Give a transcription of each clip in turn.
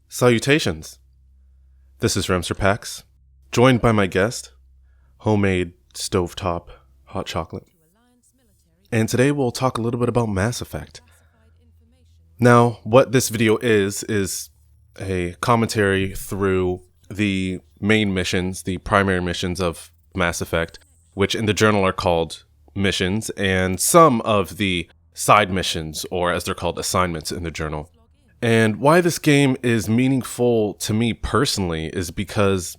Salutations. This is Remser Pax, joined by my guest, homemade stovetop hot chocolate. And today we'll talk a little bit about Mass Effect. Now, what this video is a commentary through the main missions, the primary missions of Mass Effect, which in the journal are called missions, and some of the side missions, or as they're called, assignments in the journal. And why this game is meaningful to me personally is because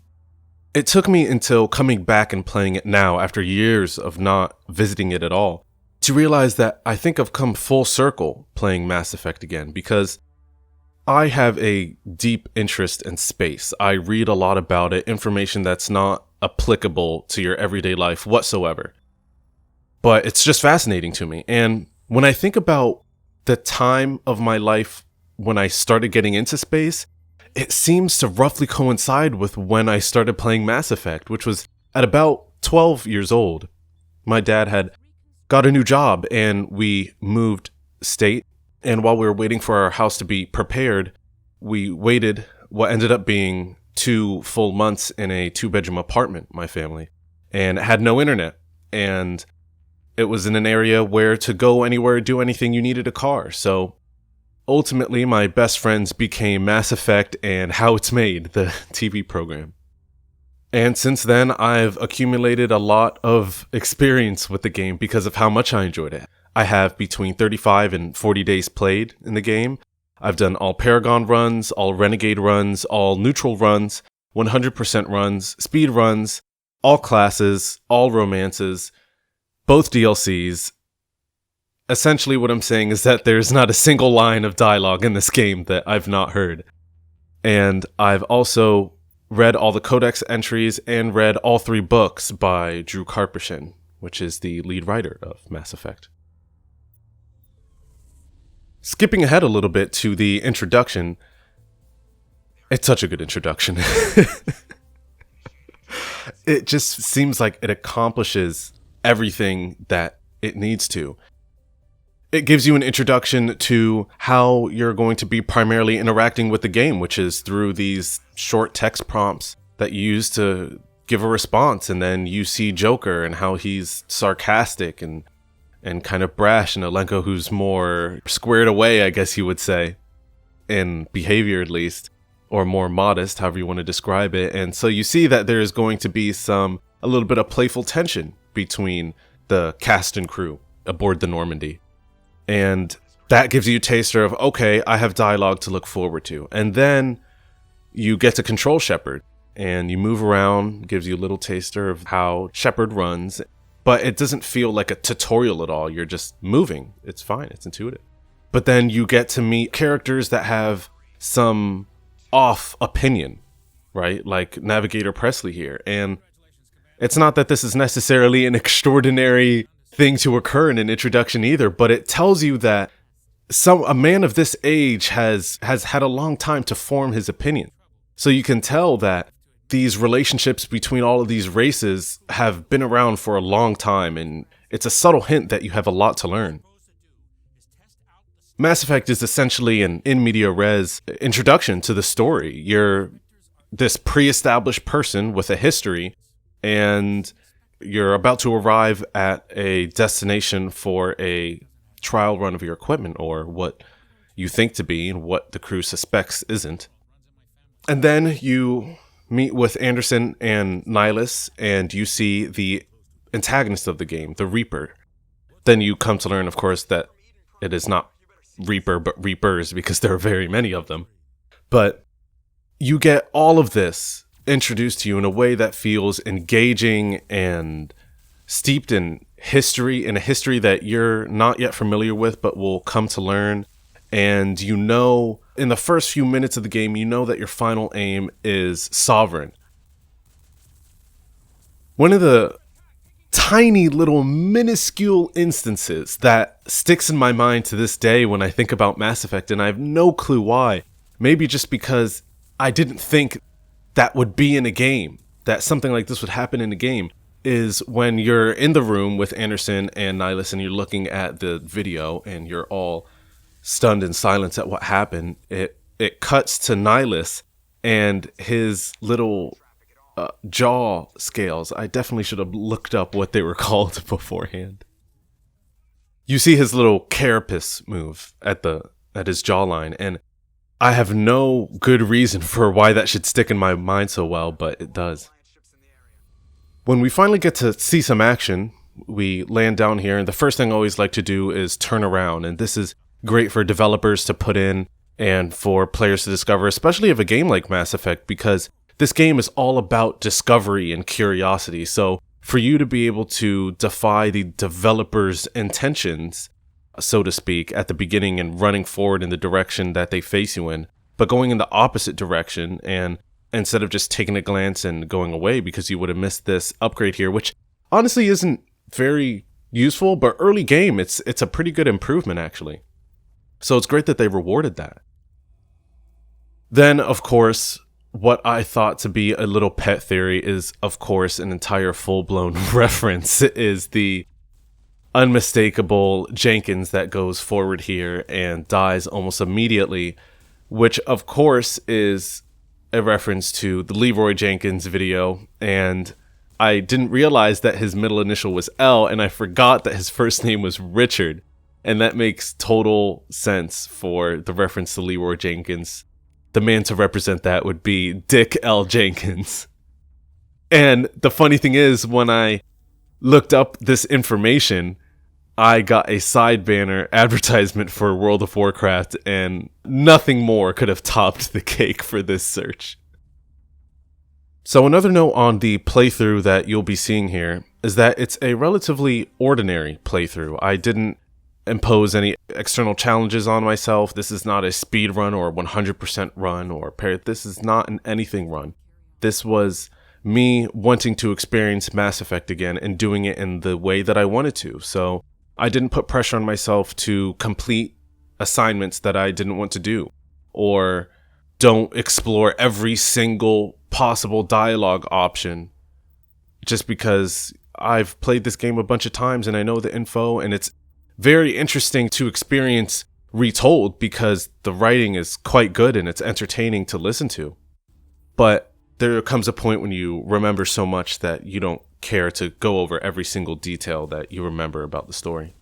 it took me until coming back and playing it now after years of not visiting it at all to realize that I think I've come full circle playing Mass Effect again, because I have a deep interest in space. I read a lot about it, information that's not applicable to your everyday life whatsoever. But it's just fascinating to me. And when I think about the time of my life when I started getting into space, it seems to roughly coincide with when I started playing Mass Effect, which was at about 12 years old. My dad had got a new job and we moved state. And while we were waiting for our house to be prepared, we waited what ended up being 2 full months in a 2-bedroom apartment, my family, and it had no internet. And it was in an area where to go anywhere, do anything, you needed a car. So ultimately, my best friends became Mass Effect and How It's Made, the TV program. And since then, I've accumulated a lot of experience with the game because of how much I enjoyed it. I have between 35 and 40 days played in the game. I've done all Paragon runs, all Renegade runs, all Neutral runs, 100% runs, speed runs, all classes, all romances, both DLCs. Essentially, what I'm saying is that there's not a single line of dialogue in this game that I've not heard. And I've also read all the codex entries and read all 3 books by Drew Karpyshyn, which is the lead writer of Mass Effect. Skipping ahead a little bit to the introduction, it's such a good introduction. It just seems like it accomplishes everything that it needs to. It gives you an introduction to how you're going to be primarily interacting with the game, which is through these short text prompts that you use to give a response. And then you see Joker and how he's sarcastic and kind of brash, and Alenko who's more squared away, I guess you would say, in behavior at least, or more modest, however you want to describe it. And so you see that there is going to be a little bit of playful tension between the cast and crew aboard the Normandy. And that gives you a taster of, okay, I have dialogue to look forward to. And then you get to control Shepard, and you move around, gives you a little taster of how Shepard runs. But it doesn't feel like a tutorial at all. You're just moving. It's fine. It's intuitive. But then you get to meet characters that have some off opinion, right? Like Navigator Presley here. And it's not that this is necessarily an extraordinary thing to occur in an introduction either, but it tells you that a man of this age has had a long time to form his opinion. So you can tell that these relationships between all of these races have been around for a long time, and it's a subtle hint that you have a lot to learn. Mass Effect is essentially an in media res introduction to the story. You're this pre-established person with a history, and you're about to arrive at a destination for a trial run of your equipment, or what you think to be and what the crew suspects isn't. And then you meet with Anderson and Nihilus, and you see the antagonist of the game, the Reaper. Then you come to learn, of course, that it is not Reaper, but Reapers, because there are very many of them. But you get all of this introduced to you in a way that feels engaging and steeped in history, in a history that you're not yet familiar with, but will come to learn. And you know, in the first few minutes of the game, you know that your final aim is sovereign. One of the tiny little minuscule instances that sticks in my mind to this day when I think about Mass Effect, and I have no clue why, maybe just because I didn't think that would be in a game, that something like this would happen in a game, is when you're in the room with Anderson and Nihilus and you're looking at the video and you're all stunned in silence at what happened. It it cuts to Nihilus and his little jaw scales. I definitely should have looked up what they were called beforehand. You see his little carapace move at his jawline, and I have no good reason for why that should stick in my mind so well, but it does. When we finally get to see some action, we land down here, and the first thing I always like to do is turn around, and this is great for developers to put in and for players to discover, especially of a game like Mass Effect, because this game is all about discovery and curiosity. So for you to be able to defy the developer's intentions, so to speak, at the beginning and running forward in the direction that they face you in, but going in the opposite direction, and instead of just taking a glance and going away because you would have missed this upgrade here, which honestly isn't very useful, but early game, it's a pretty good improvement actually. So it's great that they rewarded that. Then, of course, what I thought to be a little pet theory is, of course, an entire full-blown reference is the unmistakable Jenkins that goes forward here and dies almost immediately, which, of course, is a reference to the Leroy Jenkins video, and I didn't realize that his middle initial was L, and I forgot that his first name was Richard, and that makes total sense for the reference to Leroy Jenkins. The man to represent that would be Dick L. Jenkins. And the funny thing is, when I looked up this information, I got a side banner advertisement for World of Warcraft, and nothing more could have topped the cake for this search. So another note on the playthrough that you'll be seeing here is that it's a relatively ordinary playthrough. I didn't impose any external challenges on myself. This is not a speed run or 100% run or this is not an anything run. This was me wanting to experience Mass Effect again and doing it in the way that I wanted to. So I didn't put pressure on myself to complete assignments that I didn't want to do, or don't explore every single possible dialogue option just because I've played this game a bunch of times and I know the info, and it's very interesting to experience retold because the writing is quite good and it's entertaining to listen to. But there comes a point when you remember so much that you don't care to go over every single detail that you remember about the story.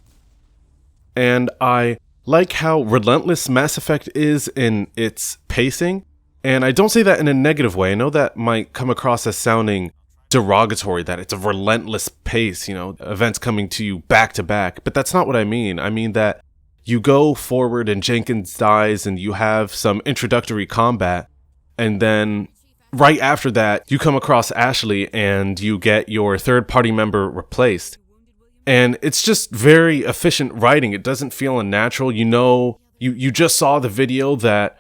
And I like how relentless Mass Effect is in its pacing, and I don't say that in a negative way. I know that might come across as sounding derogatory, that it's a relentless pace, events coming to you back to back, but that's not what I mean. I mean that you go forward and Jenkins dies and you have some introductory combat, and then right after that you come across Ashley and you get your third party member replaced, and it's just very efficient writing. It doesn't feel unnatural. You just saw the video that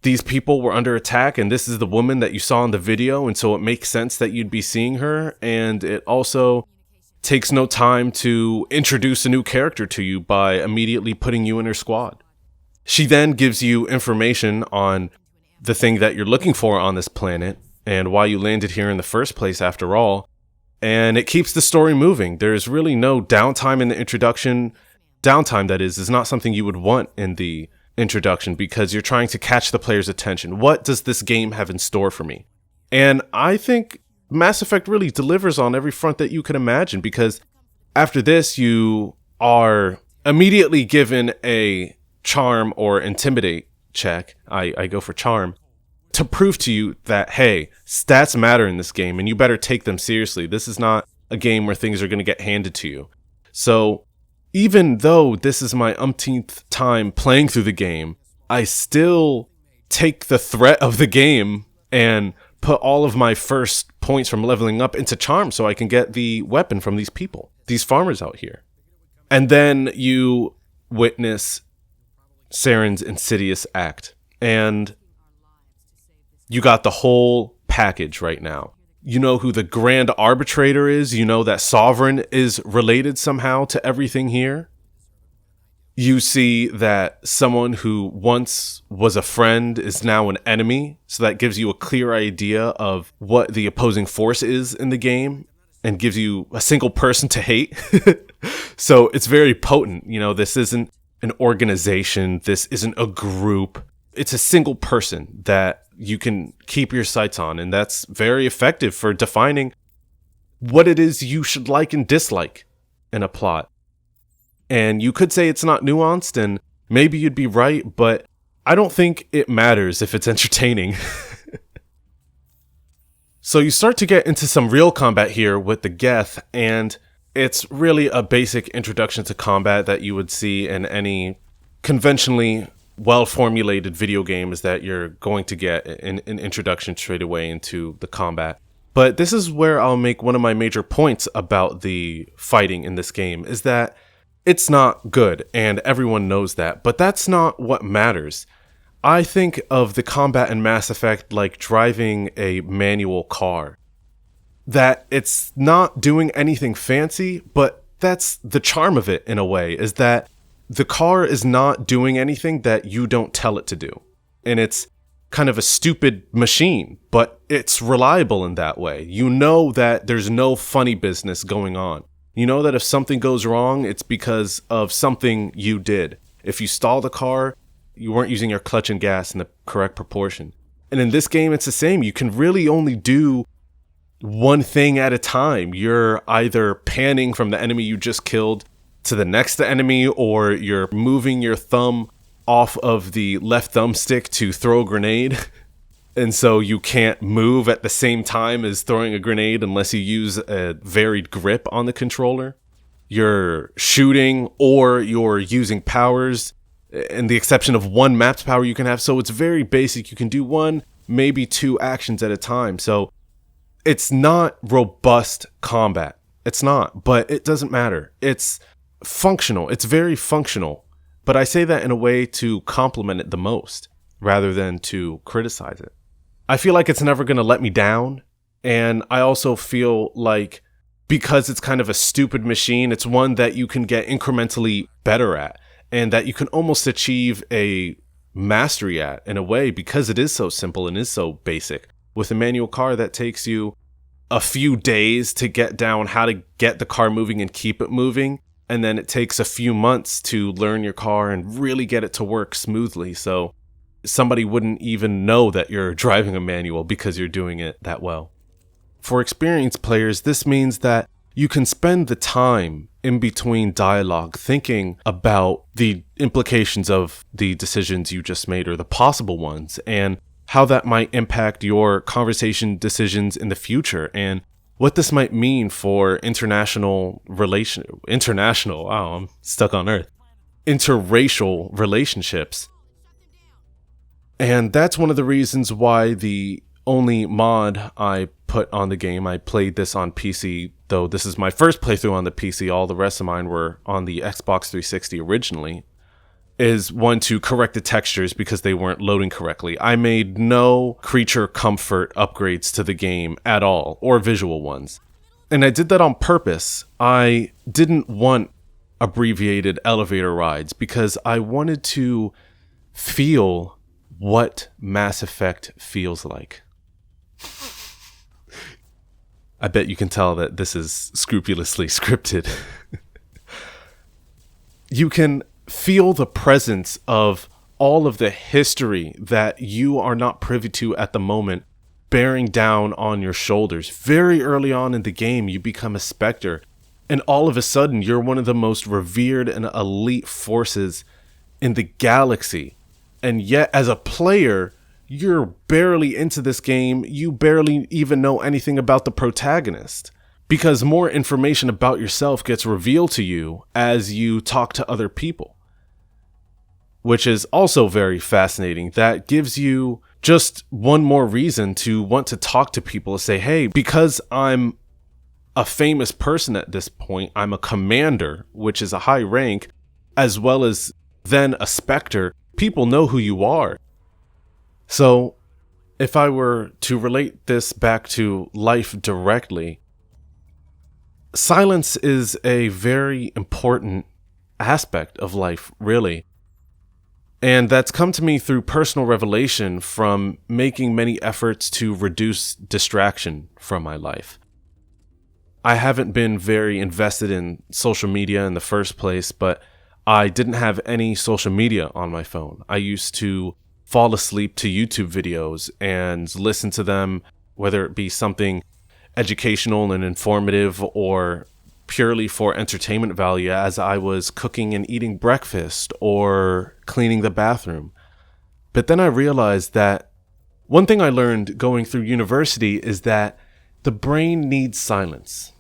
these people were under attack, and this is the woman that you saw in the video, and so it makes sense that you'd be seeing her, and it also takes no time to introduce a new character to you by immediately putting you in her squad. She then gives you information on the thing that you're looking for on this planet, and why you landed here in the first place after all, and it keeps the story moving. There's really no downtime in the introduction. Downtime, that is not something you would want in the introduction because you're trying to catch the player's attention. What does this game have in store for me? And I think Mass Effect really delivers on every front that you could imagine, because after this you are immediately given a charm or intimidate check. I go for charm to prove to you that, hey, stats matter in this game and you better take them seriously. This is not a game where things are going to get handed to you. So even though this is my umpteenth time playing through the game, I still take the threat of the game and put all of my first points from leveling up into charm so I can get the weapon from these people, these farmers out here. And then you witness Saren's insidious act, and you got the whole package right now. You know who the Grand Arbitrator is. You know that Sovereign is related somehow to everything here. You see that someone who once was a friend is now an enemy. So that gives you a clear idea of what the opposing force is in the game and gives you a single person to hate. So it's very potent. This isn't an organization. This isn't a group. It's a single person that you can keep your sights on, and that's very effective for defining what it is you should like and dislike in a plot. And you could say it's not nuanced, and maybe you'd be right, but I don't think it matters if it's entertaining. So you start to get into some real combat here with the Geth, and it's really a basic introduction to combat that you would see in any conventionally well-formulated video games that you're going to get an introduction straight away into the combat. But this is where I'll make one of my major points about the fighting in this game, is that it's not good, and everyone knows that, but that's not what matters. I think of the combat in Mass Effect like driving a manual car. That it's not doing anything fancy, but that's the charm of it in a way, is that the car is not doing anything that you don't tell it to do. And it's kind of a stupid machine, but it's reliable in that way. You know that there's no funny business going on. You know that if something goes wrong, it's because of something you did. If you stall the car, you weren't using your clutch and gas in the correct proportion. And in this game, it's the same. You can really only do one thing at a time. You're either panning from the enemy you just killed to the next enemy, or you're moving your thumb off of the left thumbstick to throw a grenade. And so you can't move at the same time as throwing a grenade unless you use a varied grip on the controller. You're shooting, or you're using powers, and the exception of one mapped power you can have. So it's very basic. You can do one, maybe two actions at a time. So it's not robust combat. It's not, but it doesn't matter. It's functional. It's very functional. But I say that in a way to compliment it the most, rather than to criticize it. I feel like it's never going to let me down. And I also feel like because it's kind of a stupid machine, it's one that you can get incrementally better at, and that you can almost achieve a mastery at in a way, because it is so simple and is so basic. With a manual car that takes you a few days to get down how to get the car moving and keep it moving, and then it takes a few months to learn your car and really get it to work smoothly. So somebody wouldn't even know that you're driving a manual because you're doing it that well. For experienced players, this means that you can spend the time in between dialogue thinking about the implications of the decisions you just made, or the possible ones, and how that might impact your conversation decisions in the future, and what this might mean for interracial relationships. And that's one of the reasons why the only mod I put on the game, I played this on PC, though this is my first playthrough on the PC, all the rest of mine were on the Xbox 360 originally, is one to correct the textures because they weren't loading correctly. I made no creature comfort upgrades to the game at all, or visual ones. And I did that on purpose. I didn't want abbreviated elevator rides because I wanted to feel what Mass Effect feels like. I bet you can tell that this is scrupulously scripted. You can feel the presence of all of the history that you are not privy to at the moment bearing down on your shoulders. Very early on in the game, you become a Spectre, and all of a sudden, you're one of the most revered and elite forces in the galaxy. And yet, as a player, you're barely into this game. You barely even know anything about the protagonist, because more information about yourself gets revealed to you as you talk to other people, which is also very fascinating. That gives you just one more reason to want to talk to people and say, hey, because I'm a famous person at this point, I'm a commander, which is a high rank, as well as then a Spectre, people know who you are. So if I were to relate this back to life directly, silence is a very important aspect of life, really. And that's come to me through personal revelation from making many efforts to reduce distraction from my life. I haven't been very invested in social media in the first place, but I didn't have any social media on my phone. I used to fall asleep to YouTube videos and listen to them, whether it be something educational and informative or purely for entertainment value, as I was cooking and eating breakfast or cleaning the bathroom. But then I realized that one thing I learned going through university is that the brain needs silence.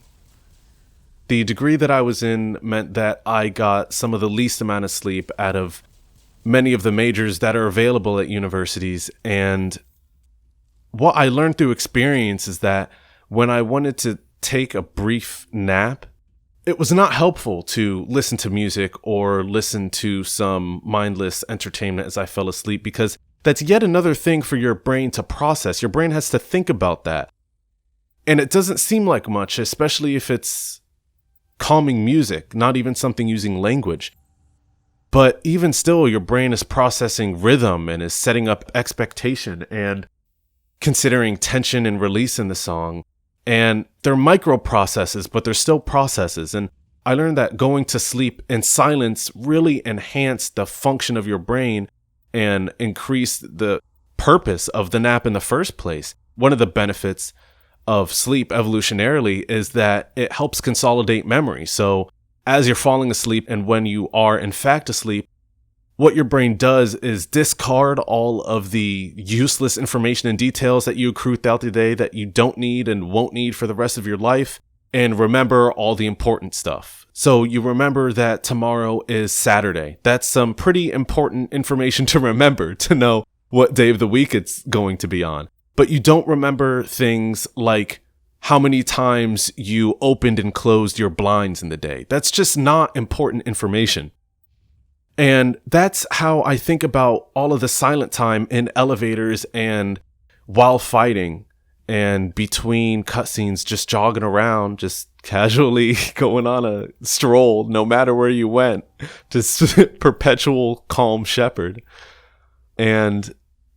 The degree that I was in meant that I got some of the least amount of sleep out of many of the majors that are available at universities. And what I learned through experience is that when I wanted to take a brief nap, it was not helpful to listen to music or listen to some mindless entertainment as I fell asleep, because that's yet another thing for your brain to process. Your brain has to think about that. And it doesn't seem like much, especially if it's calming music, not even something using language. But even still, your brain is processing rhythm and is setting up expectation and considering tension and release in the song. And they're micro processes, but they're still processes. And I learned that going to sleep in silence really enhanced the function of your brain and increased the purpose of the nap in the first place. One of the benefits of sleep evolutionarily is that it helps consolidate memory. So as you're falling asleep and when you are in fact asleep, what your brain does is discard all of the useless information and details that you accrue throughout the day that you don't need and won't need for the rest of your life, and remember all the important stuff. So you remember that tomorrow is Saturday. That's some pretty important information to remember, to know what day of the week it's going to be on. But you don't remember things like how many times you opened and closed your blinds in the day. That's just not important information. And that's how I think about all of the silent time in elevators and while fighting and between cutscenes, just jogging around, just casually going on a stroll, no matter where you went, just perpetual calm Shepard. And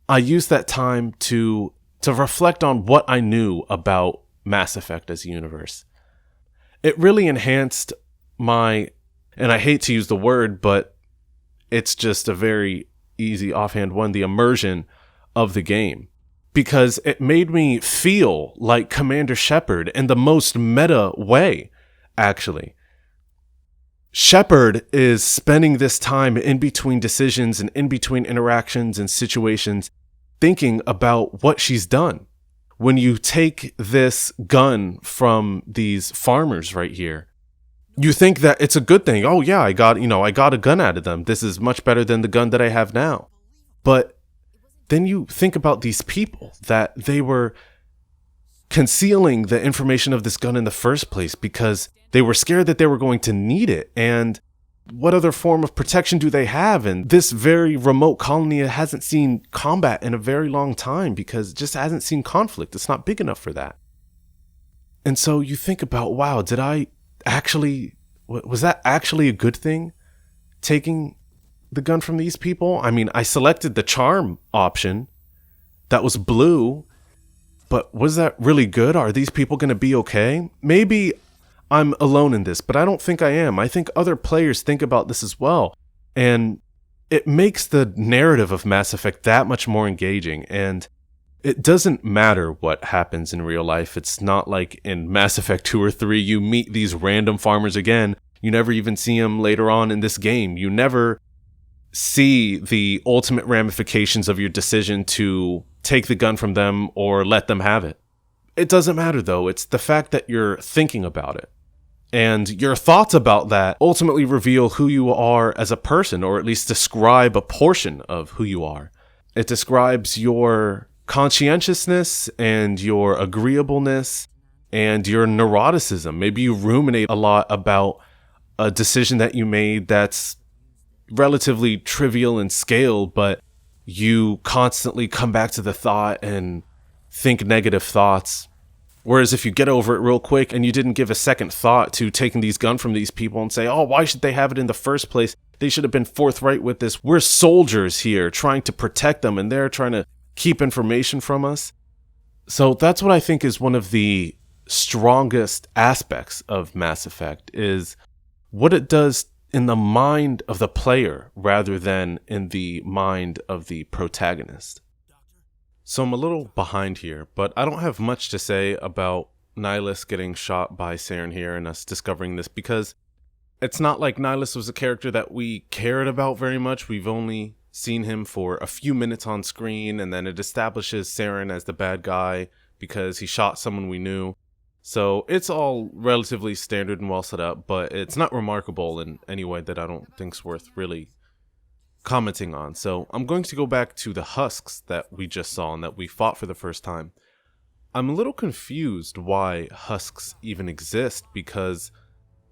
I used that time to reflect on what I knew about Mass Effect as a universe. It really enhanced my, and I hate to use the word, but it's just a very easy offhand one, the immersion of the game. Because it made me feel like Commander Shepard in the most meta way, actually. Shepard is spending this time in between decisions and in between interactions and situations thinking about what she's done. When you take this gun from these farmers right here, you think that it's a good thing. Oh yeah, I got a gun out of them. This is much better than the gun that I have now. But then you think about these people, that they were concealing the information of this gun in the first place because they were scared that they were going to need it. And what other form of protection do they have? And this very remote colony hasn't seen combat in a very long time because it just hasn't seen conflict. It's not big enough for that. And so you think about, wow, was that actually a good thing, taking the gun from these people? I mean, I selected the charm option that was blue, but was that really good? Are these people going to be okay? Maybe I'm alone in this, but I don't think I am. I think other players think about this as well. And it makes the narrative of Mass Effect that much more engaging. And it doesn't matter what happens in real life. It's not like in Mass Effect 2 or 3, you meet these random farmers again. You never even see them later on in this game. You never see the ultimate ramifications of your decision to take the gun from them or let them have it. It doesn't matter though. It's the fact that you're thinking about it. And your thoughts about that ultimately reveal who you are as a person, or at least describe a portion of who you are. It describes your conscientiousness and your agreeableness and your neuroticism. Maybe you ruminate a lot about a decision that you made that's relatively trivial in scale, but you constantly come back to the thought and think negative thoughts. Whereas if you get over it real quick and you didn't give a second thought to taking these guns from these people and say, oh, why should they have it in the first place? They should have been forthright with this. We're soldiers here trying to protect them, and they're trying to keep information from us. So that's what I think is one of the strongest aspects of Mass Effect, is what it does in the mind of the player rather than in the mind of the protagonist. So I'm a little behind here, but I don't have much to say about Nihilus getting shot by Saren here and us discovering this, because it's not like Nihilus was a character that we cared about very much. We've only seen him for a few minutes on screen, and then it establishes Saren as the bad guy because he shot someone we knew. So it's all relatively standard and well set up, but it's not remarkable in any way that I don't think's worth really commenting on. So I'm going to go back to the husks that we just saw and that we fought for the first time. I'm a little confused why husks even exist, because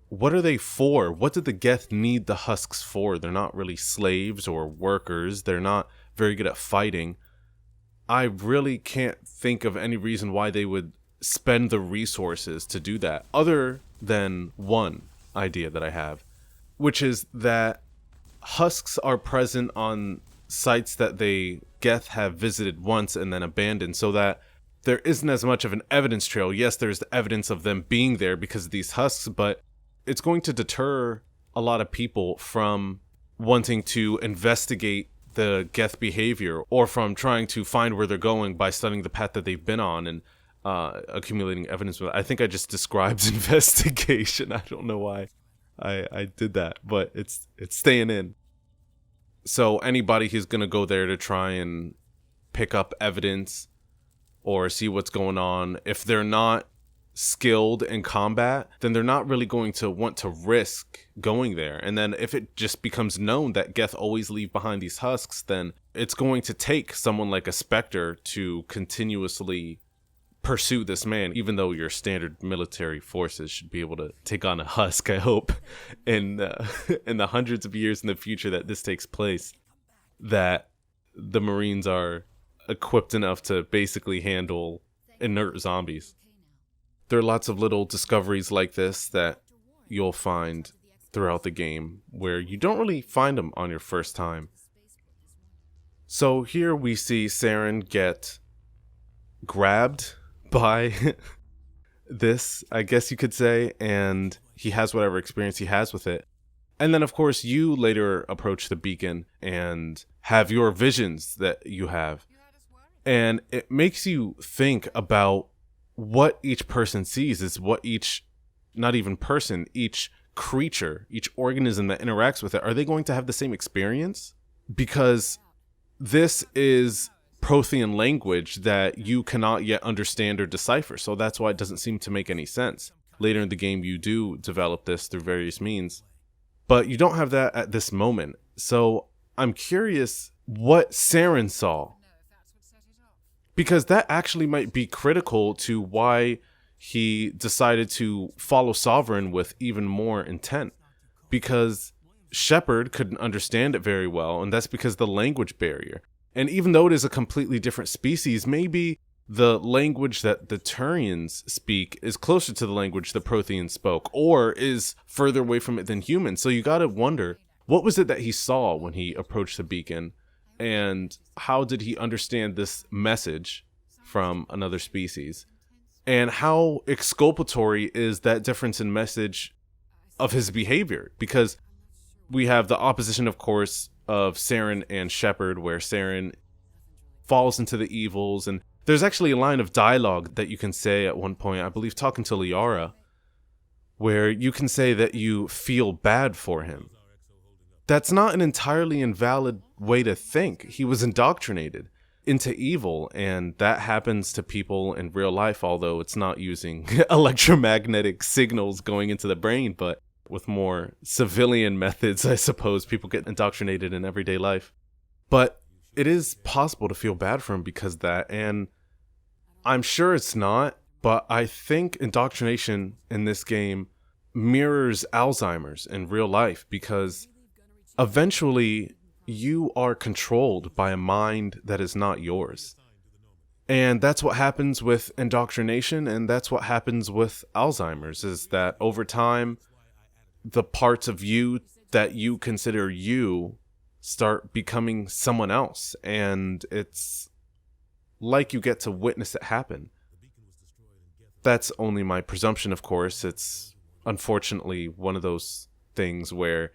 what are they for? What did the Geth need the husks for? They're not really slaves or workers. They're not very good at fighting. I really can't think of any reason why they would spend the resources to do that, other than one idea that I have, which is that husks are present on sites that they Geth have visited once and then abandoned, so that there isn't as much of an evidence trail. Yes, there's the evidence of them being there because of these husks, but it's going to deter a lot of people from wanting to investigate the Geth behavior, or from trying to find where they're going by studying the path that they've been on and accumulating evidence. I think I just described investigation. I don't know why I did that, but it's staying in. So anybody who's going to go there to try and pick up evidence or see what's going on, if they're not skilled in combat, then they're not really going to want to risk going there. And then if it just becomes known that Geth always leave behind these husks, then it's going to take someone like a Spectre to continuously pursue this man, even though your standard military forces should be able to take on a husk, I hope, in the hundreds of years in the future that this takes place, that the Marines are equipped enough to basically handle inert zombies. There are lots of little discoveries like this that you'll find throughout the game where you don't really find them on your first time. So here we see Saren get grabbed by this, I guess you could say, and he has whatever experience he has with it. And then, of course, you later approach the beacon and have your visions that you have. And it makes you think about what each person sees, is what each, not even person, each creature, each organism that interacts with it, are they going to have the same experience? Because this is Prothean language that you cannot yet understand or decipher, so that's why it doesn't seem to make any sense. Later in the game, you do develop this through various means, but you don't have that at this moment. So I'm curious what Saren saw, because that actually might be critical to why he decided to follow Sovereign with even more intent, because Shepard couldn't understand it very well, and that's because of the language barrier. And even though it is a completely different species, maybe the language that the Turians speak is closer to the language the Protheans spoke, or is further away from it than humans. So you gotta wonder, what was it that he saw when he approached the beacon, and how did he understand this message from another species? And how exculpatory is that difference in message of his behavior? Because we have the opposition, of course, of Saren and Shepard, where Saren falls into the evils, and there's actually a line of dialogue that you can say at one point, I believe talking to Liara, where you can say that you feel bad for him. That's not an entirely invalid way to think. He was indoctrinated into evil, and that happens to people in real life, although it's not using electromagnetic signals going into the brain, but with more civilian methods, I suppose. People get indoctrinated in everyday life. But it is possible to feel bad for him because of that, and I'm sure it's not, but I think indoctrination in this game mirrors Alzheimer's in real life, because eventually you are controlled by a mind that is not yours. And that's what happens with indoctrination, and that's what happens with Alzheimer's, is that over time, the parts of you that you consider you start becoming someone else, and it's like you get to witness it happen. That's only my presumption, of course. It's unfortunately one of those things where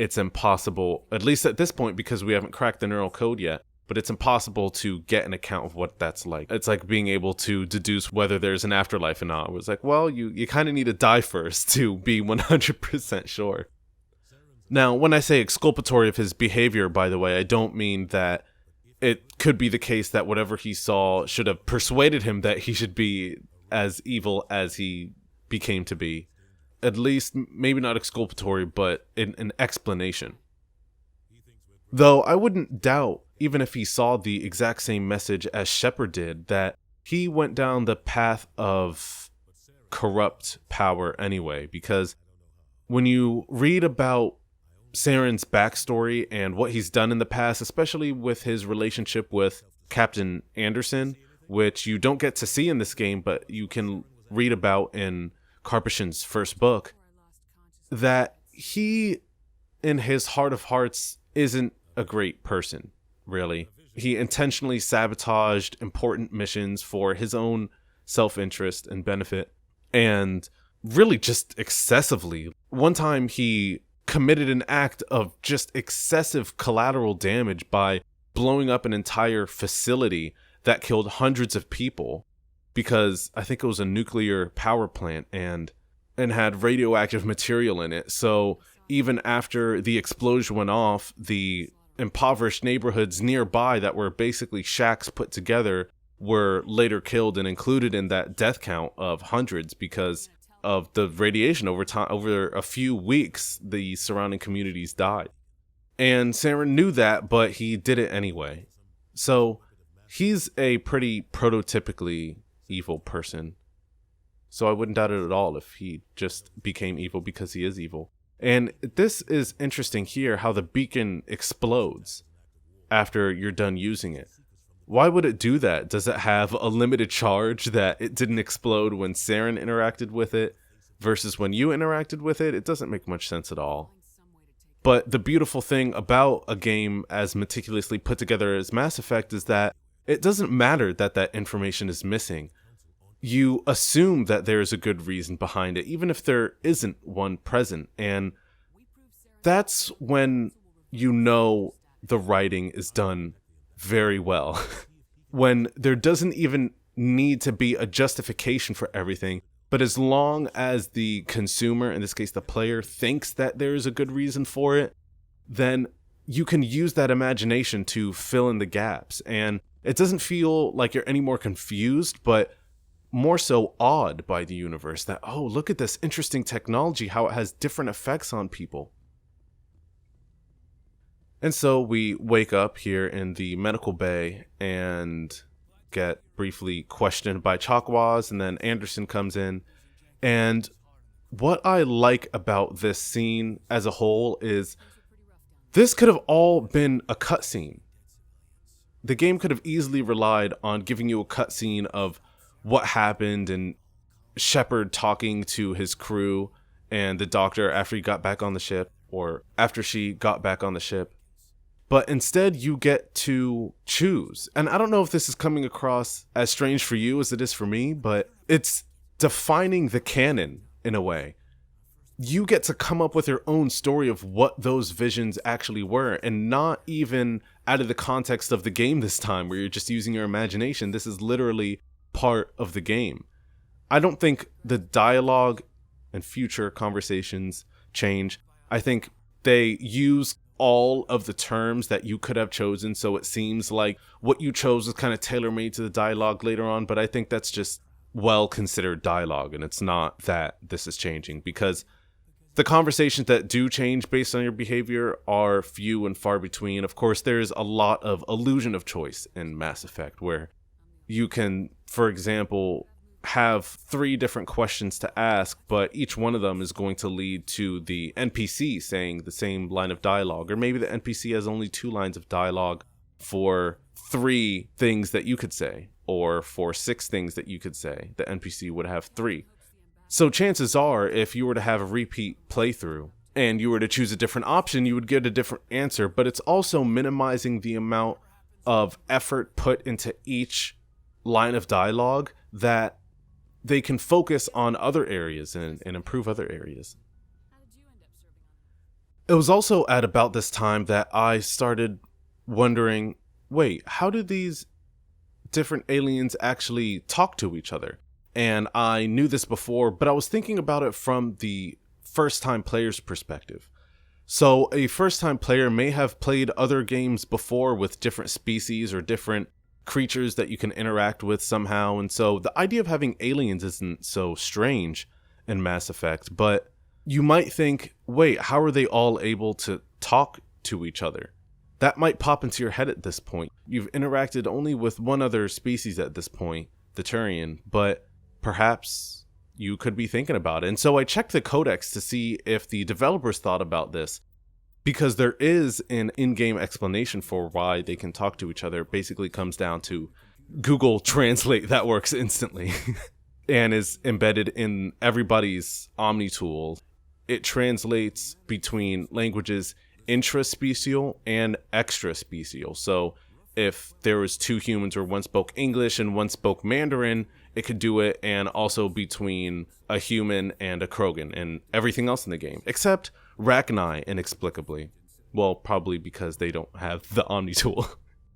it's impossible, at least at this point, because we haven't cracked the neural code yet, but it's impossible to get an account of what that's like. It's like being able to deduce whether there's an afterlife or not. It was like, well, you kind of need to die first to be 100% sure. Now, when I say exculpatory of his behavior, by the way, I don't mean that it could be the case that whatever he saw should have persuaded him that he should be as evil as he became to be. At least, maybe not exculpatory, but an explanation. Though I wouldn't doubt, even if he saw the exact same message as Shepard did, that he went down the path of corrupt power anyway, because when you read about Saren's backstory and what he's done in the past, especially with his relationship with Captain Anderson, which you don't get to see in this game, but you can read about in Karpyshyn's first book, that he, in his heart of hearts, isn't a great person, really. He intentionally sabotaged important missions for his own self-interest and benefit, and really just excessively. One time he committed an act of just excessive collateral damage by blowing up an entire facility that killed hundreds of people, because I think it was a nuclear power plant and had radioactive material in it. So even after the explosion went off, the impoverished neighborhoods nearby that were basically shacks put together were later killed and included in that death count of hundreds because of the radiation. Over a few weeks, the surrounding communities died. And Saren knew that, but he did it anyway. So he's a pretty prototypically evil person. So I wouldn't doubt it at all if he just became evil because he is evil. And this is interesting here, how the beacon explodes after you're done using it. Why would it do that? Does it have a limited charge that it didn't explode when Saren interacted with it versus when you interacted with it? It doesn't make much sense at all. But the beautiful thing about a game as meticulously put together as Mass Effect is that it doesn't matter that that information is missing. You assume that there is a good reason behind it, even if there isn't one present. And that's when you know the writing is done very well. When there doesn't even need to be a justification for everything, but as long as the consumer, in this case the player, thinks that there is a good reason for it, then you can use that imagination to fill in the gaps. And it doesn't feel like you're any more confused, but more so awed by the universe, that, oh, look at this interesting technology, how it has different effects on people. And so we wake up here in the medical bay and get briefly questioned by Chakwas, and then Anderson comes in. And what I like about this scene as a whole is this could have all been a cutscene. The game could have easily relied on giving you a cutscene of what happened and Shepard talking to his crew and the doctor after he got back on the ship, or after she got back on the ship. But instead, you get to choose. And I don't know if this is coming across as strange for you as it is for me, but it's defining the canon in a way. You get to come up with your own story of what those visions actually were, and not even out of the context of the game this time, where you're just using your imagination. This is literally part of the game. I don't think the dialogue and future conversations change. I think they use all of the terms that you could have chosen, so it seems like what you chose is kind of tailor-made to the dialogue later on, but I think that's just well-considered dialogue, and it's not that this is changing, because the conversations that do change based on your behavior are few and far between. Of course, there's a lot of illusion of choice in Mass Effect, where you can, for example, have 3 different questions to ask, but each one of them is going to lead to the NPC saying the same line of dialogue. Or maybe the NPC has only 2 lines of dialogue for 3 things that you could say, or for 6 things that you could say. The NPC would have 3. So chances are, if you were to have a repeat playthrough and you were to choose a different option, you would get a different answer. But it's also minimizing the amount of effort put into each line of dialogue, that they can focus on other areas and improve other areas. It was also at about this time that I started wondering, wait, how do these different aliens actually talk to each other? And I knew this before, but I was thinking about it from the first-time player's perspective. So a first-time player may have played other games before with different species or different creatures that you can interact with somehow, and so the idea of having aliens isn't so strange in Mass Effect, but you might think, wait, how are they all able to talk to each other? That might pop into your head at this point. You've interacted only with one other species at this point, the Turian, but perhaps you could be thinking about it. And so I checked the codex to see if the developers thought about this, because there is an in-game explanation for why they can talk to each other. It basically comes down to Google Translate that works instantly and is embedded in everybody's Omni tool. It translates between languages intraspecial and extraspecial. So if there was two humans where one spoke English and one spoke Mandarin, it could do it, and also between a human and a Krogan and everything else in the game, except Rachni inexplicably. Well, probably because they don't have the Omni tool.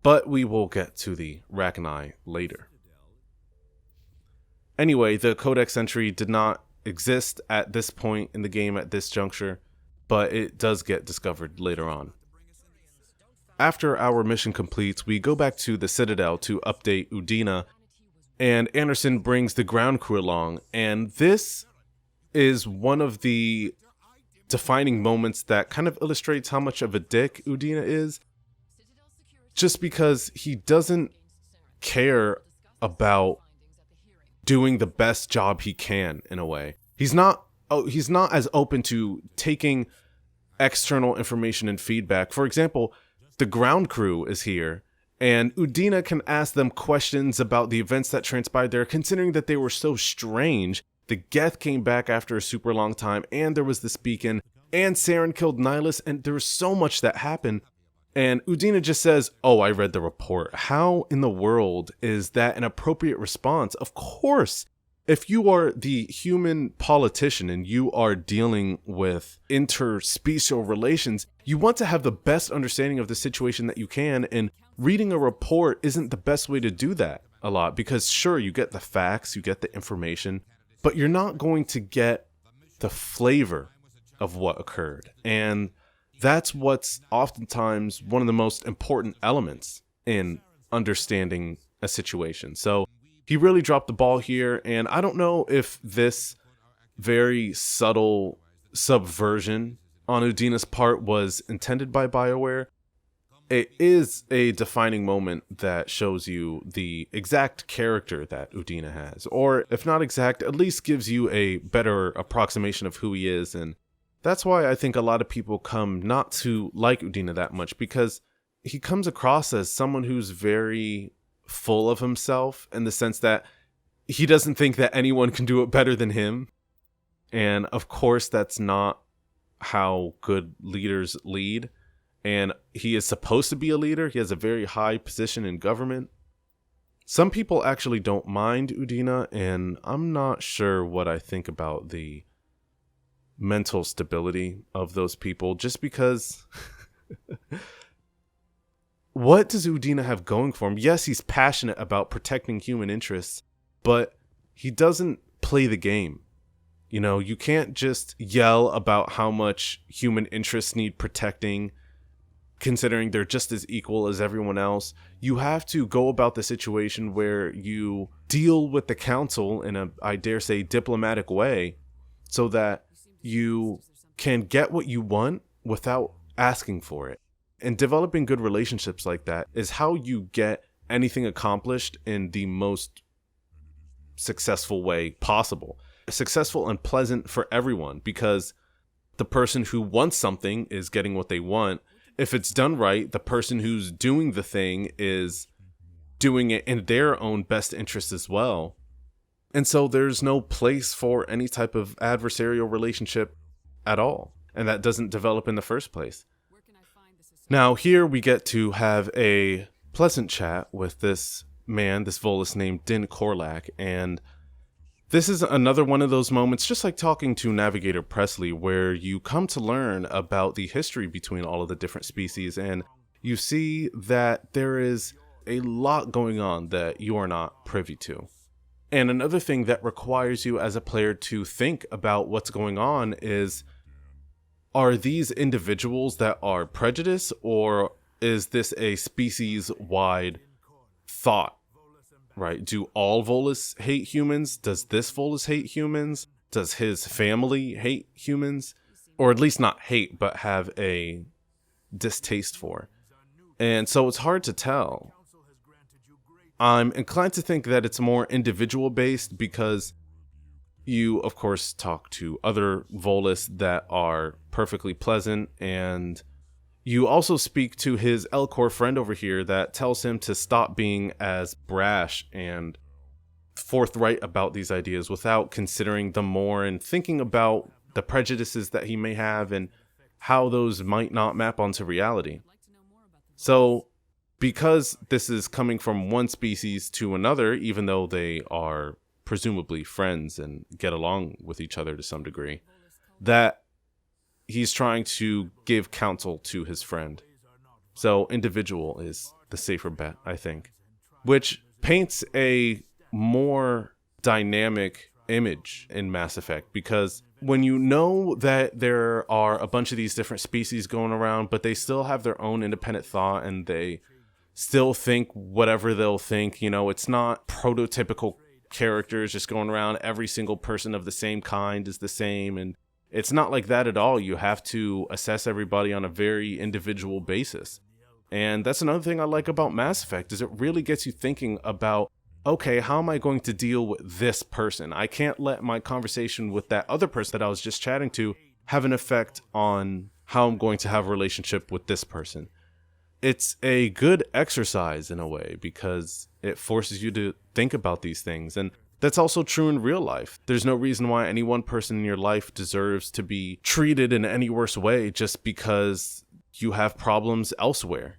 But we will get to the Rachni later. Anyway, the codex entry did not exist at this point in the game at this juncture, but it does get discovered later on. After our mission completes, we go back to the Citadel to update Udina, and Anderson brings the ground crew along, and this is one of the defining moments that kind of illustrates how much of a dick Udina is, just because he doesn't care about doing the best job he can in a way. He's not as open to taking external information and feedback. For example, the ground crew is here, and Udina can ask them questions about the events that transpired there, considering that they were so strange. The Geth came back after a super long time, and there was this beacon, and Saren killed Nihilus, and there was so much that happened. And Udina just says, oh, I read the report. How in the world is that an appropriate response? Of course, if you are the human politician and you are dealing with interspecial relations, you want to have the best understanding of the situation that you can, and reading a report isn't the best way to do that a lot, because sure, you get the facts, you get the information, but you're not going to get the flavor of what occurred. And that's what's oftentimes one of the most important elements in understanding a situation. So he really dropped the ball here, and I don't know if this very subtle subversion on Udina's part was intended by BioWare. It is a defining moment that shows you the exact character that Udina has, or if not exact, at least gives you a better approximation of who he is. And that's why I think a lot of people come not to like Udina that much, because he comes across as someone who's very full of himself, in the sense that he doesn't think that anyone can do it better than him. And of course, that's not how good leaders lead. And he is supposed to be a leader. He has a very high position in government. Some people actually don't mind Udina, and I'm not sure what I think about the mental stability of those people, just because what does Udina have going for him? Yes, he's passionate about protecting human interests, but he doesn't play the game. You know, you can't just yell about how much human interests need protecting, considering they're just as equal as everyone else. You have to go about the situation where you deal with the council in a, I dare say, diplomatic way, so that you can get what you want without asking for it. And developing good relationships like that is how you get anything accomplished in the most successful way possible. Successful and pleasant for everyone, because the person who wants something is getting what they want. If it's done right, the person who's doing the thing is doing it in their own best interest as well. And so there's no place for any type of adversarial relationship at all. And that doesn't develop in the first place. Now here we get to have a pleasant chat with this man, this Volus named Din Korlak, and This is another one of those moments, just like talking to Navigator Presley, where you come to learn about the history between all of the different species, and you see that there is a lot going on that you are not privy to. And another thing that requires you as a player to think about what's going on is, are these individuals that are prejudiced, or is this a species-wide thought? Right? Do all Volus hate humans? Does this Volus hate humans? Does his family hate humans? Or at least not hate, but have a distaste for. And so it's hard to tell. I'm inclined to think that it's more individual based because you, of course, talk to other Volus that are perfectly pleasant, and you also speak to his Elcor friend over here that tells him to stop being as brash and forthright about these ideas without considering them more and thinking about the prejudices that he may have and how those might not map onto reality. So, because this is coming from one species to another, even though they are presumably friends and get along with each other to some degree, that he's trying to give counsel to his friend. So individual is the safer bet, I think, which paints a more dynamic image in Mass Effect, because when you know that there are a bunch of these different species going around, but they still have their own independent thought and they still think whatever they'll think, it's not prototypical characters just going around. Every single person of the same kind is the same, and it's not like that at all. You have to assess everybody on a very individual basis. And that's another thing I like about Mass Effect, is it really gets you thinking about, okay, how am I going to deal with this person? I can't let my conversation with that other person that I was just chatting to have an effect on how I'm going to have a relationship with this person. It's a good exercise in a way because it forces you to think about these things. And that's also true in real life. There's no reason why any one person in your life deserves to be treated in any worse way just because you have problems elsewhere.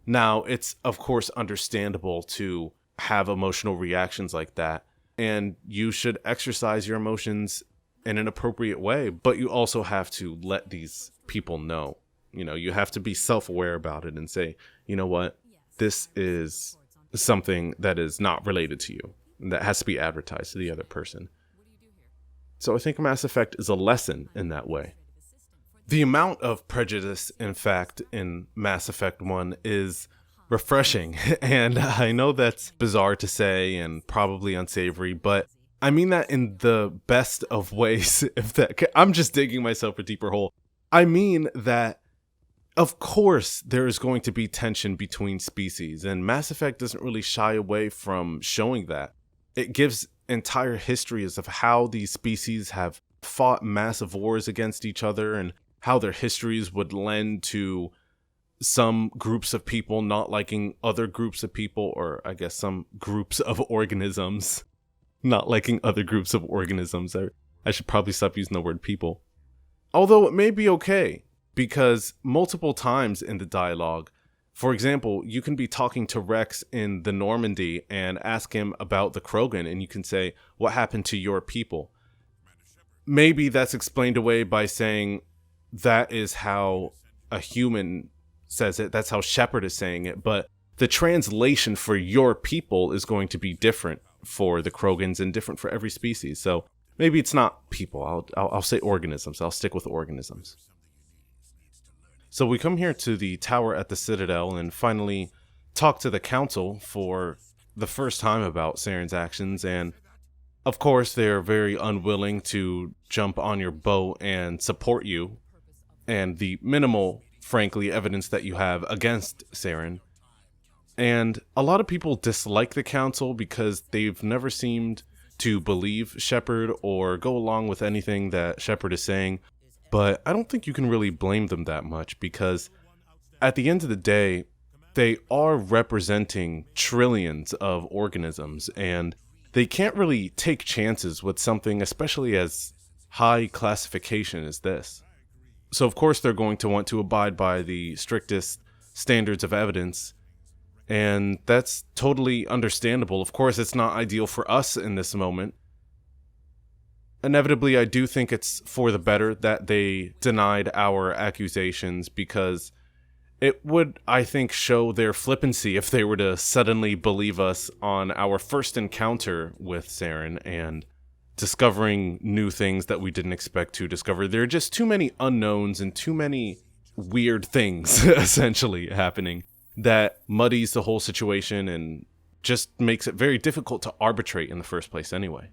Now, it's of course understandable to have emotional reactions like that, and you should exercise your emotions in an appropriate way, but you also have to let these people know. You have to be self-aware about it and say, you know what, this is something that is not related to you, and that has to be advertised to the other person. So I think Mass Effect is a lesson in that way. The amount of prejudice, in fact, in Mass Effect 1 is refreshing, and I know that's bizarre to say and probably unsavory, but I mean that in the best of ways. I'm just digging myself a deeper hole. I mean that, of course, there is going to be tension between species, and Mass Effect doesn't really shy away from showing that. It gives entire histories of how these species have fought massive wars against each other and how their histories would lend to some groups of people not liking other groups of people, or I guess some groups of organisms not liking other groups of organisms. I should probably stop using the word people. Although it may be okay, because multiple times in the dialogue, for example, you can be talking to Rex in the Normandy and ask him about the Krogan, and you can say, what happened to your people? Maybe that's explained away by saying that is how a human says it, that's how Shepard is saying it, but the translation for your people is going to be different for the Krogans and different for every species. So maybe it's not people, I'll say organisms, I'll stick with organisms. So we come here to the tower at the Citadel and finally talk to the council for the first time about Saren's actions, and of course they're very unwilling to jump on your boat and support you, and the minimal, frankly, evidence that you have against Saren. And a lot of people dislike the council because they've never seemed to believe Shepard or go along with anything that Shepard is saying. But I don't think you can really blame them that much, because at the end of the day, they are representing trillions of organisms, and they can't really take chances with something especially as high classification as this. So of course they're going to want to abide by the strictest standards of evidence, and that's totally understandable. Of course it's not ideal for us in this moment, inevitably, I do think it's for the better that they denied our accusations, because it would, I think, show their flippancy if they were to suddenly believe us on our first encounter with Saren and discovering new things that we didn't expect to discover. There are just too many unknowns and too many weird things, essentially, happening that muddies the whole situation and just makes it very difficult to arbitrate in the first place anyway.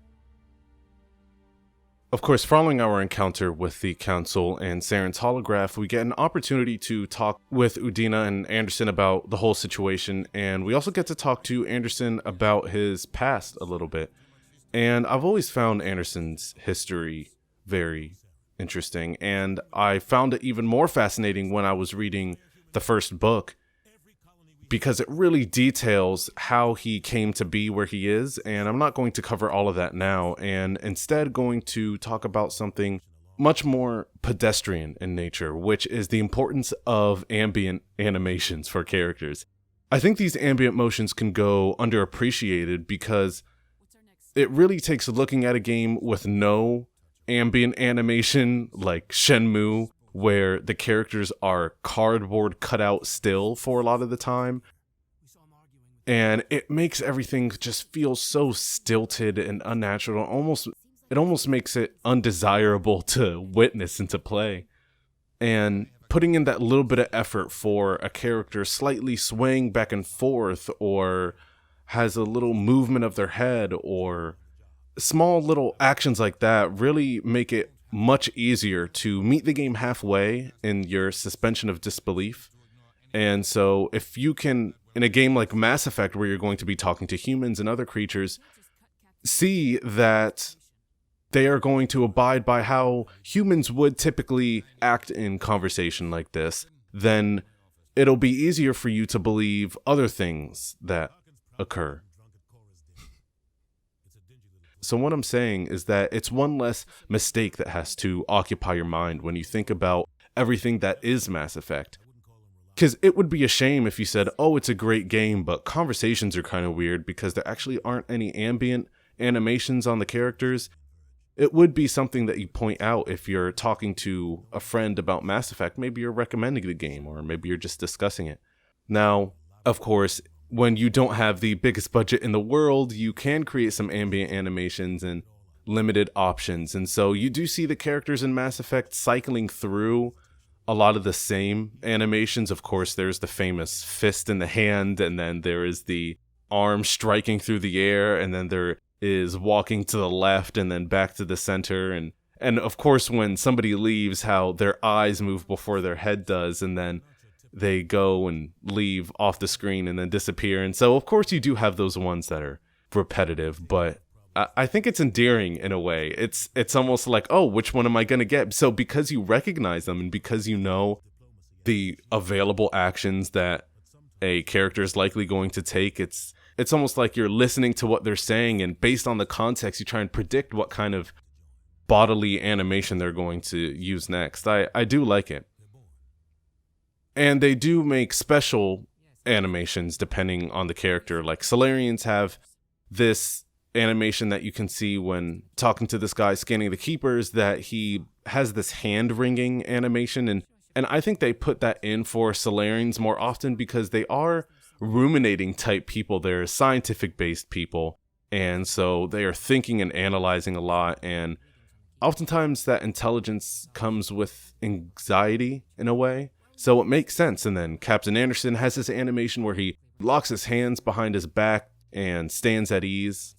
Of course, following our encounter with the Council and Saren's holograph, we get an opportunity to talk with Udina and Anderson about the whole situation, and we also get to talk to Anderson about his past a little bit. And I've always found Anderson's history very interesting, and I found it even more fascinating when I was reading the first book, because it really details how he came to be where he is, and I'm not going to cover all of that now, and instead going to talk about something much more pedestrian in nature, which is the importance of ambient animations for characters. I think these ambient motions can go underappreciated because it really takes looking at a game with no ambient animation, like Shenmue, where the characters are cardboard cutout still for a lot of the time. And it makes everything just feel so stilted and unnatural. It almost makes it undesirable to witness and to play. And putting in that little bit of effort for a character slightly swaying back and forth, or has a little movement of their head, or small little actions like that, really make it much easier to meet the game halfway in your suspension of disbelief. And so if you can, in a game like Mass Effect, where you're going to be talking to humans and other creatures, see that they are going to abide by how humans would typically act in conversation like this, then it'll be easier for you to believe other things that occur. So what I'm saying is that it's one less mistake that has to occupy your mind when you think about everything that is Mass Effect. Because it would be a shame if you said, oh, it's a great game, but conversations are kind of weird because there actually aren't any ambient animations on the characters. It would be something that you point out if you're talking to a friend about Mass Effect. Maybe you're recommending the game, or maybe you're just discussing it. Now, of course, when you don't have the biggest budget in the world, you can create some ambient animations and limited options. And so you do see the characters in Mass Effect cycling through a lot of the same animations. Of course, there's the famous fist in the hand, and then there is the arm striking through the air, and then there is walking to the left and then back to the center. And of course, when somebody leaves, how their eyes move before their head does, and then they go and leave off the screen and then disappear. And so, of course, you do have those ones that are repetitive, but I think it's endearing in a way. It's almost like, oh, which one am I going to get? So because you recognize them and because you know the available actions that a character is likely going to take, it's almost like you're listening to what they're saying, and based on the context, you try and predict what kind of bodily animation they're going to use next. I do like it. And they do make special animations depending on the character. Like Solarians have this animation that you can see when talking to this guy scanning the keepers, that he has this hand wringing animation. And I think they put that in for Solarians more often because they are ruminating type people. They're scientific based people. And so they are thinking and analyzing a lot. And oftentimes that intelligence comes with anxiety in a way. So it makes sense. And then Captain Anderson has this animation where he locks his hands behind his back and stands at ease.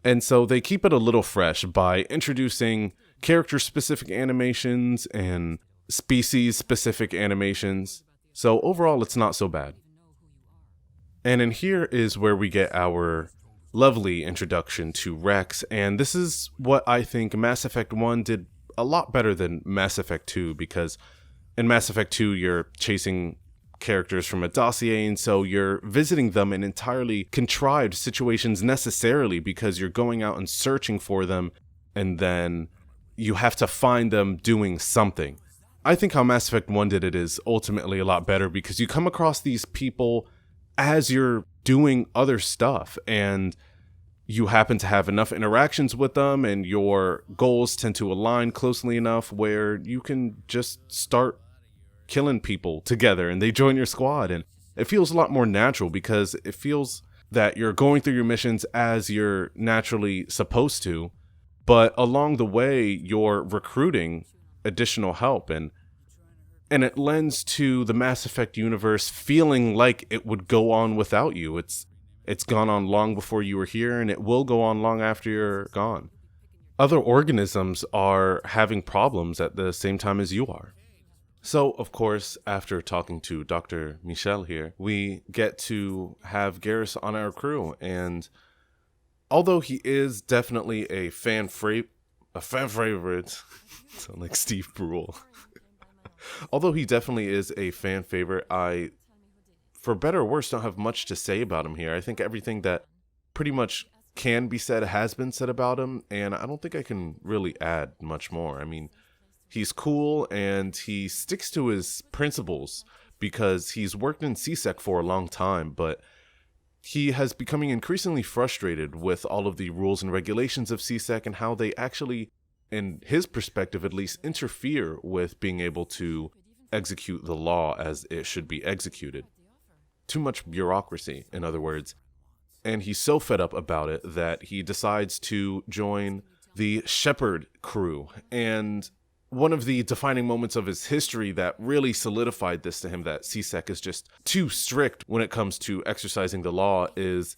And so they keep it a little fresh by introducing character-specific animations and species-specific animations. So overall, it's not so bad. And in here is where we get our lovely introduction to Rex. And this is what I think Mass Effect 1 did a lot better than Mass Effect 2, because in Mass Effect 2, you're chasing characters from a dossier, and so you're visiting them in entirely contrived situations necessarily because you're going out and searching for them, and then you have to find them doing something. I think how Mass Effect 1 did it is ultimately a lot better because you come across these people as you're doing other stuff, and you happen to have enough interactions with them and your goals tend to align closely enough where you can just start killing people together and they join your squad. And it feels a lot more natural because it feels that you're going through your missions as you're naturally supposed to, but along the way you're recruiting additional help, and it lends to the Mass Effect universe feeling like it would go on without you. It's gone on long before you were here, and it will go on long after you're gone. Other organisms are having problems at the same time as you are. So, of course, after talking to Dr. Michel here, we get to have Garrus on our crew, and although he is definitely a fan favorite, sound like Steve Brule. Although he definitely is a fan favorite, I, for better or worse, don't have much to say about him here. I think everything that pretty much can be said has been said about him, and I don't think I can really add much more. I mean, he's cool, and he sticks to his principles because he's worked in CSEC for a long time, but he has becoming increasingly frustrated with all of the rules and regulations of CSEC and how they actually, in his perspective at least, interfere with being able to execute the law as it should be executed. Too much bureaucracy, in other words. And he's so fed up about it that he decides to join the Shepard crew. And one of the defining moments of his history that really solidified this to him, that CSEC is just too strict when it comes to exercising the law, is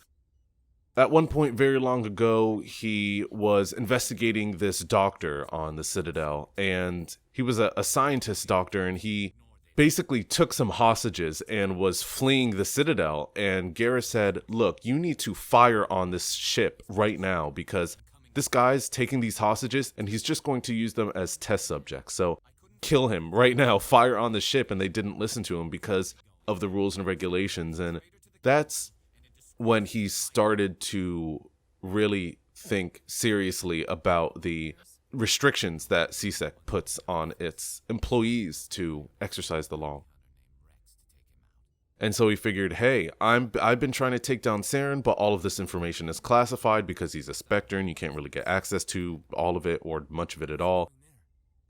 at one point very long ago, he was investigating this doctor on the Citadel, and he was a scientist doctor, and he basically took some hostages and was fleeing the Citadel. And Garrus said, look, you need to fire on this ship right now because this guy's taking these hostages and he's just going to use them as test subjects. So kill him right now, fire on the ship. And they didn't listen to him because of the rules and regulations. And that's when he started to really think seriously about the restrictions that CSEC puts on its employees to exercise the law. And so he figured, hey, I've been trying to take down Saren, but all of this information is classified because he's a Spectre and you can't really get access to all of it or much of it at all.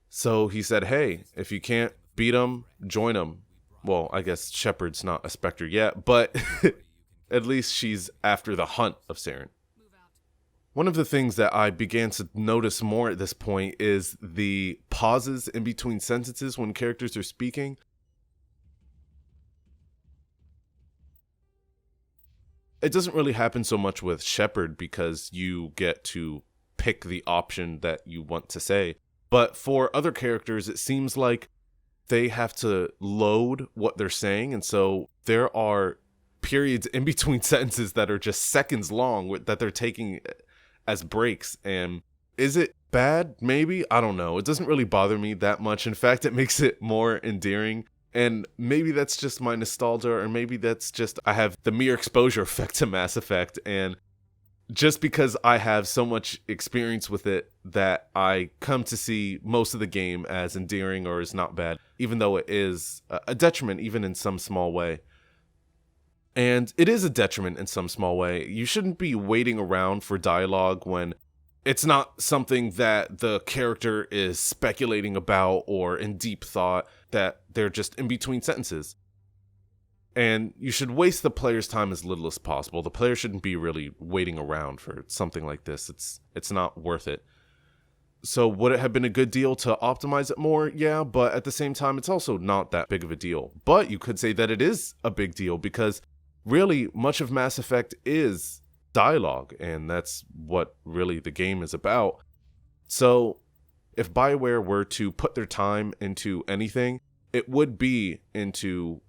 So he said, hey, if you can't beat him, join him. Well, I guess Shepard's not a Spectre yet, but at least she's after the hunt of Saren. One of the things that I began to notice more at this point is the pauses in between sentences when characters are speaking. It doesn't really happen so much with Shepard because you get to pick the option that you want to say. But for other characters, it seems like they have to load what they're saying. And so there are periods in between sentences that are just seconds long that they're taking as breaks. And is it bad? Maybe. I don't know. It doesn't really bother me that much. In fact, it makes it more endearing. And maybe that's just my nostalgia, or maybe that's just I have the mere exposure effect to Mass Effect, and just because I have so much experience with it that I come to see most of the game as endearing or as not bad, even though it is a detriment even in some small way. And it is a detriment in some small way. You shouldn't be waiting around for dialogue when it's not something that the character is speculating about or in deep thought, that they're just in between sentences. And you should waste the player's time as little as possible. The player shouldn't be really waiting around for something like this. It's not worth it. So would it have been a good deal to optimize it more? Yeah, but at the same time, it's also not that big of a deal. But you could say that it is a big deal because really much of Mass Effect is dialogue, and that's what really the game is about. So if BioWare were to put their time into anything, it would be into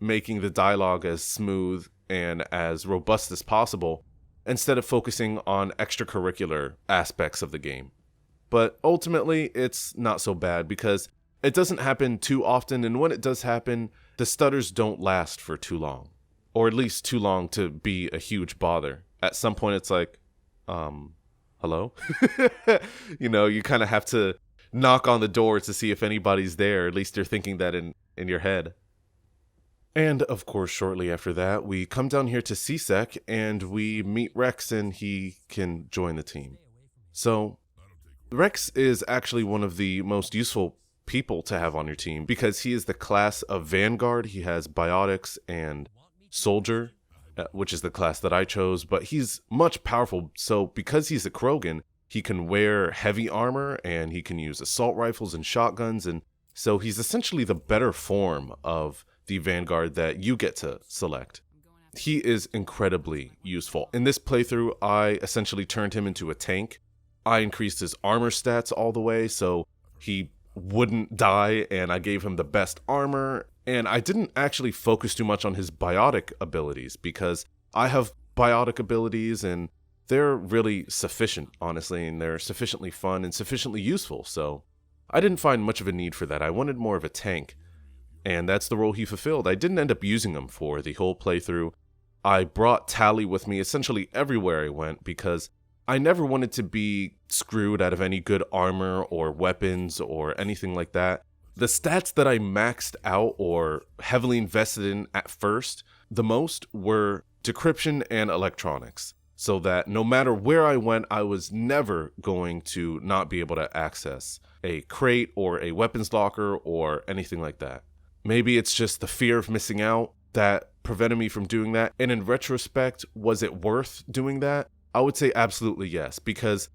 making the dialogue as smooth and as robust as possible, instead of focusing on extracurricular aspects of the game. But ultimately, it's not so bad because it doesn't happen too often, and when it does happen, the stutters don't last for too long, or at least too long to be a huge bother. At some point, it's like, hello? You kind of have to knock on the door to see if anybody's there. At least you're thinking that in your head. And of course, shortly after that, we come down here to CSEC and we meet Rex and he can join the team. So Rex is actually one of the most useful people to have on your team because he is the class of Vanguard. He has Biotics and Soldier, which is the class that I chose, but he's much powerful. So because he's a Krogan, he can wear heavy armor and he can use assault rifles and shotguns. And so he's essentially the better form of the Vanguard that you get to select. He is incredibly useful. In this playthrough, I essentially turned him into a tank. I increased his armor stats all the way so he wouldn't die, and I gave him the best armor. And I didn't actually focus too much on his biotic abilities because I have biotic abilities and they're really sufficient, honestly, and they're sufficiently fun and sufficiently useful. So I didn't find much of a need for that. I wanted more of a tank. And that's the role he fulfilled. I didn't end up using him for the whole playthrough. I brought Tally with me essentially everywhere I went because I never wanted to be screwed out of any good armor or weapons or anything like that. The stats that I maxed out or heavily invested in at first, the most were decryption and electronics. So that no matter where I went, I was never going to not be able to access a crate or a weapons locker or anything like that. Maybe it's just the fear of missing out that prevented me from doing that. And in retrospect, was it worth doing that? I would say absolutely yes, because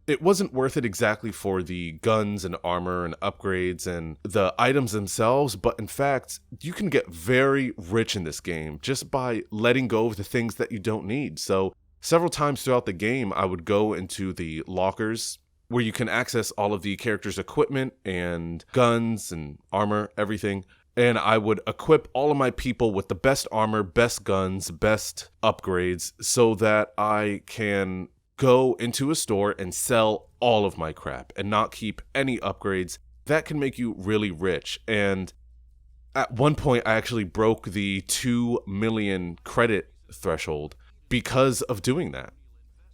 it wasn't worth it exactly for the guns and armor and upgrades and the items themselves, but in fact, you can get very rich in this game just by letting go of the things that you don't need. So several times throughout the game, I would go into the lockers where you can access all of the characters' equipment and guns and armor, everything. And I would equip all of my people with the best armor, best guns, best upgrades so that I can go into a store and sell all of my crap and not keep any upgrades. That can make you really rich. And at one point, I actually broke the 2 million credit threshold because of doing that.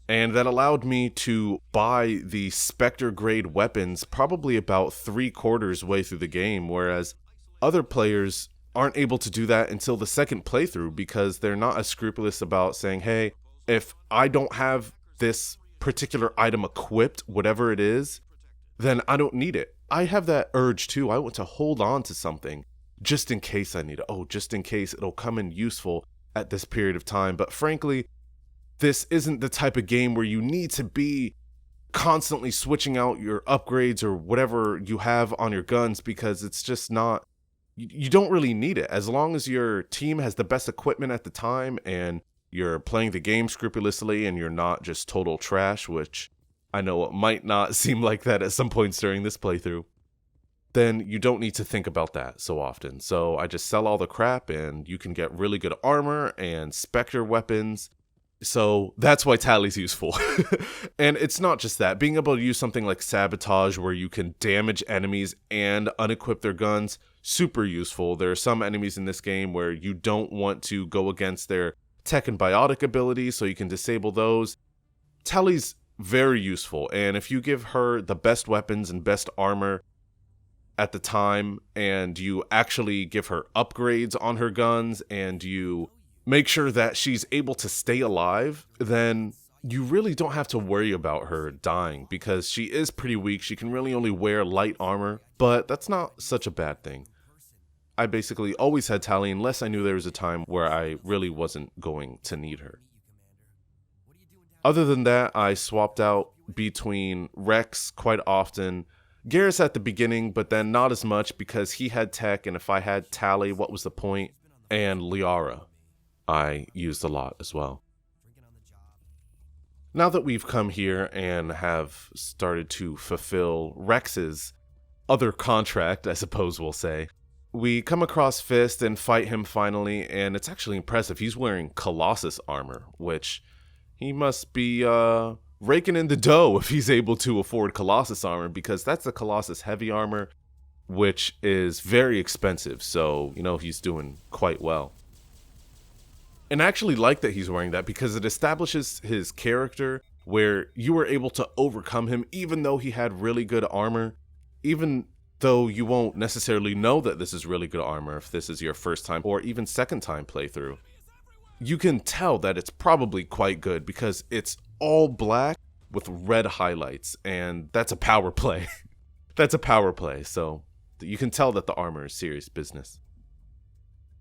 And that allowed me to buy the Spectre grade weapons probably about 3/4 way through the game, whereas other players aren't able to do that until the second playthrough because they're not as scrupulous about saying, hey, if I don't have this particular item equipped, whatever it is, then I don't need it. I have that urge too. I want to hold on to something just in case I need it. Oh, just in case it'll come in useful at this period of time. But frankly, this isn't the type of game where you need to be constantly switching out your upgrades or whatever you have on your guns because it's just not. You don't really need it. As long as your team has the best equipment at the time and you're playing the game scrupulously and you're not just total trash, which I know it might not seem like that at some points during this playthrough, then you don't need to think about that so often. So I just sell all the crap and you can get really good armor and Spectre weapons. So that's why Tally's useful. And it's not just that. Being able to use something like Sabotage where you can damage enemies and unequip their guns, super useful. There are some enemies in this game where you don't want to go against their tech and biotic abilities, so you can disable those. Tally's very useful, and if you give her the best weapons and best armor at the time, and you actually give her upgrades on her guns, and you make sure that she's able to stay alive, then you really don't have to worry about her dying because she is pretty weak. She can really only wear light armor, but that's not such a bad thing. I basically always had Tally unless I knew there was a time where I really wasn't going to need her. Other than that, I swapped out between Rex quite often, Garrus at the beginning, but then not as much because he had tech, and if I had Tally, what was the point? And Liara I used a lot as well. Now that we've come here and have started to fulfill Rex's other contract, I suppose we'll say, we come across Fist and fight him finally, and it's actually impressive. He's wearing Colossus armor, which he must be raking in the dough if he's able to afford Colossus armor, because that's the Colossus heavy armor, which is very expensive, so, he's doing quite well. And I actually like that he's wearing that because it establishes his character where you were able to overcome him even though he had really good armor. Even though you won't necessarily know that this is really good armor if this is your first time or even second time playthrough. You can tell that it's probably quite good because it's all black with red highlights, and that's a power play. That's a power play, so you can tell that the armor is serious business.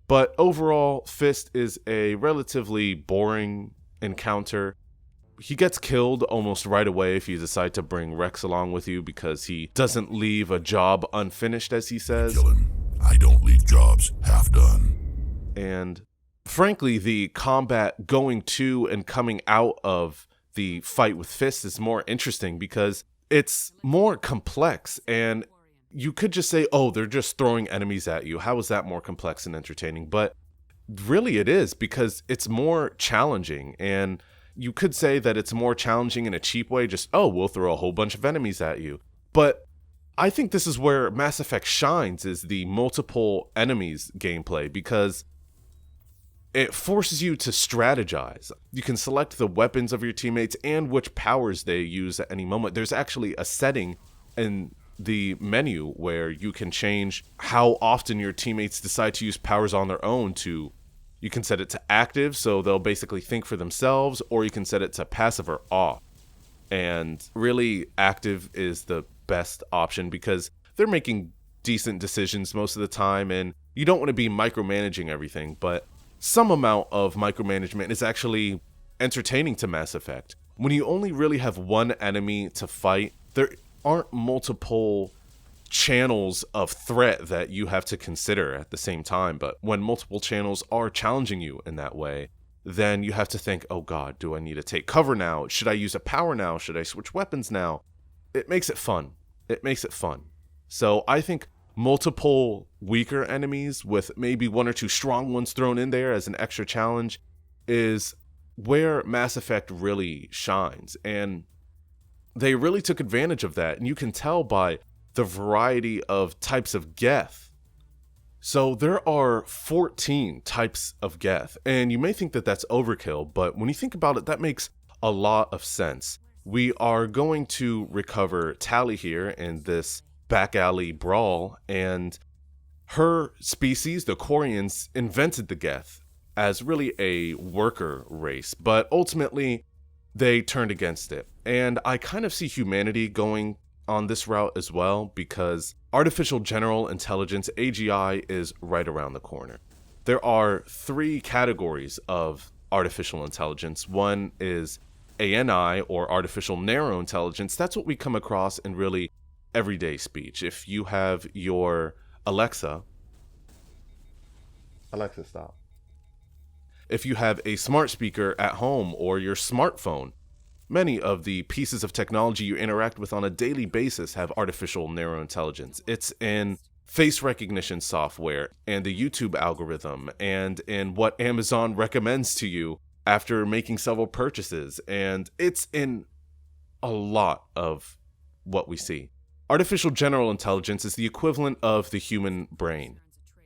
But overall, Fist is a relatively boring encounter. He gets killed almost right away if you decide to bring Rex along with you because he doesn't leave a job unfinished, as he says. I don't leave jobs half done. And frankly, the combat going to and coming out of the fight with Fist is more interesting because it's more complex, and you could just say, oh, they're just throwing enemies at you. How is that more complex and entertaining? But really it is, because it's more challenging, and you could say that it's more challenging in a cheap way, just, oh, we'll throw a whole bunch of enemies at you. But I think this is where Mass Effect shines, is the multiple enemies gameplay, because it forces you to strategize. You can select the weapons of your teammates and which powers they use at any moment. There's actually a setting in the menu where you can change how often your teammates decide to use powers on their own. You can set it to active, so they'll basically think for themselves, or you can set it to passive or off. And really, active is the best option because they're making decent decisions most of the time, and you don't want to be micromanaging everything, but some amount of micromanagement is actually entertaining to Mass Effect. When you only really have one enemy to fight, there aren't multiple channels of threat that you have to consider at the same time. But when multiple channels are challenging you in that way, then you have to think, oh god, do I need to take cover now? Should I use a power now? Should I switch weapons now? It makes it fun. It makes it fun. So I think multiple weaker enemies with maybe one or two strong ones thrown in there as an extra challenge is where Mass Effect really shines. And they really took advantage of that, and you can tell by the variety of types of Geth. So there are 14 types of Geth, and you may think that that's overkill, but when you think about it, that makes a lot of sense. We are going to recover Tali here in this back alley brawl, and her species, the Quarians, invented the Geth as really a worker race, but ultimately they turned against it. And I kind of see humanity going on this route as well, because artificial general intelligence, AGI, is right around the corner. There are 3 categories of artificial intelligence. One is ANI, or artificial narrow intelligence. That's what we come across in really everyday speech. If you have your Alexa, stop. If you have a smart speaker at home or your smartphone, many of the pieces of technology you interact with on a daily basis have artificial narrow intelligence. It's in face recognition software and the YouTube algorithm and in what Amazon recommends to you after making several purchases. And it's in a lot of what we see. Artificial general intelligence is the equivalent of the human brain.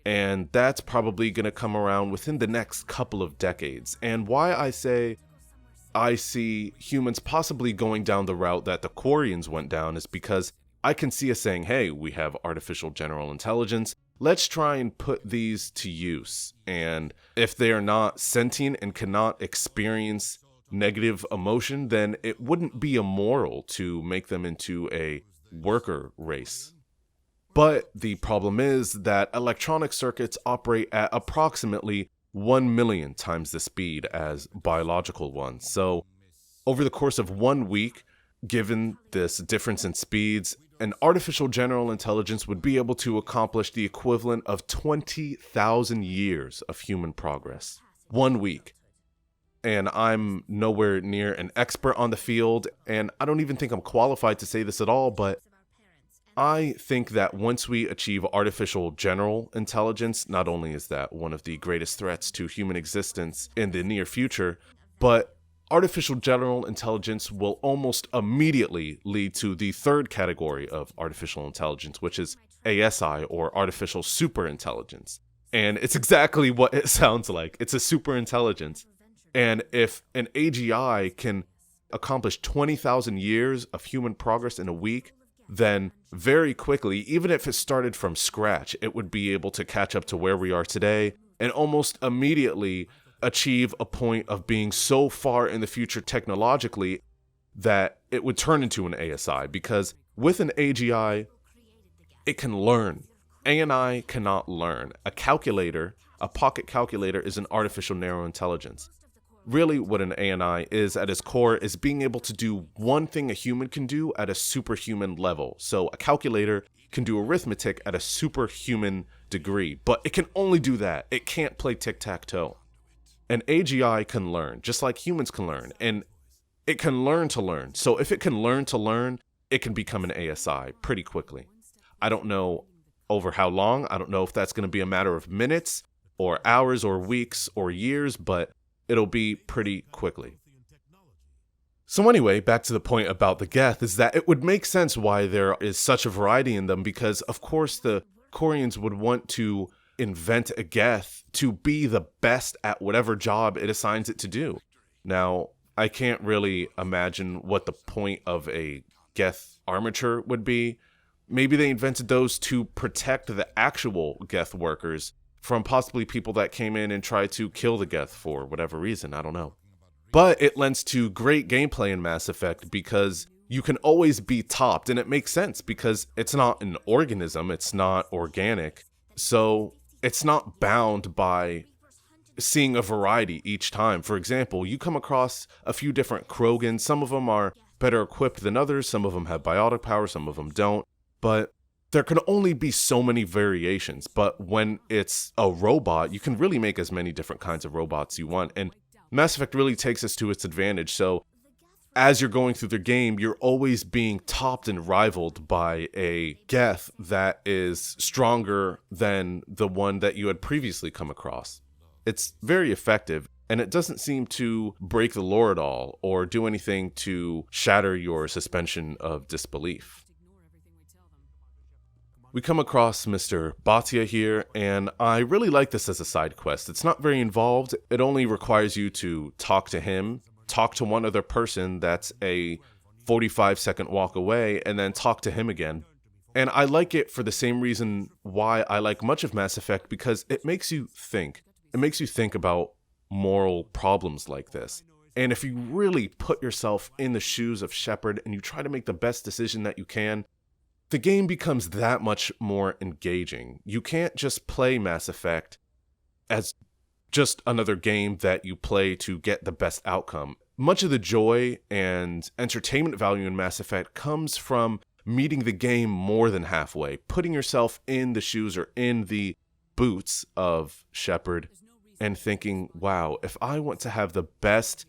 And that's probably going to come around within the next couple of decades. And why I say I see humans possibly going down the route that the Quarians went down is because I can see us saying, hey, we have artificial general intelligence. Let's try and put these to use. And if they are not sentient and cannot experience negative emotion, then it wouldn't be immoral to make them into a worker race. But the problem is that electronic circuits operate at approximately 1 million times the speed as biological ones. So over the course of 1 week, given this difference in speeds, an artificial general intelligence would be able to accomplish the equivalent of 20,000 years of human progress. 1 week. And I'm nowhere near an expert on the field, and I don't even think I'm qualified to say this at all, but I think that once we achieve artificial general intelligence, not only is that one of the greatest threats to human existence in the near future, but artificial general intelligence will almost immediately lead to the third category of artificial intelligence, which is ASI, or artificial superintelligence. And it's exactly what it sounds like. It's a superintelligence. And if an AGI can accomplish 20,000 years of human progress in a week, then very quickly, even if it started from scratch, it would be able to catch up to where we are today and almost immediately achieve a point of being so far in the future technologically that it would turn into an ASI, because with an AGI, it can learn. ANI cannot learn. A calculator, a pocket calculator, is an artificial narrow intelligence. Really, what an ANI is at its core is being able to do one thing a human can do at a superhuman level. So a calculator can do arithmetic at a superhuman degree, but it can only do that. It can't play tic-tac-toe. An AGI can learn, just like humans can learn, and it can learn to learn. So if it can learn to learn, it can become an ASI pretty quickly. I don't know over how long. I don't know if that's going to be a matter of minutes or hours or weeks or years, but it'll be pretty quickly. So anyway, back to the point about the Geth, is that it would make sense why there is such a variety in them, because of course the Quarians would want to invent a Geth to be the best at whatever job it assigns it to do. Now, I can't really imagine what the point of a Geth armature would be. Maybe they invented those to protect the actual Geth workers from possibly people that came in and tried to kill the Geth for whatever reason, I don't know. But it lends to great gameplay in Mass Effect because you can always be topped, and it makes sense because it's not an organism, it's not organic, so it's not bound by seeing a variety each time. For example, you come across a few different Krogans. Some of them are better equipped than others, some of them have biotic power, some of them don't, but there can only be so many variations. But when it's a robot, you can really make as many different kinds of robots you want, and Mass Effect really takes us to its advantage. So as you're going through the game, you're always being topped and rivaled by a Geth that is stronger than the one that you had previously come across. It's very effective, and it doesn't seem to break the lore at all or do anything to shatter your suspension of disbelief. We come across Mr. Bhatia here, and I really like this as a side quest. It's not very involved. It only requires you to talk to him, talk to one other person that's a 45-second walk away, and then talk to him again. And I like it for the same reason why I like much of Mass Effect, because it makes you think. It makes you think about moral problems like this. And if you really put yourself in the shoes of Shepard and you try to make the best decision that you can, the game becomes that much more engaging. You can't just play Mass Effect as just another game that you play to get the best outcome. Much of the joy and entertainment value in Mass Effect comes from meeting the game more than halfway, putting yourself in the shoes or in the boots of Shepard and thinking, wow, if I want to have the best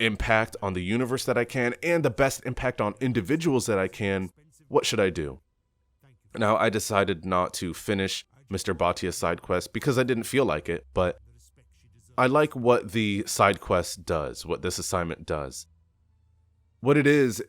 impact on the universe that I can and the best impact on individuals that I can, what should I do? Now, I decided not to finish Mr. Bhatia's side quest because I didn't feel like it, but I like what the side quest does, what this assignment does. What it is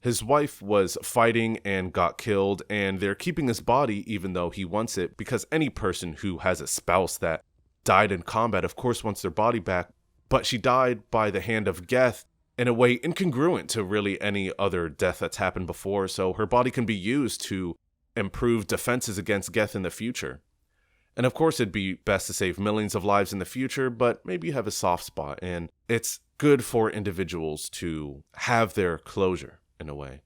his wife was fighting and got killed, and they're keeping his body even though he wants it, because any person who has a spouse that died in combat, of course, wants their body back, but she died by the hand of Geth in a way incongruent to really any other death that's happened before, so her body can be used to improve defenses against Geth in the future. And of course, it'd be best to save millions of lives in the future, but maybe you have a soft spot, and it's good for individuals to have their closure in a way.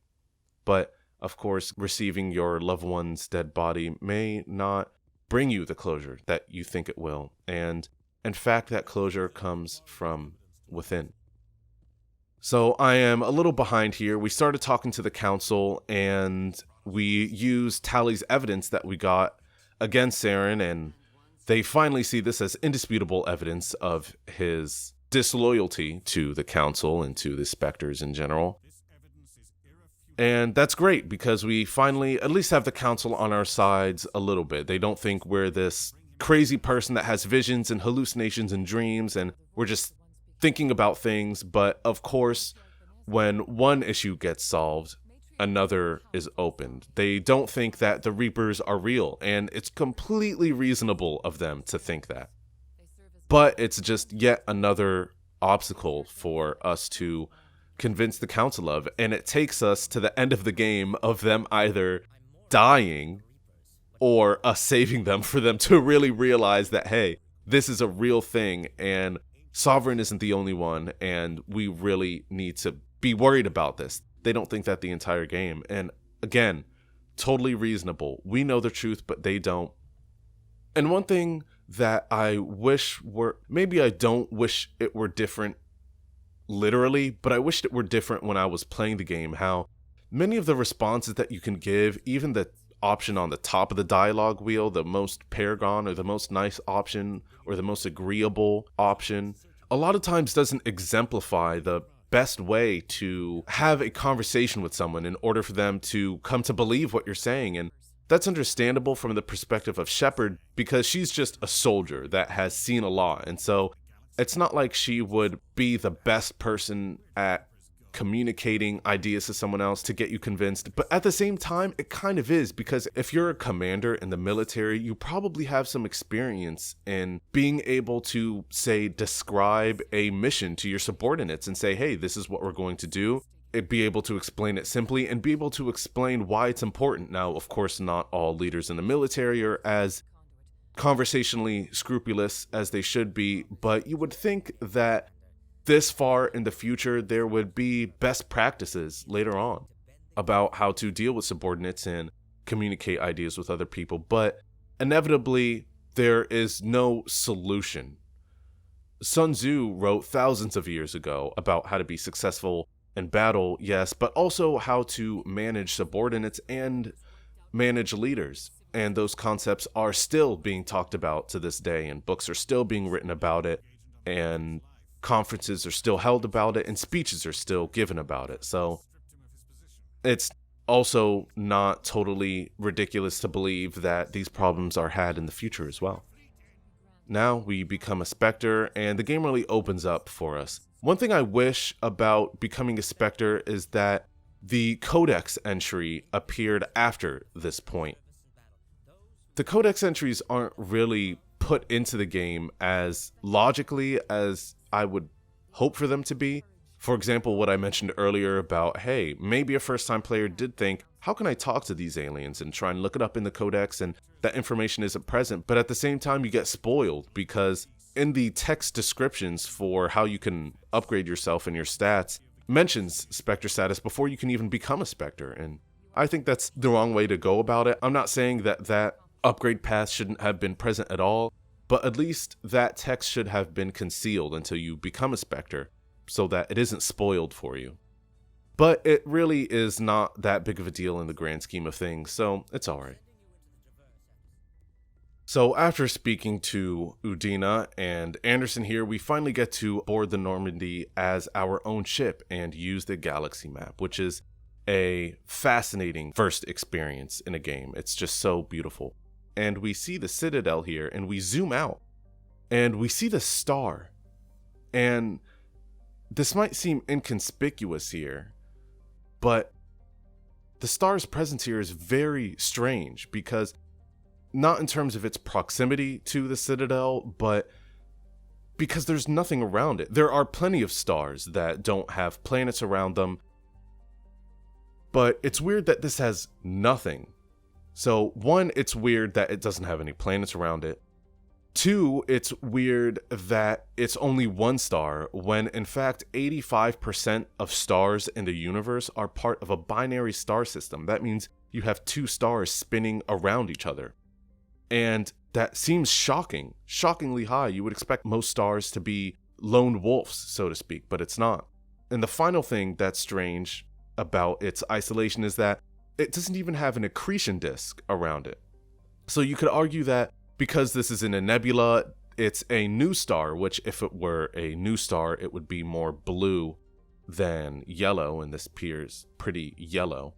But of course, receiving your loved one's dead body may not bring you the closure that you think it will, and in fact, that closure comes from within. So I am a little behind here. We started talking to the council, and we used Tally's evidence that we got against Saren, and they finally see this as indisputable evidence of his disloyalty to the council and to the Spectres in general. And that's great, because we finally at least have the council on our sides a little bit. They don't think we're this crazy person that has visions and hallucinations and dreams, and we're just thinking about things. But of course, when one issue gets solved, another is opened. They don't think that the Reapers are real, and it's completely reasonable of them to think that. But it's just yet another obstacle for us to convince the council of, and it takes us to the end of the game of them either dying or us saving them for them to really realize that, hey, this is a real thing, and Sovereign isn't the only one, and we really need to be worried about this. They don't think that the entire game. And again, totally reasonable. We know the truth, but they don't. And one thing that I wish were, maybe I don't wish it were different literally, but I wished it were different when I was playing the game, how many of the responses that you can give, even the option on the top of the dialogue wheel, the most paragon or the most nice option or the most agreeable option, a lot of times doesn't exemplify the best way to have a conversation with someone in order for them to come to believe what you're saying. And that's understandable from the perspective of Shepard, because she's just a soldier that has seen a lot. And so it's not like she would be the best person at communicating ideas to someone else to get you convinced. But at the same time, it kind of is, because if you're a commander in the military, you probably have some experience in being able to, say, describe a mission to your subordinates and say, hey, this is what we're going to do. It'd be able to explain it simply and be able to explain why it's important. Now, of course, not all leaders in the military are as conversationally scrupulous as they should be, but you would think that this far in the future, there would be best practices later on about how to deal with subordinates and communicate ideas with other people. But inevitably, there is no solution. Sun Tzu wrote thousands of years ago about how to be successful in battle, yes, but also how to manage subordinates and manage leaders. And those concepts are still being talked about to this day, and books are still being written about it, and conferences are still held about it, and speeches are still given about it. So it's also not totally ridiculous to believe that these problems are had in the future as well. Now we become a Spectre, and the game really opens up for us. One thing I wish about becoming a Spectre is that the Codex entry appeared after this point. The Codex entries aren't really put into the game as logically as I would hope for them to be. For example, what I mentioned earlier about, hey, maybe a first-time player did think, how can I talk to these aliens, and try and look it up in the Codex, and that information isn't present. But at the same time, you get spoiled, because in the text descriptions for how you can upgrade yourself and your stats, mentions Spectre status before you can even become a Spectre. And I think that's the wrong way to go about it. I'm not saying that that upgrade path shouldn't have been present at all, but at least that text should have been concealed until you become a Spectre, so that it isn't spoiled for you. But it really is not that big of a deal in the grand scheme of things, so it's alright. So after speaking to Udina and Anderson here, we finally get to board the Normandy as our own ship and use the galaxy map, which is a fascinating first experience in a game. It's just so beautiful. And we see the Citadel here, and we zoom out, and we see the star. And this might seem inconspicuous here, but the star's presence here is very strange, because not in terms of its proximity to the Citadel, but because there's nothing around it. There are plenty of stars that don't have planets around them, but it's weird that this has nothing. So, one, it's weird that it doesn't have any planets around it. Two, it's weird that it's only one star, when in fact 85% of stars in the universe are part of a binary star system. That means you have two stars spinning around each other. And that seems shocking, shockingly high. You would expect most stars to be lone wolves, so to speak, but it's not. And the final thing that's strange about its isolation is that it doesn't even have an accretion disk around it. So you could argue that because this is in a nebula, it's a new star, which if it were a new star, it would be more blue than yellow, and this appears pretty yellow.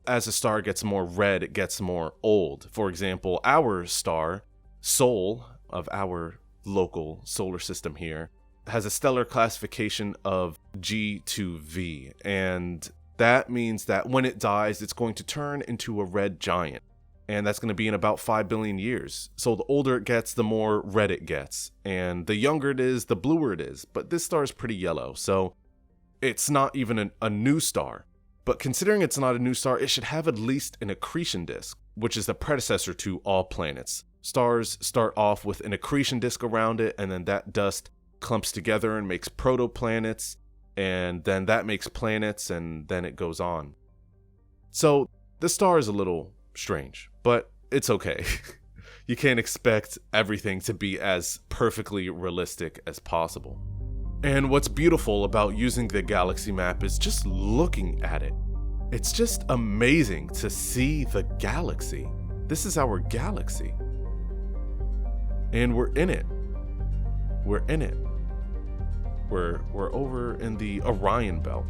As a star gets more red, it gets more old. For example, our star, Sol, of our local solar system here, has a stellar classification of G2V, and that means that when it dies, it's going to turn into a red giant. And that's going to be in about 5 billion years. So the older it gets, the more red it gets. And the younger it is, the bluer it is. But this star is pretty yellow. So it's not even a new star. But considering it's not a new star, it should have at least an accretion disk, which is the predecessor to all planets. Stars start off with an accretion disk around it, and then that dust clumps together and makes protoplanets, and then that makes planets, and then it goes on. So the star is a little strange, but it's okay. You can't expect everything to be as perfectly realistic as possible. And what's beautiful about using the galaxy map is just looking at it. It's just amazing to see the galaxy. This is our galaxy. And we're in it. We're in it. We're over in the Orion Belt.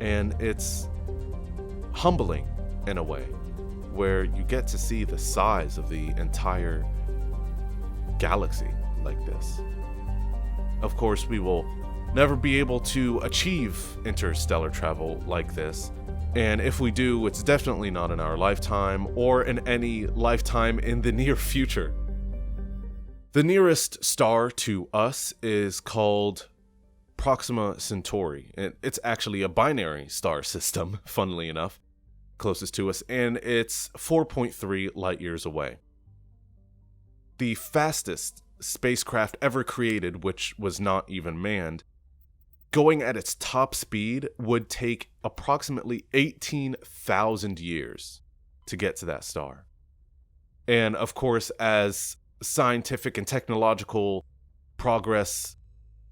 And it's humbling in a way, where you get to see the size of the entire galaxy like this. Of course, we will never be able to achieve interstellar travel like this, and if we do, it's definitely not in our lifetime or in any lifetime in the near future. The nearest star to us is called Proxima Centauri. It's actually a binary star system, funnily enough, closest to us, and it's 4.3 light years away. The fastest spacecraft ever created, which was not even manned, going at its top speed would take approximately 18,000 years to get to that star. And of course, as scientific and technological progress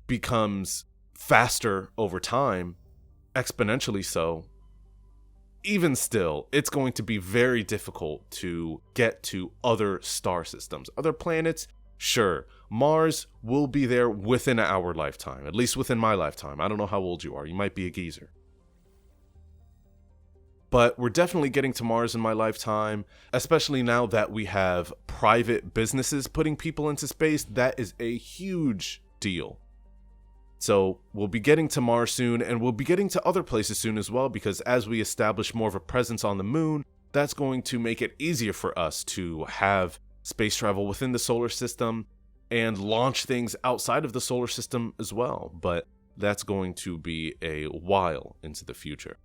becomes faster over time, exponentially so, even still, it's going to be very difficult to get to other star systems. Other planets, sure. Mars will be there within our lifetime, at least within my lifetime. I don't know how old you are. You might be a geezer. But we're definitely getting to Mars in my lifetime, especially now that we have private businesses putting people into space. That is a huge deal. So we'll be getting to Mars soon, and we'll be getting to other places soon as well, because as we establish more of a presence on the moon, that's going to make it easier for us to have space travel within the solar system and launch things outside of the solar system as well. But that's going to be a while into the future.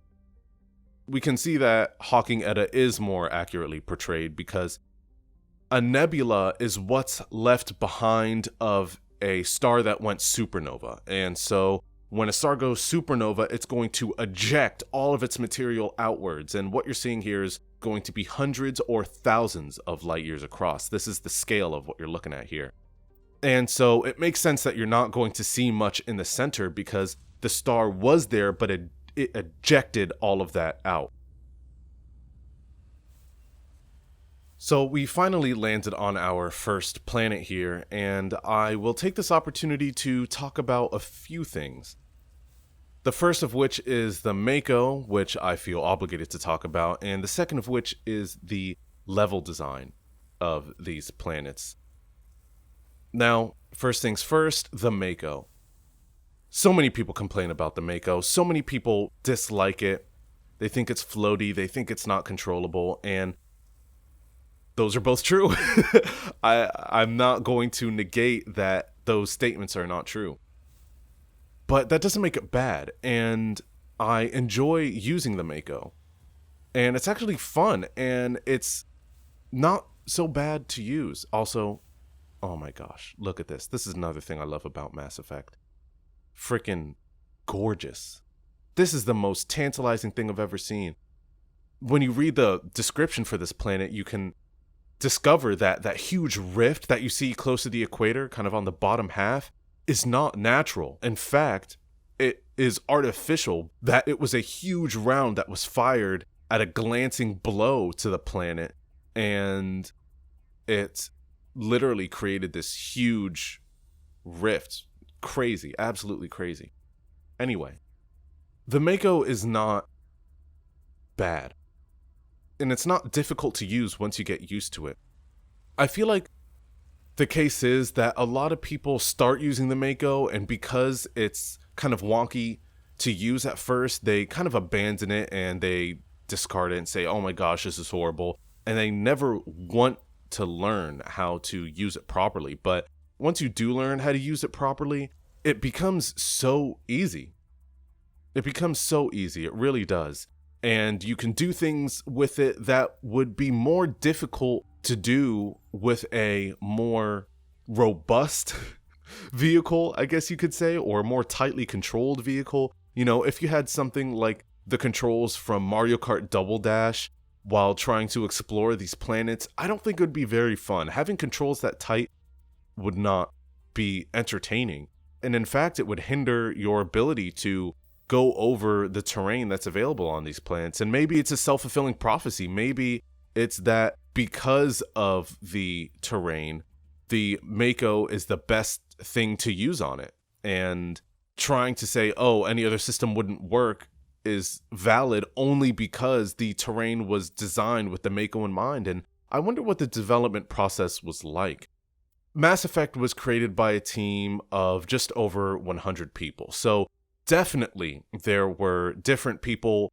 We can see that Hawking Edda is more accurately portrayed because a nebula is what's left behind of a star that went supernova. And so when a star goes supernova, it's going to eject all of its material outwards. And what you're seeing here is going to be hundreds or thousands of light years across. This is the scale of what you're looking at here. And so it makes sense that you're not going to see much in the center because the star was there, but it ejected all of that out. So we finally landed on our first planet here, and I will take this opportunity to talk about a few things. The first of which is the Mako, which I feel obligated to talk about, and the second of which is the level design of these planets. Now, first things first, the Mako. So many people complain about the Mako, so many people dislike it, they think it's floaty, they think it's not controllable, and those are both true. I'm not going to negate that those statements are not true. But that doesn't make it bad, and I enjoy using the Mako. And it's actually fun, and it's not so bad to use. Also, oh my gosh, look at this. This is another thing I love about Mass Effect. Freaking gorgeous. This is the most tantalizing thing I've ever seen. When you read the description for this planet, you can discover that that huge rift that you see close to the equator, kind of on the bottom half, is not natural. In fact, it is artificial, that it was a huge round that was fired at a glancing blow to the planet, and it literally created this huge rift. Crazy, absolutely crazy. Anyway, the Mako is not bad. And it's not difficult to use once you get used to it. I feel like the case is that a lot of people start using the Mako, and because it's kind of wonky to use at first, they kind of abandon it and they discard it and say, oh my gosh, this is horrible. And they never want to learn how to use it properly. But once you do learn how to use it properly, it becomes so easy. It becomes so easy, it really does. And you can do things with it that would be more difficult to do with a more robust vehicle, I guess you could say, or a more tightly controlled vehicle. You know, if you had something like the controls from Mario Kart Double Dash while trying to explore these planets, I don't think it would be very fun. Having controls that tight would not be entertaining. And in fact, it would hinder your ability to go over the terrain that's available on these planets. And maybe it's a self-fulfilling prophecy. Maybe it's that because of the terrain, the Mako is the best thing to use on it. And trying to say, oh, any other system wouldn't work is valid only because the terrain was designed with the Mako in mind. And I wonder what the development process was like. Mass Effect was created by a team of just over 100 people. So definitely there were different people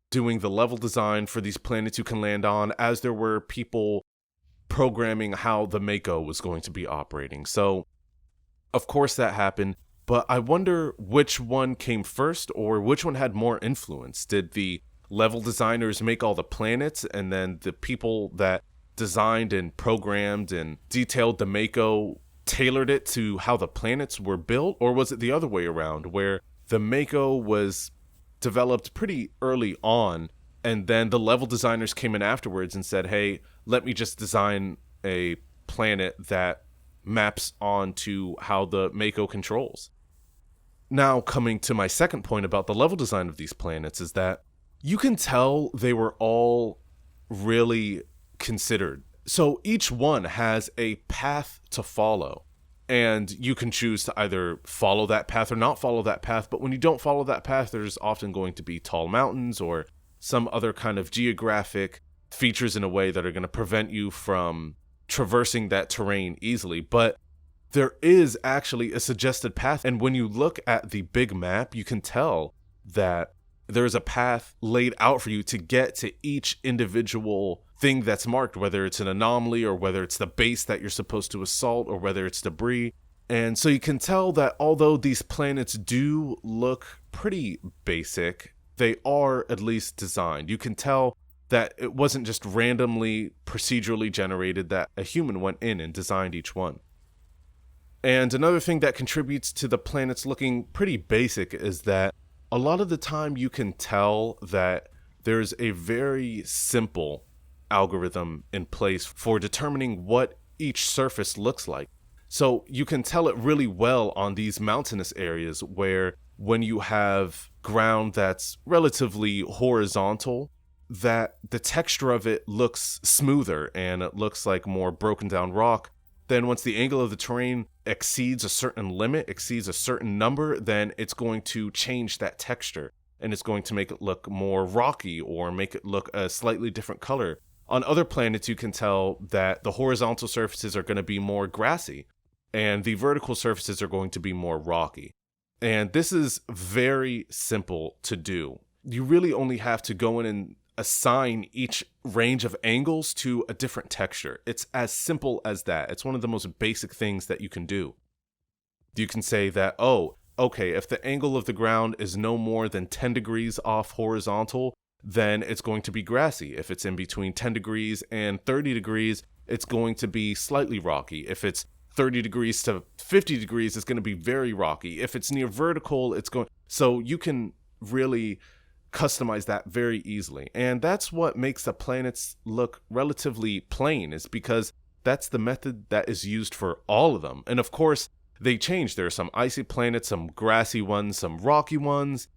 doing the level design for these planets you can land on, as there were people programming how the Mako was going to be operating. So of course that happened. But I wonder which one came first, or which one had more influence. Did the level designers make all the planets, and then the people that designed and programmed and detailed the Mako tailored it to how the planets were built? Or was it the other way around, where the Mako was developed pretty early on, and then the level designers came in afterwards and said, hey, let me just design a planet that maps onto how the Mako controls? Now, coming to my second point about the level design of these planets is that you can tell they were all really considered. So each one has a path to follow, and you can choose to either follow that path or not follow that path. But when you don't follow that path, there's often going to be tall mountains or some other kind of geographic features in a way that are going to prevent you from traversing that terrain easily. But there is actually a suggested path, and when you look at the big map, you can tell that there's a path laid out for you to get to each individual thing that's marked, whether it's an anomaly or whether it's the base that you're supposed to assault or whether it's debris. And so you can tell that although these planets do look pretty basic, they are at least designed. You can tell that it wasn't just randomly, procedurally generated, that a human went in and designed each one. And another thing that contributes to the planets looking pretty basic is that a lot of the time you can tell that there's a very simple algorithm in place for determining what each surface looks like. So you can tell it really well on these mountainous areas where when you have ground that's relatively horizontal, that the texture of it looks smoother and it looks like more broken down rock. Then once the angle of the terrain exceeds a certain limit, exceeds a certain number, then it's going to change that texture and it's going to make it look more rocky or make it look a slightly different color. On other planets, you can tell that the horizontal surfaces are going to be more grassy and the vertical surfaces are going to be more rocky. And this is very simple to do. You really only have to go in and assign each range of angles to a different texture. It's as simple as that. It's one of the most basic things that you can do. You can say that, oh, okay, if the angle of the ground is no more than 10 degrees off horizontal, then it's going to be grassy. If it's in between 10 degrees and 30 degrees, it's going to be slightly rocky. If it's 30 degrees to 50 degrees, it's going to be very rocky. If it's near vertical, it's going... So you can really customize that very easily. And that's what makes the planets look relatively plain, is because that's the method that is used for all of them. And of course, they change. There are some icy planets, some grassy ones, some rocky ones.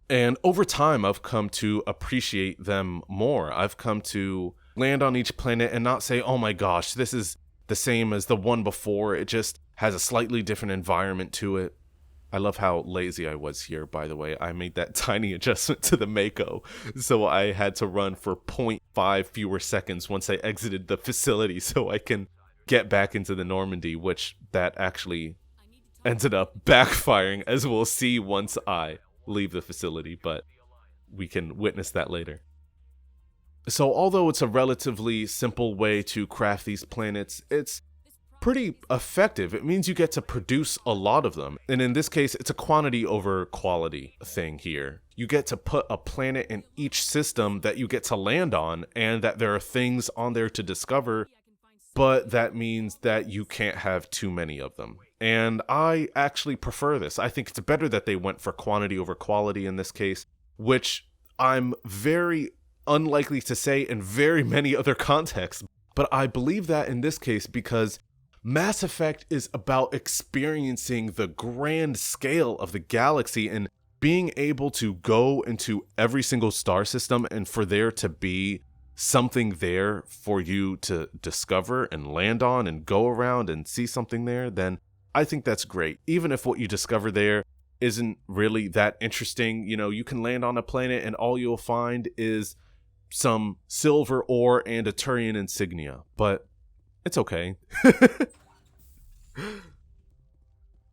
And over time, I've come to appreciate them more. I've come to land on each planet and not say, oh my gosh, this is the same as the one before. It just has a slightly different environment to it. I love how lazy I was here, by the way. I made that tiny adjustment to the Mako, so I had to run for 0.5 fewer seconds once I exited the facility so I can get back into the Normandy, which that actually ended up backfiring, as we'll see once I leave the facility, but we can witness that later. So although it's a relatively simple way to craft these planets, it's pretty effective. It means you get to produce a lot of them. And in this case, it's a quantity over quality thing here. You get to put a planet in each system that you get to land on, and that there are things on there to discover, but that means that you can't have too many of them. And I actually prefer this. I think it's better that they went for quantity over quality in this case, which I'm very unlikely to say in very many other contexts. But I believe that in this case because Mass Effect is about experiencing the grand scale of the galaxy and being able to go into every single star system and for there to be something there for you to discover and land on and go around and see something there, then I think that's great. Even if what you discover there isn't really that interesting, you can land on a planet and all you'll find is some silver ore and a Turian insignia, but it's okay.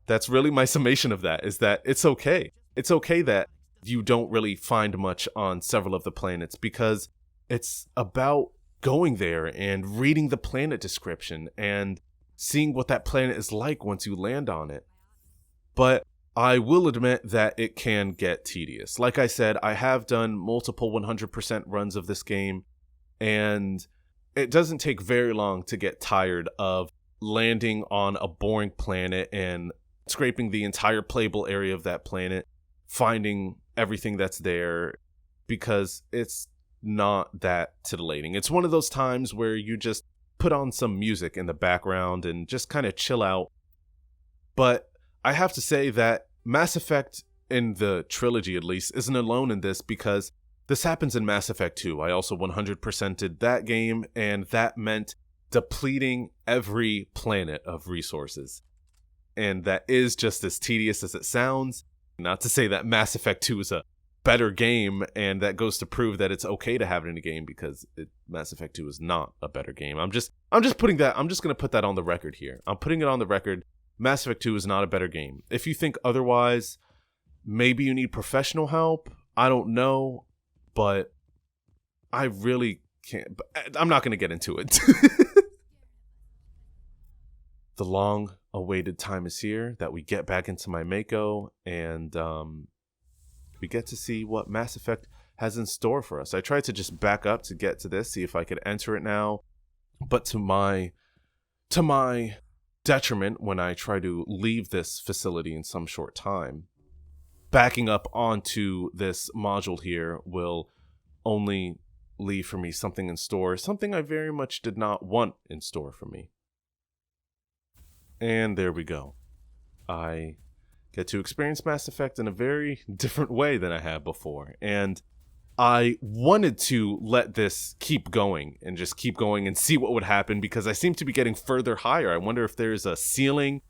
That's really my summation of that, is that it's okay. It's okay that you don't really find much on several of the planets because it's about going there and reading the planet description and seeing what that planet is like once you land on it. But I will admit that it can get tedious. Like I said, I have done multiple 100% runs of this game, and it doesn't take very long to get tired of landing on a boring planet and scraping the entire playable area of that planet, finding everything that's there, because it's not that titillating. It's one of those times where you just put on some music in the background and just kind of chill out. But I have to say that Mass Effect, in the trilogy at least, isn't alone in this, because this happens in Mass Effect 2. I also 100%ed that game, and that meant depleting every planet of resources. And that is just as tedious as it sounds. Not to say that Mass Effect 2 is a better game, and that goes to prove that it's okay to have it in a game, because Mass Effect 2 is not a better game. I'm just going to put that on the record here. I'm putting it on the record. Mass Effect 2 is not a better game. If you think otherwise, maybe you need professional help. I don't know, but I really can't. I'm not going to get into it. The long-awaited time is here that we get back into my Mako, and we get to see what Mass Effect has in store for us. I tried to just back up to get to this, see if I could enter it now, but to my detriment, when I try to leave this facility in some short time, backing up onto this module here will only leave for me something in store, something I very much did not want in store for me. And there we go. I get to experience Mass Effect in a very different way than I have before. And I wanted to let this keep going and just keep going and see what would happen, because I seem to be getting further higher. I wonder if there's a ceiling,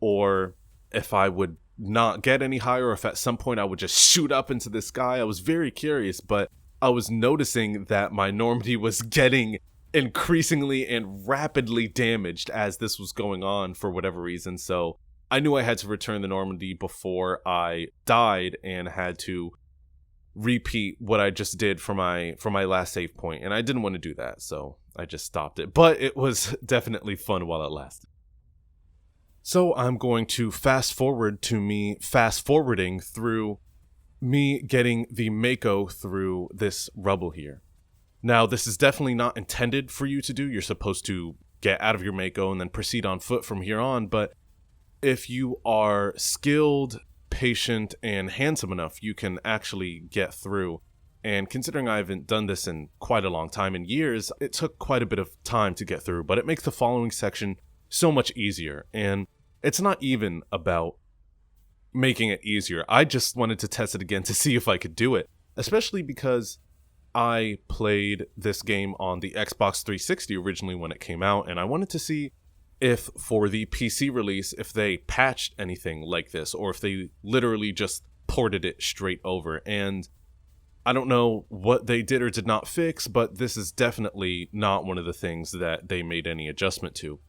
or if I would not get any higher, or if at some point I would just shoot up into the sky. I was very curious, but I was noticing that my Normandy was getting increasingly and rapidly damaged as this was going on for whatever reason. So I knew I had to return the Normandy before I died and had to repeat what I just did for my last save point, and I didn't want to do that, so I just stopped it. But it was definitely fun while it lasted. So I'm going to fast forward to me fast forwarding through me getting the Mako through this rubble here. Now, this is definitely not intended for you to do. You're supposed to get out of your Mako and then proceed on foot from here on, but if you are skilled, patient, and handsome enough, you can actually get through. And considering I haven't done this in quite a long time, in years, it took quite a bit of time to get through, but it makes the following section so much easier. And it's not even about making it easier. I just wanted to test it again to see if I could do it, especially because I played this game on the Xbox 360 originally when it came out, and I wanted to see if for the PC release, if they patched anything like this, or if they literally just ported it straight over. And I don't know what they did or did not fix, but this is definitely not one of the things that they made any adjustment to.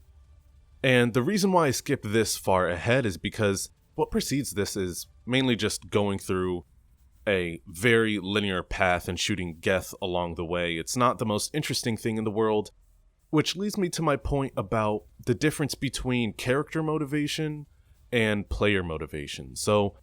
And the reason why I skipped this far ahead is because what precedes this is mainly just going through a very linear path and shooting Geth along the way. It's not the most interesting thing in the world, Which leads me to my point about the difference between character motivation and player motivation. So,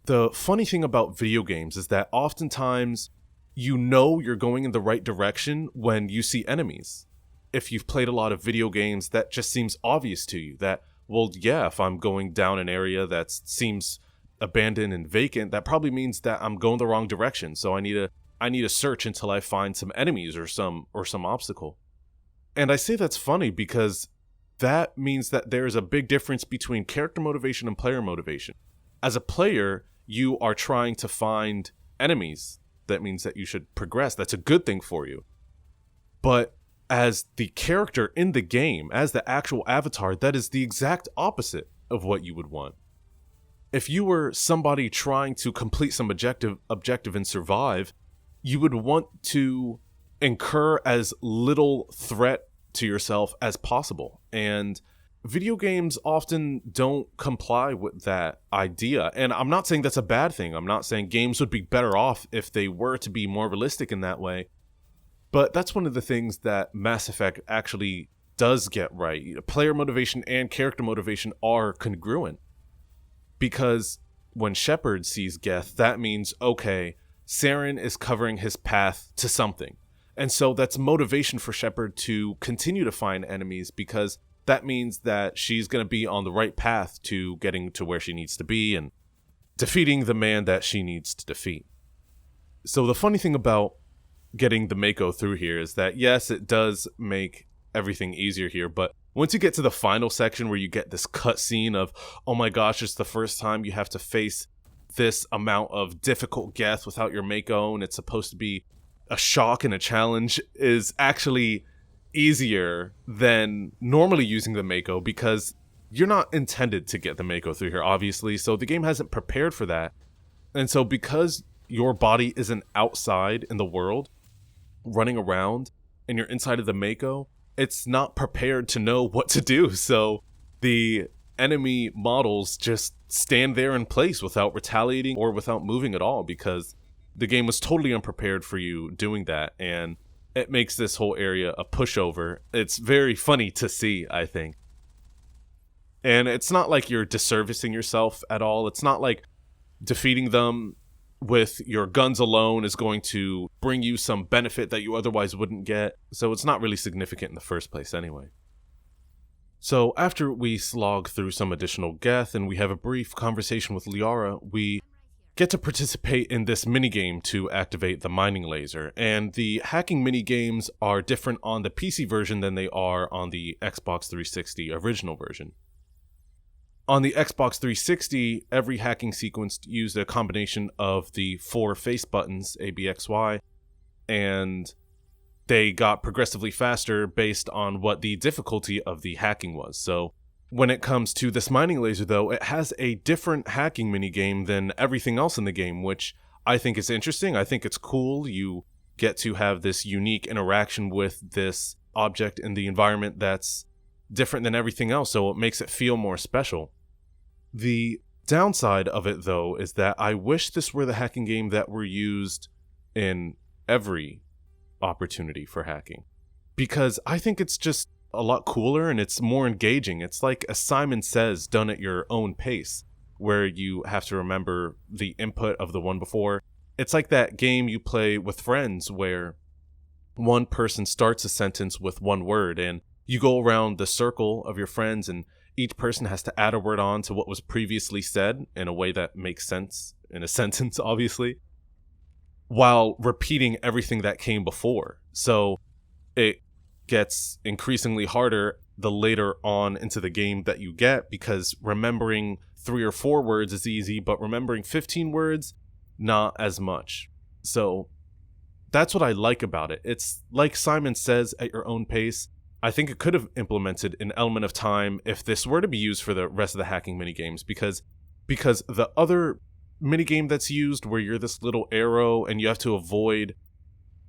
the funny thing about video games is that oftentimes you know you're going in the right direction when you see enemies. If you've played a lot of video games, that just seems obvious to you. That, well, yeah, if I'm going down an area that seems abandoned and vacant, that probably means that I'm going the wrong direction. So I need to search until I find some enemies or some obstacle. And I say that's funny because that means that there's a big difference between character motivation and player motivation. As a player, you are trying to find enemies. That means that you should progress. That's a good thing for you. But as the character in the game, as the actual avatar, that is the exact opposite of what you would want. If you were somebody trying to complete some objective and survive, you would want to incur as little threat to yourself as possible. And video games often don't comply with that idea. And I'm not saying that's a bad thing. I'm not saying games would be better off if they were to be more realistic in that way. But that's one of the things that Mass Effect actually does get right. Player motivation and character motivation are congruent. Because when Shepard sees Geth, that means, okay, Saren is covering his path to something. And so that's motivation for Shepard to continue to find enemies, because that means that she's going to be on the right path to getting to where she needs to be and defeating the man that she needs to defeat. So the funny thing about getting the Mako through here is that, yes, it does make everything easier here, but once you get to the final section where you get this cutscene of, oh my gosh, it's the first time you have to face this amount of difficult Geth without your Mako, and it's supposed to be a shock and a challenge, is actually easier than normally using the Mako, because you're not intended to get the Mako through here, obviously, so the game hasn't prepared for that. And so because your body isn't outside in the world, running around, and you're inside of the Mako, it's not prepared to know what to do, so the enemy models just stand there in place without retaliating or without moving at all, because the game was totally unprepared for you doing that, and it makes this whole area a pushover. It's very funny to see, I think. And it's not like you're disservicing yourself at all. It's not like defeating them with your guns alone is going to bring you some benefit that you otherwise wouldn't get. So it's not really significant in the first place anyway. So after we slog through some additional Geth and we have a brief conversation with Liara, we get to participate in this minigame to activate the mining laser. And the hacking minigames are different on the PC version than they are on the Xbox 360 original version. On the Xbox 360, every hacking sequence used a combination of the 4 face buttons, A, B, X, Y, and they got progressively faster based on what the difficulty of the hacking was. So when it comes to this mining laser, though, it has a different hacking minigame than everything else in the game, which I think is interesting. I think it's cool. You get to have this unique interaction with this object in the environment that's different than everything else, so it makes it feel more special. The downside of it, though, is that I wish this were the hacking game that were used in every opportunity for hacking, because I think it's just a lot cooler and it's more engaging. It's like a Simon Says done at your own pace, where you have to remember the input of the one before. It's like that game you play with friends where one person starts a sentence with one word and you go around the circle of your friends and each person has to add a word on to what was previously said in a way that makes sense in a sentence, obviously, while repeating everything that came before. So it gets increasingly harder the later on into the game that you get, because remembering 3 or 4 words is easy, but remembering 15 words, not as much. So that's what I like about it. It's like Simon Says at your own pace. I think it could have implemented an element of time if this were to be used for the rest of the hacking minigames, because the other minigame that's used where you're this little arrow and you have to avoid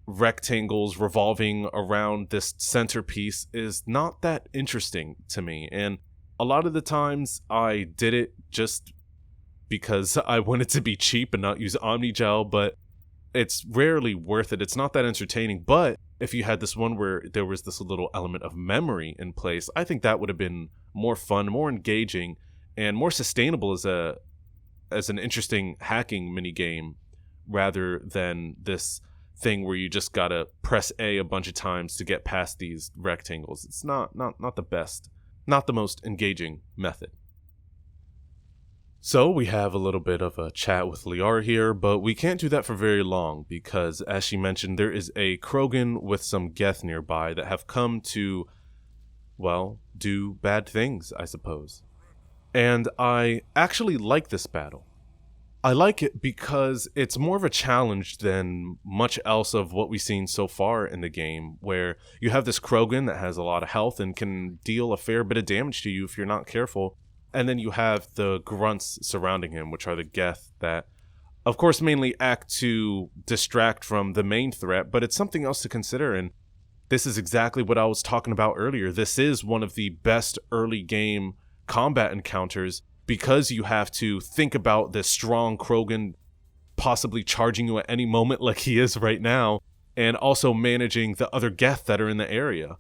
rectangles revolving around this centerpiece is not that interesting to me. And a lot of the times I did it just because I wanted to be cheap and not use Omnigel, but it's rarely worth it. It's not that entertaining, but if you had this one where there was this little element of memory in place, I think that would have been more fun, more engaging, and more sustainable as an interesting hacking minigame rather than this thing where you just gotta press A a bunch of times to get past these rectangles. It's not the best, not the most engaging method. So we have a little bit of a chat with Liara here, but we can't do that for very long because, as she mentioned, there is a Krogan with some Geth nearby that have come to, well, do bad things, I suppose. And I actually like this battle. I like it because it's more of a challenge than much else of what we've seen so far in the game, where you have this Krogan that has a lot of health and can deal a fair bit of damage to you if you're not careful. And then you have the grunts surrounding him, which are the Geth that, of course, mainly act to distract from the main threat, but it's something else to consider. And this is exactly what I was talking about earlier. This is one of the best early game combat encounters because you have to think about this strong Krogan possibly charging you at any moment like he is right now, and also managing the other Geth that are in the area.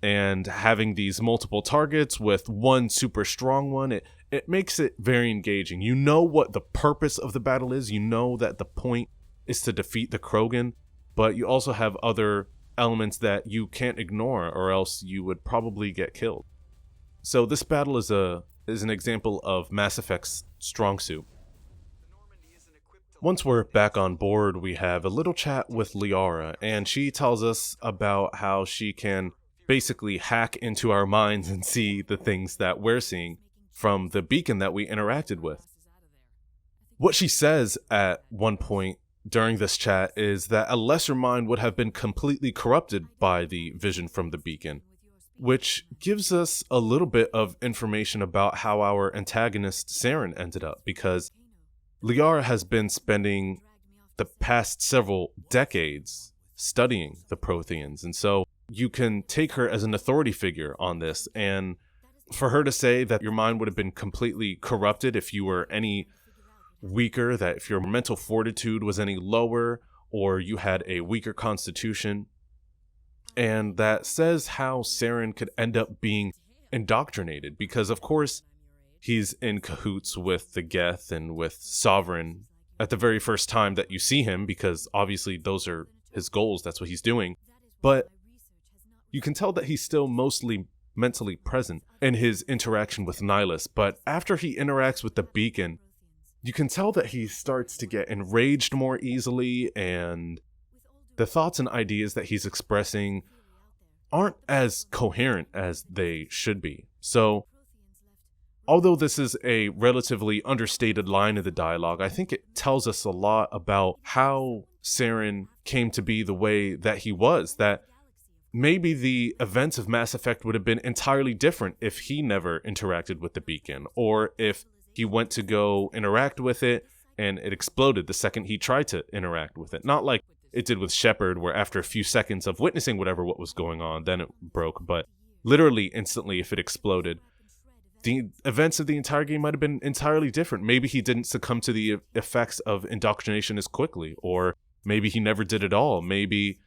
And having these multiple targets with one super strong one, it makes it very engaging. You know what the purpose of the battle is. You know that the point is to defeat the Krogan, but you also have other elements that you can't ignore or else you would probably get killed. So this battle is an example of Mass Effect's strong suit. Once we're back on board, we have a little chat with Liara, and she tells us about how she can basically hack into our minds and see the things that we're seeing from the beacon that we interacted with. What she says at one point during this chat is that a lesser mind would have been completely corrupted by the vision from the beacon, which gives us a little bit of information about how our antagonist Saren ended up, because Liara has been spending the past several decades studying the Protheans, and so you can take her as an authority figure on this, and for her to say that your mind would have been completely corrupted if you were any weaker, that if your mental fortitude was any lower, or you had a weaker constitution, and that says how Saren could end up being indoctrinated, because of course he's in cahoots with the Geth and with Sovereign at the very first time that you see him, because obviously those are his goals, that's what he's doing, but you can tell that he's still mostly mentally present in his interaction with Nihilus, but after he interacts with the beacon, you can tell that he starts to get enraged more easily, and the thoughts and ideas that he's expressing aren't as coherent as they should be. So, although this is a relatively understated line of the dialogue, I think it tells us a lot about how Saren came to be the way that he was, that maybe the events of Mass Effect would have been entirely different if he never interacted with the beacon, or if he went to go interact with it and it exploded the second he tried to interact with it. Not like it did with Shepard, where after a few seconds of witnessing what was going on, then it broke, but literally instantly if it exploded. The events of the entire game might have been entirely different. Maybe he didn't succumb to the effects of indoctrination as quickly, or maybe he never did at all. Maybe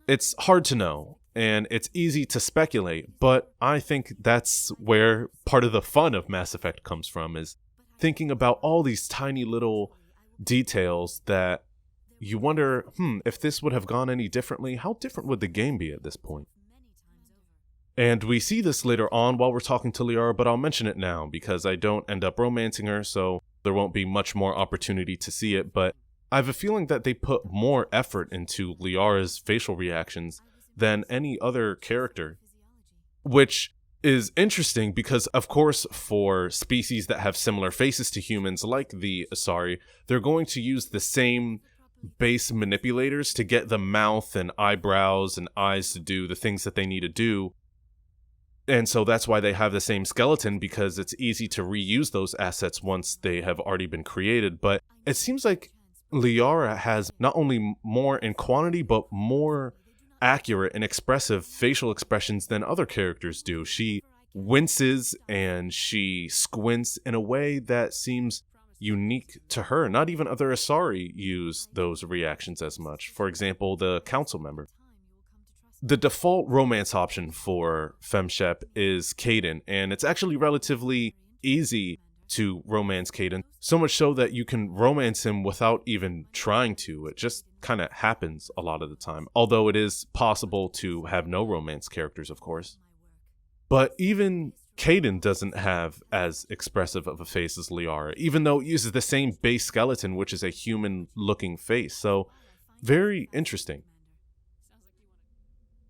it's hard to know, and it's easy to speculate, but I think that's where part of the fun of Mass Effect comes from, is thinking about all these tiny little details that you wonder, if this would have gone any differently, how different would the game be at this point? And we see this later on while we're talking to Liara, but I'll mention it now because I don't end up romancing her, so there won't be much more opportunity to see it, but I have a feeling that they put more effort into Liara's facial reactions than any other character, which is interesting because, of course, for species that have similar faces to humans, like the Asari, they're going to use the same base manipulators to get the mouth and eyebrows and eyes to do the things that they need to do. And so that's why they have the same skeleton, because it's easy to reuse those assets once they have already been created. But it seems like Liara has not only more in quantity, but more accurate and expressive facial expressions than other characters do. She winces and she squints in a way that seems unique to her. Not even other Asari use those reactions as much. For example, the council member. The default romance option for FemShep is Caden, and it's actually relatively easy to romance Caden, so much so that you can romance him without even trying to. It just kind of happens a lot of the time, although it is possible to have no romance characters, of course. But even Caden doesn't have as expressive of a face as Liara, even though it uses the same base skeleton, which is a human-looking face, so very interesting.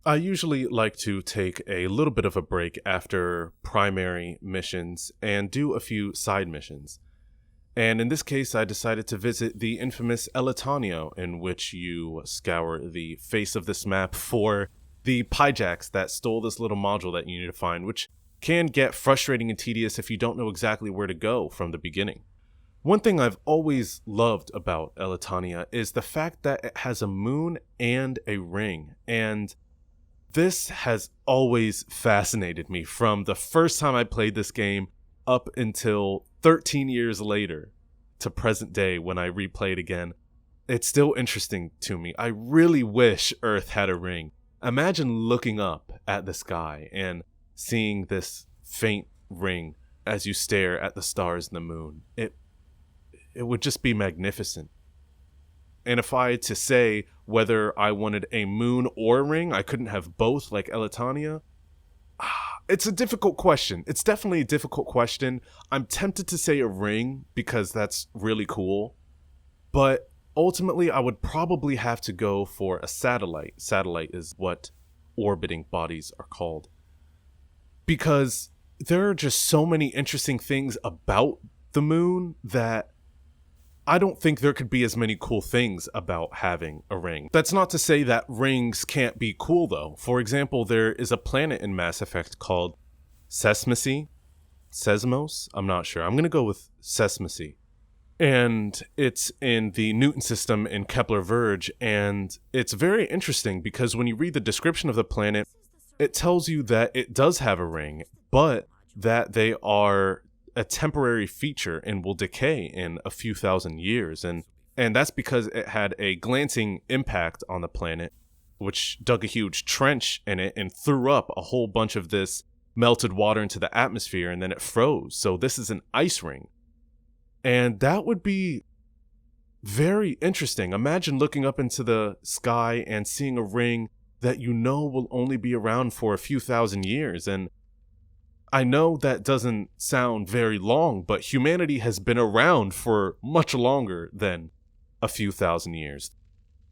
I usually like to take a little bit of a break after primary missions and do a few side missions. And in this case, I decided to visit the infamous Elatonio, in which you scour the face of this map for the Pyjax that stole this little module that you need to find, which can get frustrating and tedious if you don't know exactly where to go from the beginning. One thing I've always loved about Elatonia is the fact that it has a moon and a ring, and this has always fascinated me from the first time I played this game up until 13 years later to present day when I replay it again. It's still interesting to me. I really wish Earth had a ring. Imagine looking up at the sky and seeing this faint ring as you stare at the stars and the moon. It would just be magnificent. And if I had to say whether I wanted a moon or a ring, I couldn't have both like Elatonia. It's a difficult question. It's definitely a difficult question. I'm tempted to say a ring because that's really cool. But ultimately, I would probably have to go for a satellite. Satellite is what orbiting bodies are called. Because there are just so many interesting things about the moon that I don't think there could be as many cool things about having a ring. That's not to say that rings can't be cool, though. For example, there is a planet in Mass Effect called Sesmosy. Sesmos? I'm not sure. I'm going to go with Sesmosy. And it's in the Newton system in Kepler Verge, and it's very interesting because when you read the description of the planet, it tells you that it does have a ring, but that they are a temporary feature and will decay in a few thousand years. And that's because it had a glancing impact on the planet, which dug a huge trench in it and threw up a whole bunch of this melted water into the atmosphere, and then it froze. So this is an ice ring. And that would be very interesting. Imagine looking up into the sky and seeing a ring that you know will only be around for a few thousand years. And I know that doesn't sound very long, but humanity has been around for much longer than a few thousand years.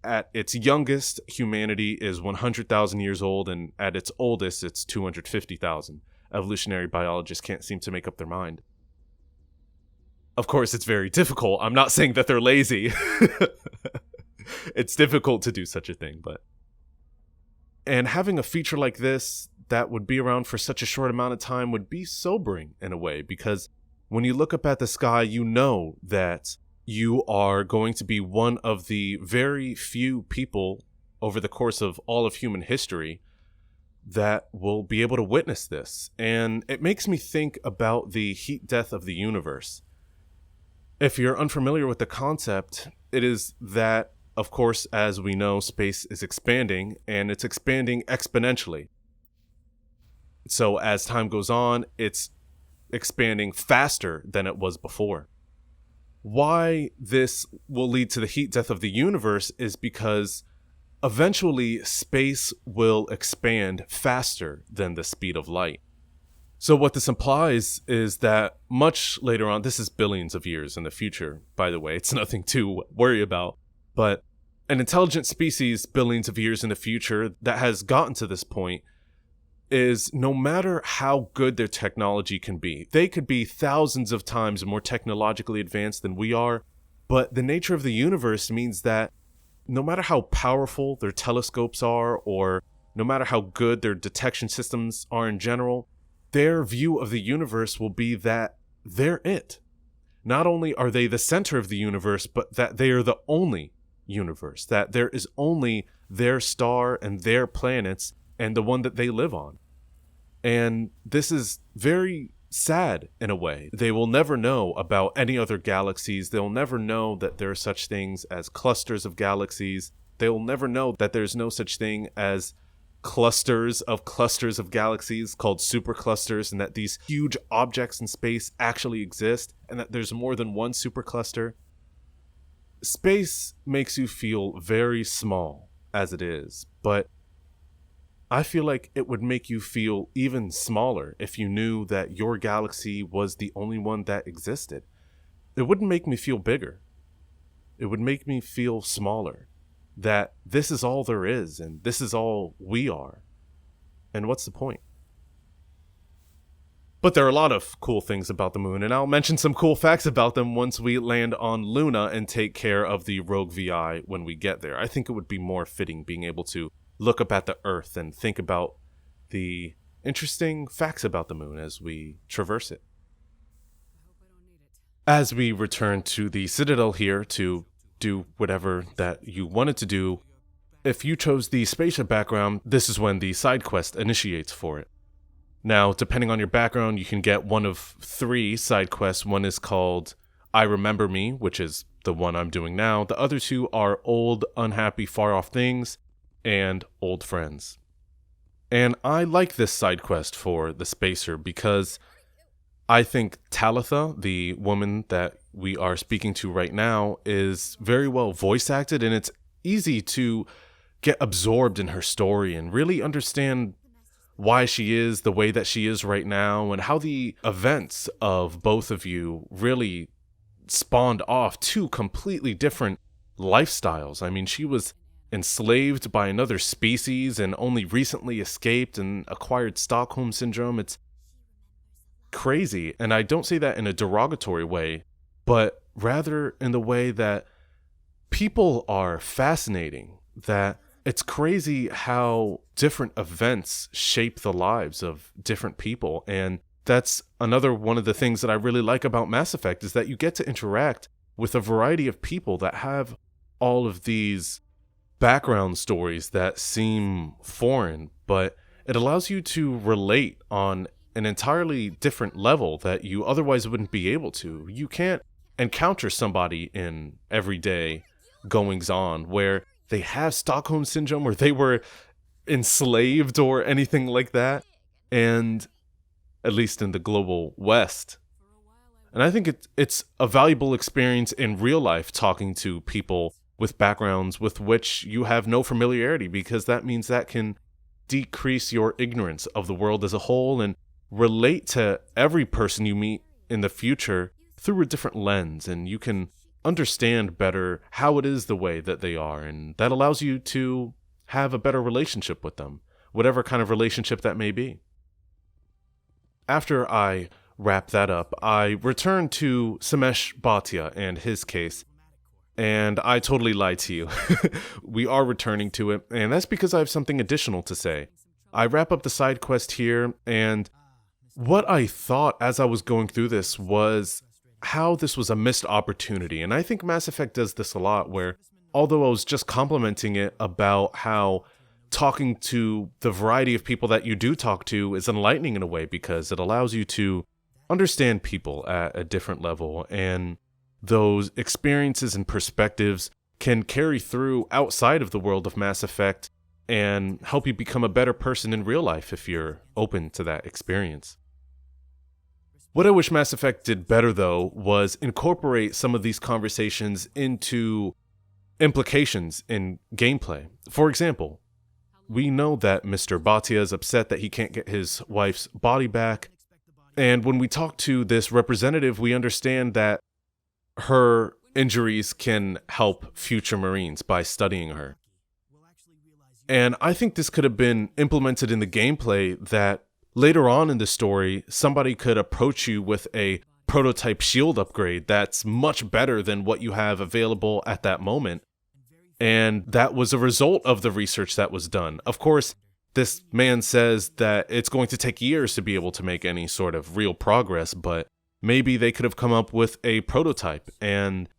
At its youngest, humanity is 100,000 years old, and at its oldest, it's 250,000. Evolutionary biologists can't seem to make up their mind. Of course, it's very difficult. I'm not saying that they're lazy. It's difficult to do such a thing, but... And having a feature like this that would be around for such a short amount of time would be sobering in a way, because when you look up at the sky, you know that you are going to be one of the very few people over the course of all of human history that will be able to witness this. And it makes me think about the heat death of the universe. If you're unfamiliar with the concept, it is that, of course, as we know, space is expanding, and it's expanding exponentially. So as time goes on, it's expanding faster than it was before. Why this will lead to the heat death of the universe is because eventually space will expand faster than the speed of light. So what this implies is that much later on, this is billions of years in the future, by the way, it's nothing to worry about, but an intelligent species billions of years in the future that has gotten to this point is, no matter how good their technology can be, they could be thousands of times more technologically advanced than we are, but the nature of the universe means that no matter how powerful their telescopes are, or no matter how good their detection systems are in general, their view of the universe will be that they're it. Not only are they the center of the universe, but that they are the only universe, that there is only their star and their planets and the one that they live on. And this is very sad in a way. They will never know about any other galaxies. They'll never know that there are such things as clusters of galaxies. They'll never know that there's no such thing as clusters of galaxies called superclusters, and that these huge objects in space actually exist, and that there's more than one supercluster. Space makes you feel very small as it is, but I feel like it would make you feel even smaller if you knew that your galaxy was the only one that existed. It wouldn't make me feel bigger. It would make me feel smaller. That this is all there is, and this is all we are. And what's the point? But there are a lot of cool things about the moon, and I'll mention some cool facts about them once we land on Luna and take care of the rogue VI when we get there. I think it would be more fitting being able to look up at the Earth and think about the interesting facts about the moon as we traverse it. As we return to the Citadel here to do whatever that you wanted to do, if you chose the spaceship background, this is when the side quest initiates for it. Now, depending on your background, you can get one of 3 side quests. One is called I Remember Me, which is the one I'm doing now. The other 2 are Old, Unhappy, Far Off Things, and Old Friends. And I like this side quest for the Spacer because I think Talitha, the woman that we are speaking to right now, is very well voice acted, and it's easy to get absorbed in her story and really understand why she is the way that she is right now, and how the events of both of you really spawned off 2 completely different lifestyles. I mean, she was enslaved by another species and only recently escaped and acquired Stockholm Syndrome. It's crazy, and I don't say that in a derogatory way, but rather in the way that people are fascinating, that it's crazy how different events shape the lives of different people. And that's another one of the things that I really like about Mass Effect, is that you get to interact with a variety of people that have all of these background stories that seem foreign, but it allows you to relate on an entirely different level that you otherwise wouldn't be able to. You can't encounter somebody in everyday goings on where they have Stockholm Syndrome, or they were enslaved or anything like that, and at least in the global West. And I think it's a valuable experience in real life talking to people with backgrounds with which you have no familiarity, because that means that can decrease your ignorance of the world as a whole and relate to every person you meet in the future through a different lens, and you can understand better how it is the way that they are, and that allows you to have a better relationship with them, whatever kind of relationship that may be. After I wrap that up, I return to Samesh Bhatia and his case, and I totally lied to you. We are returning to it, and that's because I have something additional to say. I wrap up the side quest here, and what I thought as I was going through this was how this was a missed opportunity. And I think Mass Effect does this a lot, where although I was just complimenting it about how talking to the variety of people that you do talk to is enlightening in a way, because it allows you to understand people at a different level, and those experiences and perspectives can carry through outside of the world of Mass Effect and help you become a better person in real life if you're open to that experience. What I wish Mass Effect did better, though, was incorporate some of these conversations into implications in gameplay. For example, we know that Mr. Bhatia is upset that he can't get his wife's body back, and when we talk to this representative, we understand that her injuries can help future Marines by studying her. And I think this could have been implemented in the gameplay, that later on in the story, somebody could approach you with a prototype shield upgrade that's much better than what you have available at that moment. And that was a result of the research that was done. Of course, this man says that it's going to take years to be able to make any sort of real progress, but maybe they could have come up with a prototype. And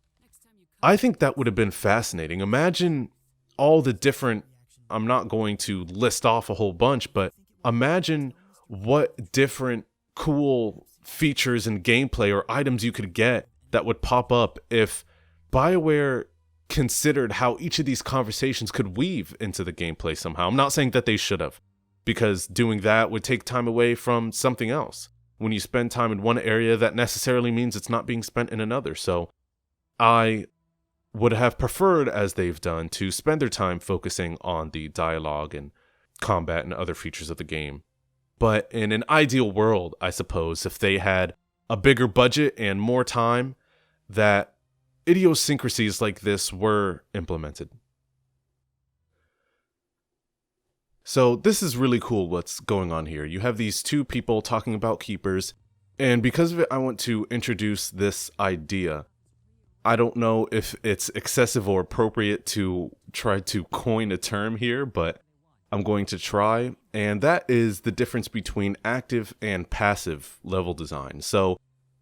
I think that would have been fascinating. Imagine all the different, I'm not going to list off a whole bunch, but imagine what different cool features and gameplay or items you could get that would pop up if BioWare considered how each of these conversations could weave into the gameplay somehow. I'm not saying that they should have, because doing that would take time away from something else. When you spend time in one area, that necessarily means it's not being spent in another. So I would have preferred, as they've done, to spend their time focusing on the dialogue and combat and other features of the game. But in an ideal world, I suppose, if they had a bigger budget and more time, that idiosyncrasies like this were implemented. So this is really cool what's going on here. You have these two people talking about keepers, and because of it, I want to introduce this idea. I don't know if it's excessive or appropriate to try to coin a term here, but I'm going to try, and that is the difference between active and passive level design. So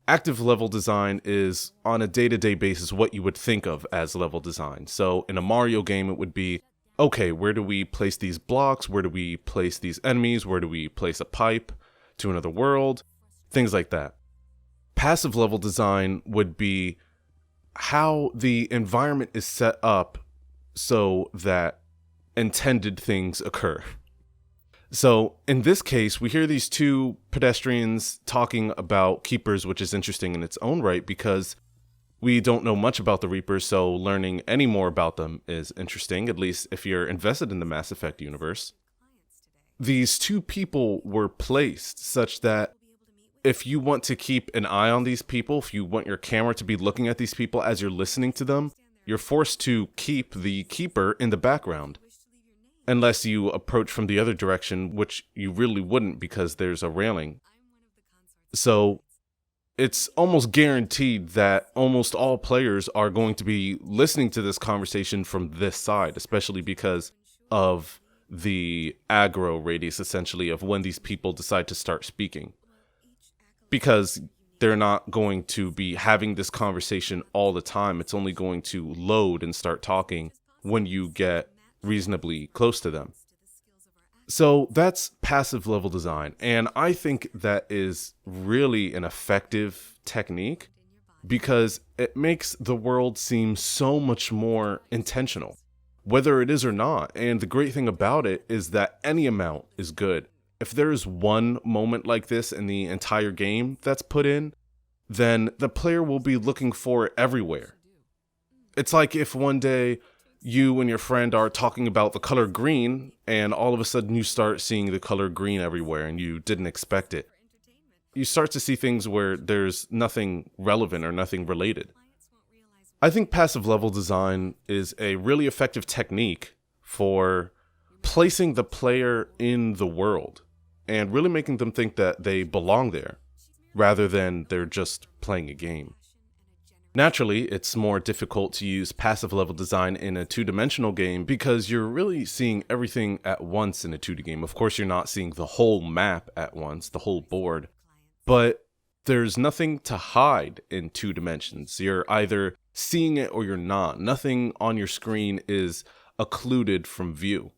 active level design is on a day-to-day basis what you would think of as level design. So in a Mario game, it would be, okay, where do we place these blocks? Where do we place these enemies? Where do we place a pipe to another world? Things like that. Passive level design would be how the environment is set up so that intended things occur. So in this case, we hear these two pedestrians talking about keepers, which is interesting in its own right because we don't know much about the Reapers, so learning any more about them is interesting, at least if you're invested in the Mass Effect universe. These two people were placed such that if you want to keep an eye on these people, if you want your camera to be looking at these people as you're listening to them, you're forced to keep the keeper in the background. Unless you approach from the other direction, which you really wouldn't because there's a railing. So it's almost guaranteed that almost all players are going to be listening to this conversation from this side, especially because of the aggro radius, essentially, of when these people decide to start speaking. Because they're not going to be having this conversation all the time. It's only going to load and start talking when you get reasonably close to them. So that's passive level design, and I think that is really an effective technique because it makes the world seem so much more intentional, whether it is or not. And the great thing about it is that any amount is good. If there's one moment like this in the entire game that's put in, then the player will be looking for it everywhere. It's like if one day you and your friend are talking about the color green, and all of a sudden you start seeing the color green everywhere and you didn't expect it. You start to see things where there's nothing relevant or nothing related. I think passive level design is a really effective technique for placing the player in the world and really making them think that they belong there, rather than they're just playing a game. Naturally, it's more difficult to use passive level design in a two-dimensional game because you're really seeing everything at once in a 2D game. Of course, you're not seeing the whole map at once, the whole board, but there's nothing to hide in 2 dimensions. You're either seeing it or you're not. Nothing on your screen is occluded from view.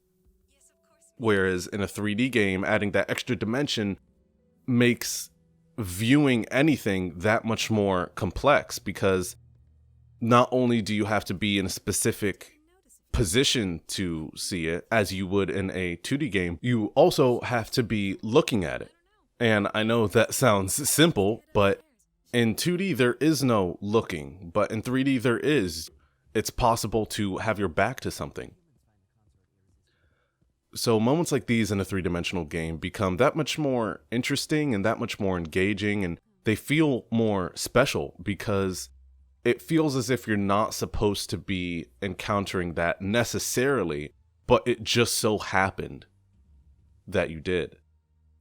Whereas in a 3D game, adding that extra dimension makes viewing anything that much more complex because not only do you have to be in a specific position to see it as you would in a 2D game, you also have to be looking at it. And I know that sounds simple, but in 2D there is no looking, but in 3D there is. It's possible to have your back to something. So moments like these in a 3-dimensional game become that much more interesting and that much more engaging, and they feel more special because it feels as if you're not supposed to be encountering that necessarily, but it just so happened that you did.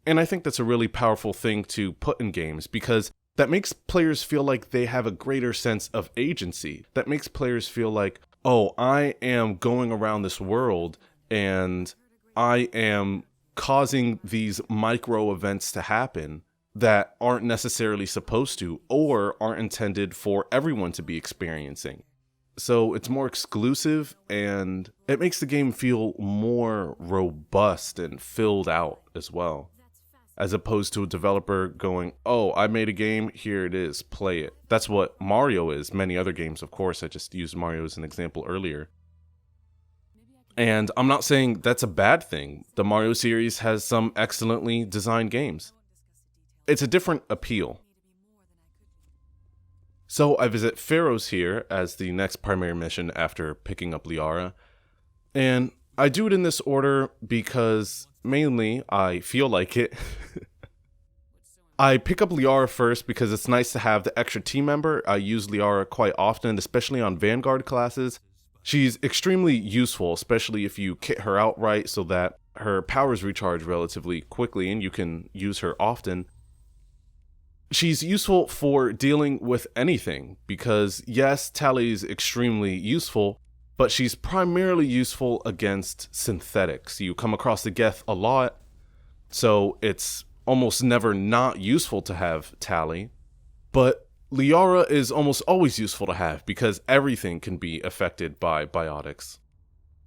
And I think that's a really powerful thing to put in games because that makes players feel like they have a greater sense of agency. That makes players feel like, oh, I am going around this world and I am causing these micro events to happen that aren't necessarily supposed to or aren't intended for everyone to be experiencing. So it's more exclusive and it makes the game feel more robust and filled out as well. as opposed to a developer going, oh, I made a game, here it is, play it. That's what Mario is. Many other games, of course. I just used Mario as an example earlier. And I'm not saying that's a bad thing. The Mario series has some excellently designed games. It's a different appeal. So I visit Feros here as the next primary mission after picking up Liara. And I do it in this order because mainly I feel like it. I pick up Liara first because it's nice to have the extra team member. I use Liara quite often, especially on Vanguard classes. She's extremely useful, especially if you kit her out right so that her powers recharge relatively quickly and you can use her often. She's useful for dealing with anything because, yes, Tali is extremely useful, but she's primarily useful against synthetics. You come across the Geth a lot, so it's almost never not useful to have Tali. But Liara is almost always useful to have because everything can be affected by biotics.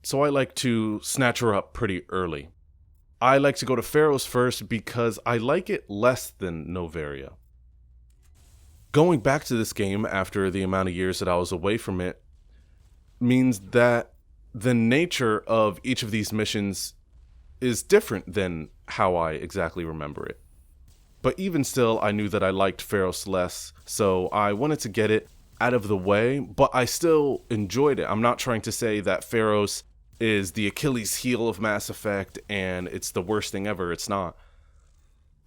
So I like to snatch her up pretty early. I like to go to Feros first because I like it less than Noveria. Going back to this game after the amount of years that I was away from it means that the nature of each of these missions is different than how I exactly remember it. But even still, I knew that I liked Feros less, so I wanted to get it out of the way, but I still enjoyed it. I'm not trying to say that Feros is the Achilles heel of Mass Effect and it's the worst thing ever. It's not.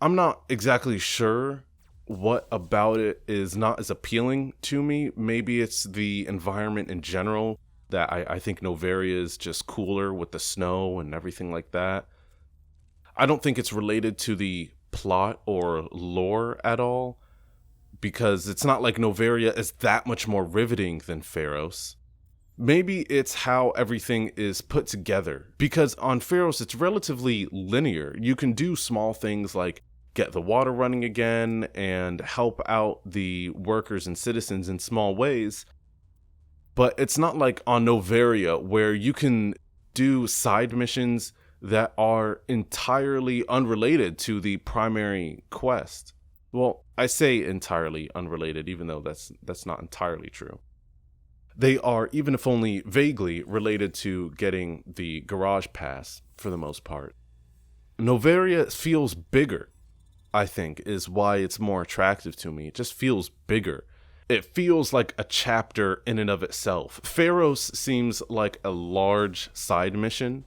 I'm not exactly sure what about it is not as appealing to me. Maybe it's the environment in general that I think Noveria is just cooler with the snow and everything like that. I don't think it's related to the plot or lore at all, because it's not like Noveria is that much more riveting than Feros. Maybe it's how everything is put together, because on Feros it's relatively linear. You can do small things like get the water running again and help out the workers and citizens in small ways. But it's not like on Noveria where you can do side missions that are entirely unrelated to the primary quest. Well, I say entirely unrelated, even though that's not entirely true. They are, even if only vaguely, related to getting the garage pass for the most part. Noveria feels bigger, I think, is why it's more attractive to me. It just feels bigger. It feels like a chapter in and of itself. Feros seems like a large side mission,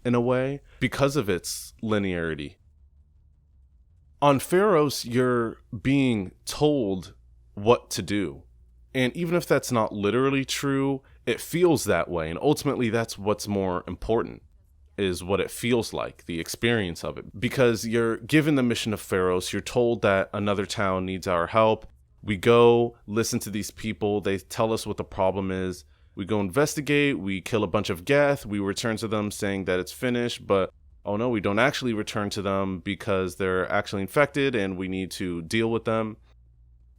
in a way, because of its linearity. On Feros, you're being told what to do. And even if that's not literally true, it feels that way. And ultimately, that's what's more important, is what it feels like, the experience of it. Because you're given the mission of Feros, you're told that another town needs our help. We go, listen to these people, they tell us what the problem is. We go investigate, we kill a bunch of Geth, we return to them saying that it's finished, but oh no, we don't actually return to them because they're actually infected and we need to deal with them.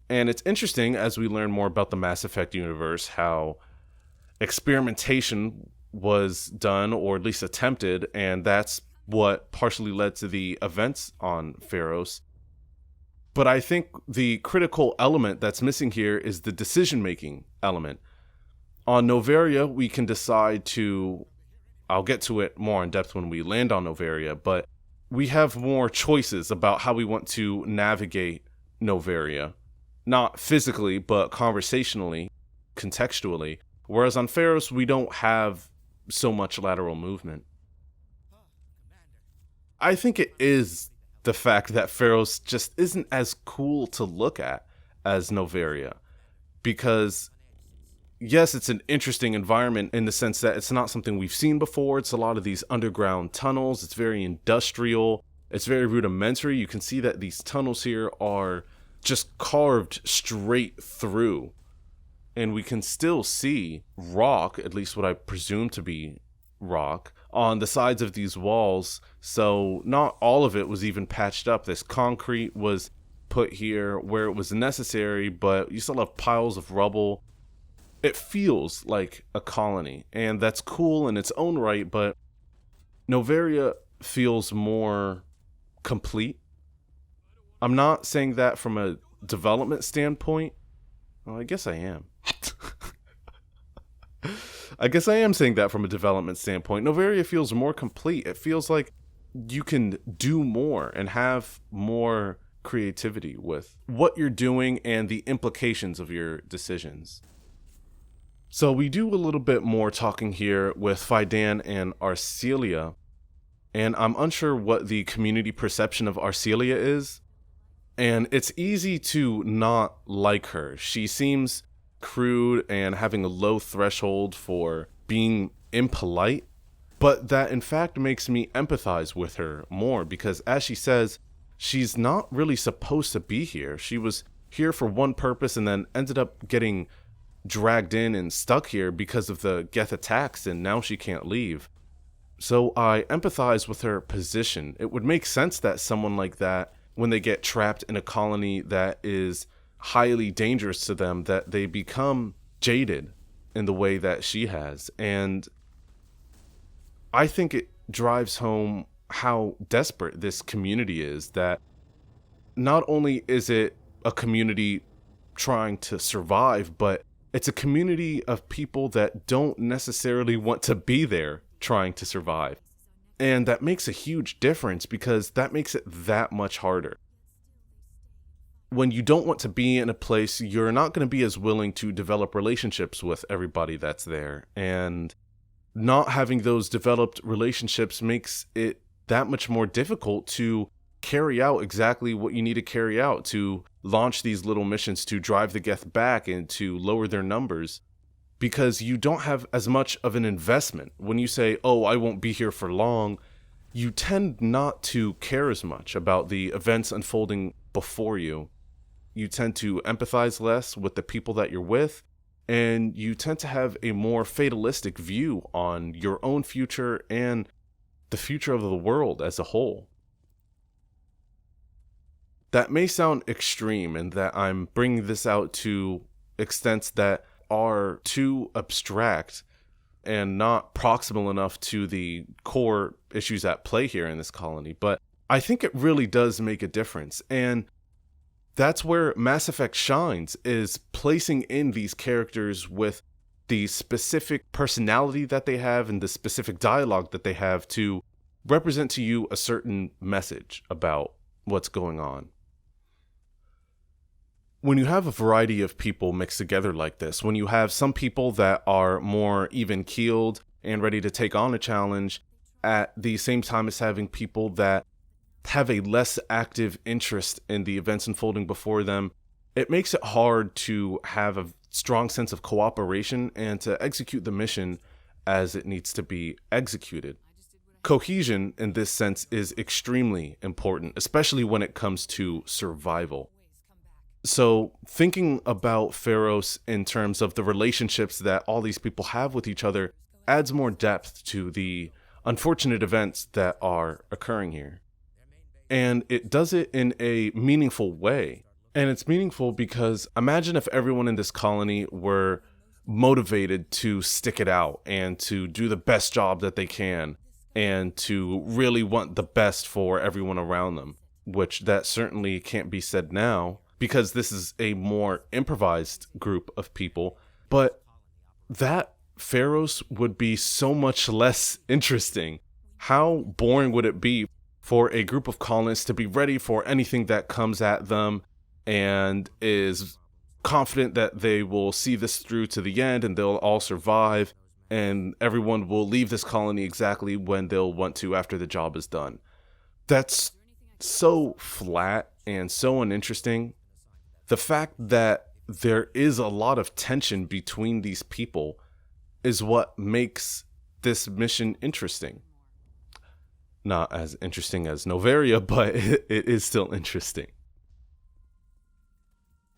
And it's interesting as we learn more about the Mass Effect universe, how experimentation was done, or at least attempted, and that's what partially led to the events on Feros. But I think the critical element that's missing here is the decision-making element. On Noveria, we can decide to, I'll get to it more in depth when we land on Noveria, but we have more choices about how we want to navigate Noveria. Not physically, but conversationally, contextually. Whereas on Feros, we don't have so much lateral movement. I think it is the fact that Feros just isn't as cool to look at as Noveria. Because, yes, it's an interesting environment in the sense that it's not something we've seen before. It's a lot of these underground tunnels. It's very industrial. It's very rudimentary. You can see that these tunnels here are just carved straight through. And we can still see rock, at least what I presume to be rock, on the sides of these walls. So not all of it was even patched up. This concrete was put here where it was necessary, but you still have piles of rubble. It feels like a colony, and that's cool in its own right, but Noveria feels more complete I'm not saying that from a development standpoint. Well, I guess I am. I guess I am saying that from a development standpoint. Noveria feels more complete. It feels like you can do more and have more creativity with what you're doing and the implications of your decisions. So we do a little bit more talking here with Fidan and Arcelia, and I'm unsure what the community perception of Arcelia is, and it's easy to not like her. She seems crude and having a low threshold for being impolite, but that in fact makes me empathize with her more because, as she says, she's not really supposed to be here. She was here for one purpose and then ended up getting dragged in and stuck here because of the Geth attacks, and now she can't leave. So I empathize with her position. It would make sense that someone like that, when they get trapped in a colony that is highly dangerous to them, that they become jaded in the way that she has. And I think it drives home how desperate this community is, that not only is it a community trying to survive, but it's a community of people that don't necessarily want to be there trying to survive. And that makes a huge difference because that makes it that much harder. When you don't want to be in a place, you're not going to be as willing to develop relationships with everybody that's there. And not having those developed relationships makes it that much more difficult to carry out exactly what you need to carry out, to launch these little missions, to drive the Geth back and to lower their numbers, because you don't have as much of an investment. When you say, oh, I won't be here for long, you tend not to care as much about the events unfolding before you. You tend to empathize less with the people that you're with, and you tend to have a more fatalistic view on your own future and the future of the world as a whole. That may sound extreme, and that I'm bringing this out to extents that are too abstract and not proximal enough to the core issues at play here in this colony, but I think it really does make a difference. And that's where Mass Effect shines, is placing in these characters with the specific personality that they have and the specific dialogue that they have to represent to you a certain message about what's going on. When you have a variety of people mixed together like this, when you have some people that are more even-keeled and ready to take on a challenge, at the same time as having people that have a less active interest in the events unfolding before them, it makes it hard to have a strong sense of cooperation and to execute the mission as it needs to be executed. Cohesion in this sense is extremely important, especially when it comes to survival. So thinking about Feros in terms of the relationships that all these people have with each other adds more depth to the unfortunate events that are occurring here. And it does it in a meaningful way. And it's meaningful because imagine if everyone in this colony were motivated to stick it out and to do the best job that they can and to really want the best for everyone around them, which that certainly can't be said now because this is a more improvised group of people. But that Feros would be so much less interesting. How boring would it be for a group of colonists to be ready for anything that comes at them and is confident that they will see this through to the end and they'll all survive and everyone will leave this colony exactly when they'll want to after the job is done. That's so flat and so uninteresting. The fact that there is a lot of tension between these people is what makes this mission interesting. Not as interesting as Noveria, but it is still interesting.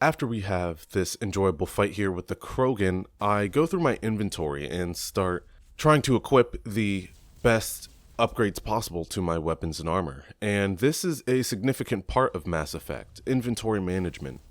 After we have this enjoyable fight here with the Krogan, I go through my inventory and start trying to equip the best upgrades possible to my weapons and armor. And this is a significant part of Mass Effect, inventory management.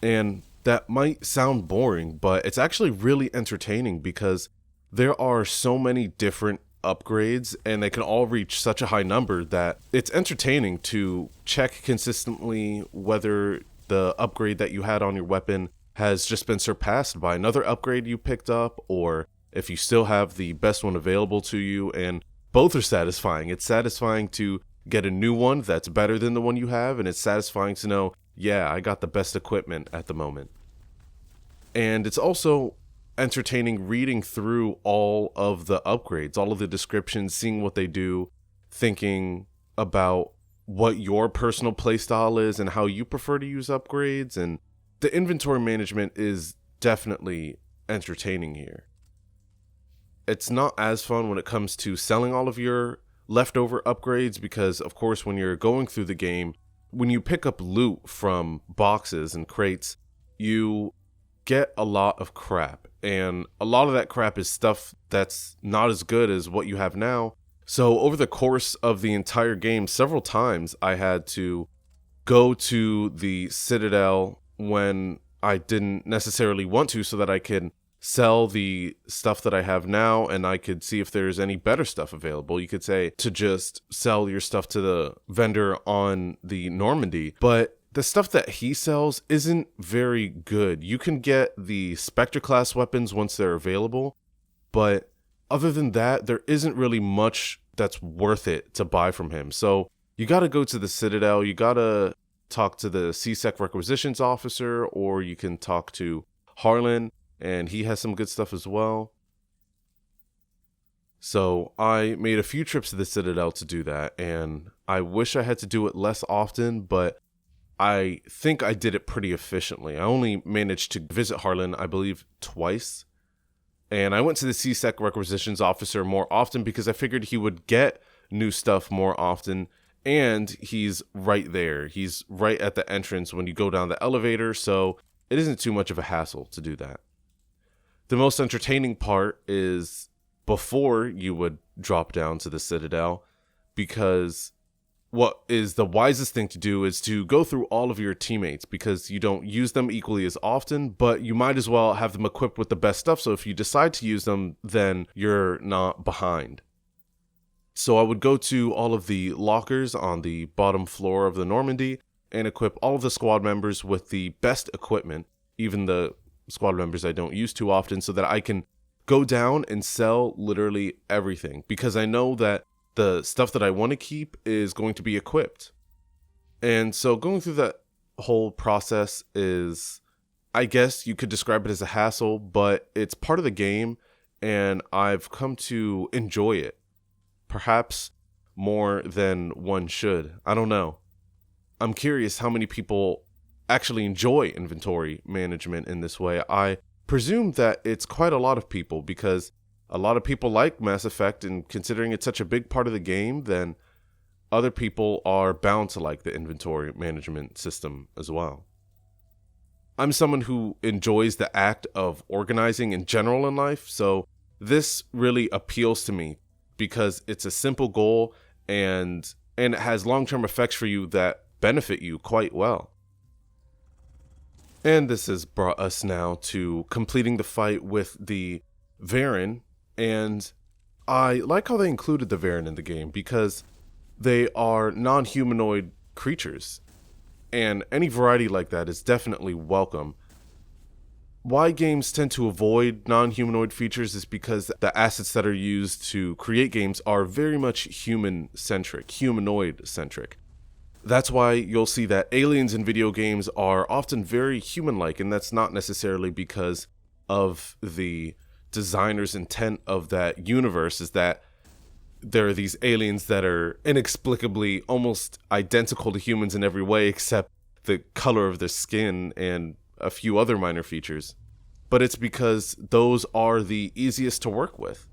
And that might sound boring, but it's actually really entertaining because there are so many different upgrades, and they can all reach such a high number that it's entertaining to check consistently whether the upgrade that you had on your weapon has just been surpassed by another upgrade you picked up, or if you still have the best one available to you, and both are satisfying. It's satisfying to get a new one that's better than the one you have, and it's satisfying to know, yeah, I got the best equipment at the moment. And it's also entertaining reading through all of the upgrades, all of the descriptions, seeing what they do, thinking about what your personal playstyle is and how you prefer to use upgrades. And the inventory management is definitely entertaining here. It's not as fun when it comes to selling all of your leftover upgrades because, of course, when you're going through the game, when you pick up loot from boxes and crates, you get a lot of crap. And a lot of that crap is stuff that's not as good as what you have now. So over the course of the entire game, several times I had to go to the Citadel when I didn't necessarily want to so that I could sell the stuff that I have now and I could see if there's any better stuff available. You could say to just sell your stuff to the vendor on the Normandy, but the stuff that he sells isn't very good. You can get the Spectre class weapons once they're available, but other than that, there isn't really much that's worth it to buy from him. So you got to go to the Citadel, you got to talk to the CSEC requisitions officer, or you can talk to Harlan, and he has some good stuff as well. So I made a few trips to the Citadel to do that, and I wish I had to do it less often, but I think I did it pretty efficiently. I only managed to visit Harlan, I believe, twice. And I went to the CSEC requisitions officer more often because I figured he would get new stuff more often. And he's right there. He's right at the entrance when you go down the elevator. So it isn't too much of a hassle to do that. The most entertaining part is before you would drop down to the Citadel, because what is the wisest thing to do is to go through all of your teammates because you don't use them equally as often, but you might as well have them equipped with the best stuff. So if you decide to use them, then you're not behind. So I would go to all of the lockers on the bottom floor of the Normandy and equip all of the squad members with the best equipment, even the squad members I don't use too often, so that I can go down and sell literally everything, because I know that the stuff that I want to keep is going to be equipped. And so going through that whole process is, I guess you could describe it as a hassle, but it's part of the game, and I've come to enjoy it. Perhaps more than one should. I don't know. I'm curious how many people actually enjoy inventory management in this way. I presume that it's quite a lot of people, because a lot of people like Mass Effect, and considering it's such a big part of the game, then other people are bound to like the inventory management system as well. I'm someone who enjoys the act of organizing in general in life, so this really appeals to me because it's a simple goal and it has long-term effects for you that benefit you quite well. And this has brought us now to completing the fight with the Varren. And I like how they included the Varren in the game because they are non-humanoid creatures. And any variety like that is definitely welcome. Why games tend to avoid non-humanoid features is because the assets that are used to create games are very much human-centric, humanoid-centric. That's why you'll see that aliens in video games are often very human-like, and that's not necessarily because of the designer's intent of that universe, is that there are these aliens that are inexplicably almost identical to humans in every way except the color of their skin and a few other minor features. But it's because those are the easiest to work with.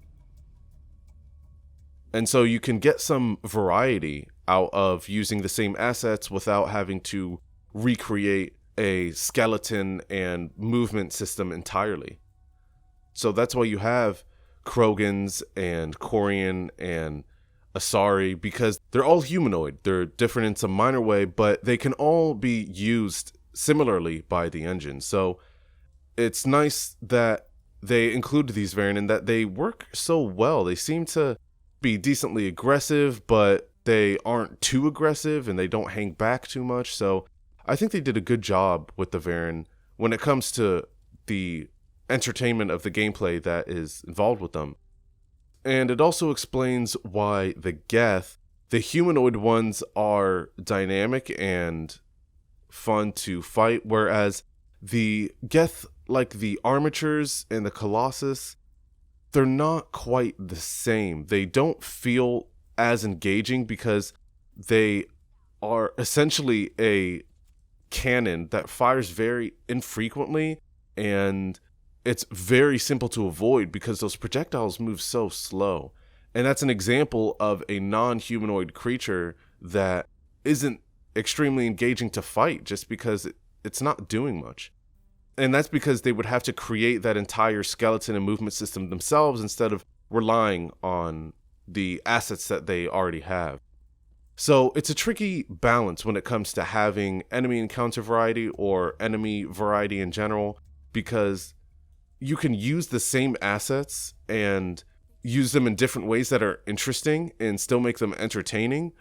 And so you can get some variety out of using the same assets without having to recreate a skeleton and movement system entirely. So that's why you have Krogans and Quarian and Asari, because they're all humanoid. They're different in some minor way, but they can all be used similarly by the engine. So it's nice that they include these variants and that they work so well. They seem to be decently aggressive, but they aren't too aggressive and they don't hang back too much. So I think they did a good job with the Varren when it comes to the entertainment of the gameplay that is involved with them. And it also explains why the Geth, the humanoid ones, are dynamic and fun to fight, whereas the Geth, like the Armatures and the Colossus, they're not quite the same. They don't feel as engaging because they are essentially a cannon that fires very infrequently, and it's very simple to avoid because those projectiles move so slow. And that's an example of a non-humanoid creature that isn't extremely engaging to fight just because it's not doing much. And that's because they would have to create that entire skeleton and movement system themselves instead of relying on the assets that they already have. So it's a tricky balance when it comes to having enemy encounter variety or enemy variety in general, because you can use the same assets and use them in different ways that are interesting and still make them entertaining,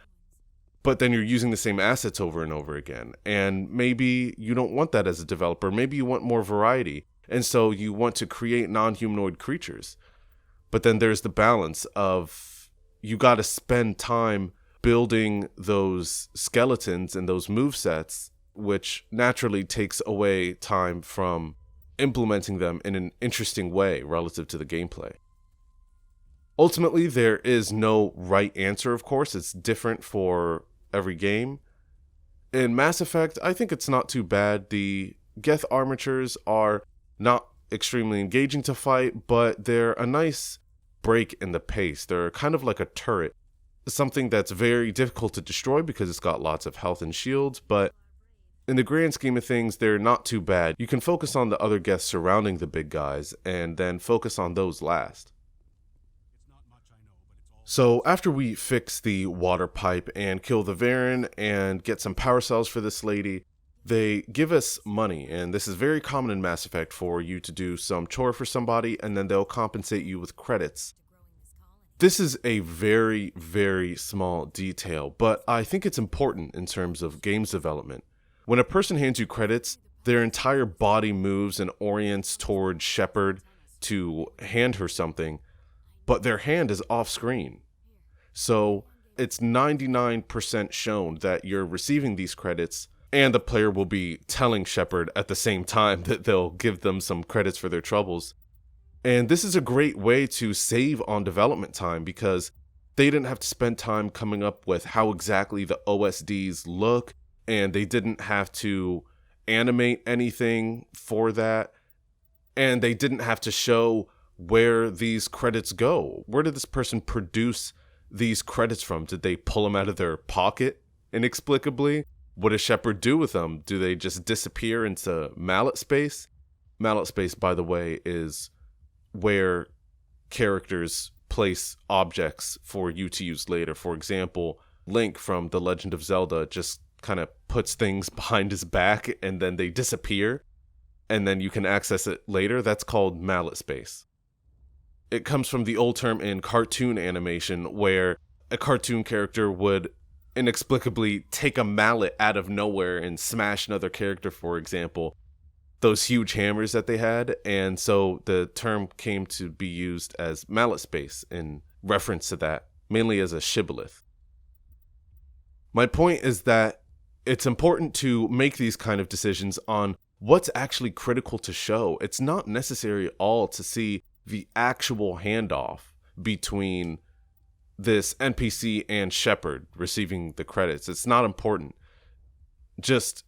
but then you're using the same assets over and over again. And maybe you don't want that as a developer. Maybe you want more variety. And so you want to create non-humanoid creatures. But then there's the balance of you got to spend time building those skeletons and those movesets, which naturally takes away time from implementing them in an interesting way relative to the gameplay. Ultimately, there is no right answer, of course. It's different for every game. In Mass Effect, I think it's not too bad. The Geth Armatures are not extremely engaging to fight, but they're a nice break in the pace. They're kind of like a turret, something that's very difficult to destroy because it's got lots of health and shields, but in the grand scheme of things, they're not too bad. You can focus on the other Geths surrounding the big guys, and then focus on those last. So after we fix the water pipe and kill the Varren and get some power cells for this lady, they give us money, and this is very common in Mass Effect for you to do some chore for somebody and then they'll compensate you with credits. This is a very, very small detail, but I think it's important in terms of games development. When a person hands you credits, their entire body moves and orients toward Shepard to hand her something, but their hand is off screen. So it's 99% shown that you're receiving these credits, and the player will be telling Shepard at the same time that they'll give them some credits for their troubles. And this is a great way to save on development time because they didn't have to spend time coming up with how exactly the OSDs look, and they didn't have to animate anything for that, and they didn't have to show where these credits go. Where did this person produce these credits from? Did they pull them out of their pocket inexplicably? What does Shepard do with them? Do they just disappear into mallet space? Mallet space, by the way, is where characters place objects for you to use later. For example, Link from The Legend of Zelda just kind of puts things behind his back and then they disappear and then you can access it later. That's called mallet space. It comes from the old term in cartoon animation where a cartoon character would inexplicably take a mallet out of nowhere and smash another character, for example. Those huge hammers that they had, and so the term came to be used as mallet space in reference to that, mainly as a shibboleth. My point is that it's important to make these kind of decisions on what's actually critical to show. It's not necessary at all to see the actual handoff between this NPC and Shepard receiving the credits. It's not important. Just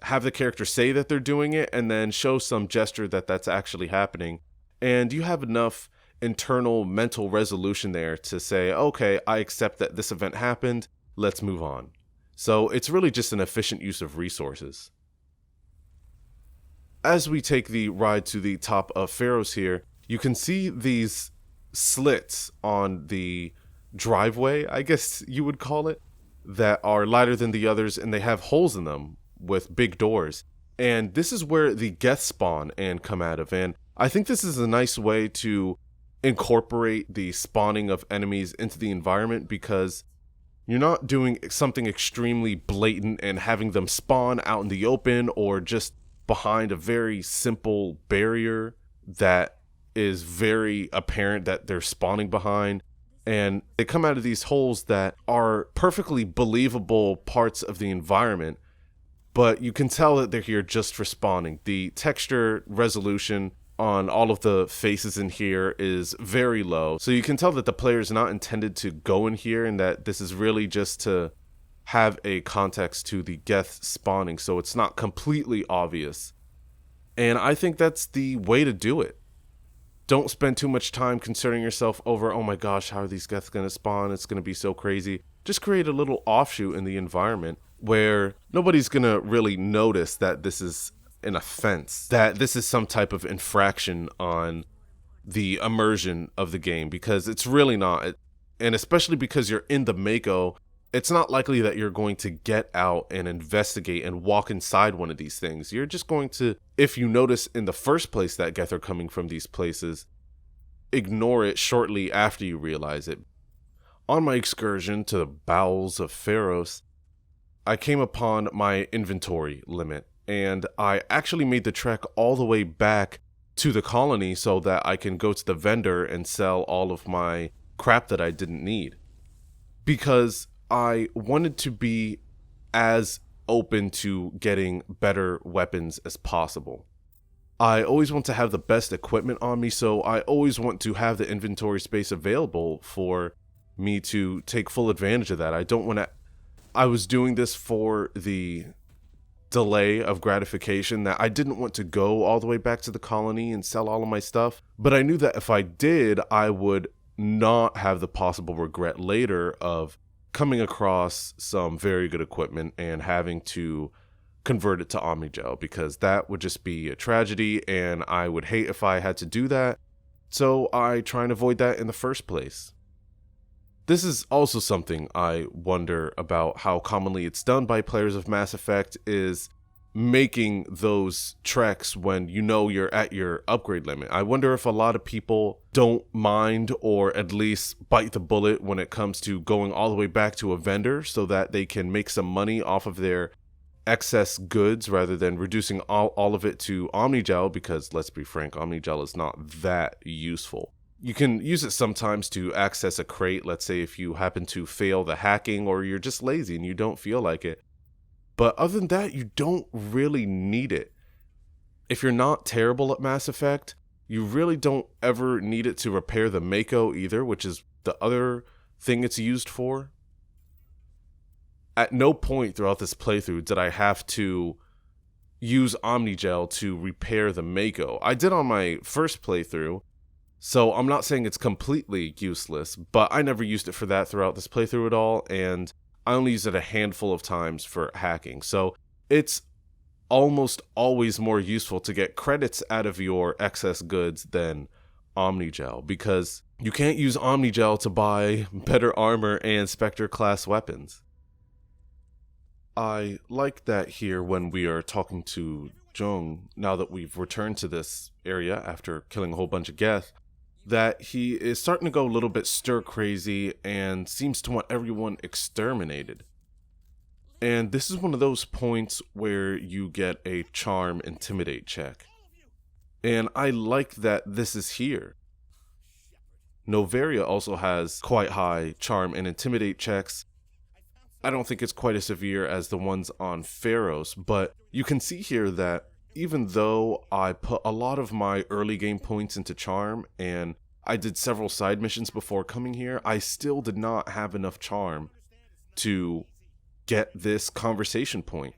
have the character say that they're doing it and then show some gesture that that's actually happening. And you have enough internal mental resolution there to say, okay, I accept that this event happened. Let's move on. So it's really just an efficient use of resources. As we take the ride to the top of Feros here, you can see these slits on the driveway, I guess you would call it, that are lighter than the others, and they have holes in them with big doors. And this is where the Geth spawn and come out of. And I think this is a nice way to incorporate the spawning of enemies into the environment, because you're not doing something extremely blatant and having them spawn out in the open or just behind a very simple barrier that is very apparent that they're spawning behind. And they come out of these holes that are perfectly believable parts of the environment, but you can tell that they're here just for spawning. The texture resolution on all of the faces in here is very low, so you can tell that the player is not intended to go in here and that this is really just to have a context to the Geth spawning, so it's not completely obvious. And I think that's the way to do it. Don't spend too much time concerning yourself over, oh my gosh, how are these Geths going to spawn? It's going to be so crazy. Just create a little offshoot in the environment where nobody's going to really notice that this is an offense, that this is some type of infraction on the immersion of the game, because it's really not. And especially because you're in the Mako, it's not likely that you're going to get out and investigate and walk inside one of these things. You're just going to, if you notice in the first place that Geth are coming from these places, ignore it shortly after you realize it. On my excursion to the bowels of Feros, I came upon my inventory limit, and I actually made the trek all the way back to the colony so that I can go to the vendor and sell all of my crap that I didn't need. Because I wanted to be as open to getting better weapons as possible. I always want to have the best equipment on me, so I always want to have the inventory space available for me to take full advantage of that. I was doing this for the delay of gratification, that I didn't want to go all the way back to the colony and sell all of my stuff, but I knew that if I did, I would not have the possible regret later of coming across some very good equipment and having to convert it to Omnigel, because that would just be a tragedy and I would hate if I had to do that. So I try and avoid that in the first place. This is also something I wonder about how commonly it's done by players of Mass Effect, is making those treks when you know you're at your upgrade limit. I wonder if a lot of people don't mind, or at least bite the bullet when it comes to going all the way back to a vendor so that they can make some money off of their excess goods rather than reducing all of it to Omnigel, because let's be frank, Omnigel is not that useful. You can use it sometimes to access a crate, let's say if you happen to fail the hacking or you're just lazy and you don't feel like it. But other than that, you don't really need it. If you're not terrible at Mass Effect, you really don't ever need it to repair the Mako either, which is the other thing it's used for. At no point throughout this playthrough did I have to use Omnigel to repair the Mako. I did on my first playthrough, so I'm not saying it's completely useless, but I never used it for that throughout this playthrough at all, and I only used it a handful of times for hacking. So it's almost always more useful to get credits out of your excess goods than Omnigel, because you can't use Omnigel to buy better armor and Spectre class weapons. I like that here when we are talking to Jung, now that we've returned to this area after killing a whole bunch of Geth, that he is starting to go a little bit stir-crazy and seems to want everyone exterminated. And this is one of those points where you get a charm intimidate check. And I like that this is here. Noveria also has quite high charm and intimidate checks. I don't think it's quite as severe as the ones on Feros, but you can see here that even though I put a lot of my early game points into charm and I did several side missions before coming here, I still did not have enough charm to get this conversation point.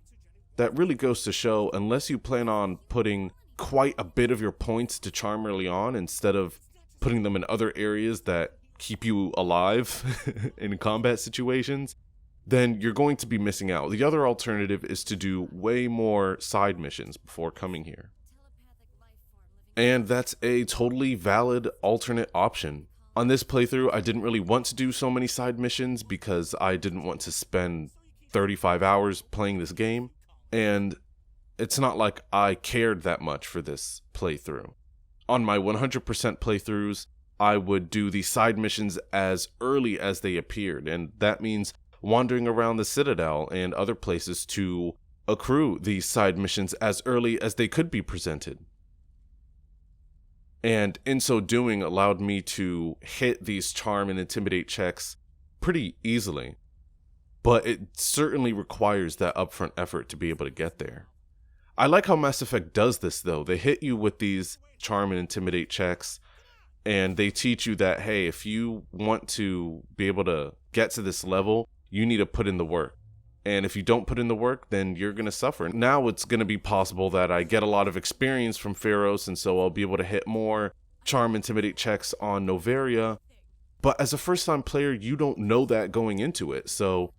That really goes to show, unless you plan on putting quite a bit of your points to charm early on instead of putting them in other areas that keep you alive in combat situations, then you're going to be missing out. The other alternative is to do way more side missions before coming here. And that's a totally valid alternate option. On this playthrough, I didn't really want to do so many side missions because I didn't want to spend 35 hours playing this game, and it's not like I cared that much for this playthrough. On my 100% playthroughs, I would do the side missions as early as they appeared, and that means wandering around the Citadel and other places to accrue these side missions as early as they could be presented. And in so doing allowed me to hit these charm and intimidate checks pretty easily. But it certainly requires that upfront effort to be able to get there. I like how Mass Effect does this though. They hit you with these charm and intimidate checks, and they teach you that, hey, if you want to be able to get to this level, you need to put in the work. And if you don't put in the work, then you're going to suffer. Now it's going to be possible that I get a lot of experience from Feros, and so I'll be able to hit more charm intimidate checks on Noveria. But as a first-time player, you don't know that going into it. So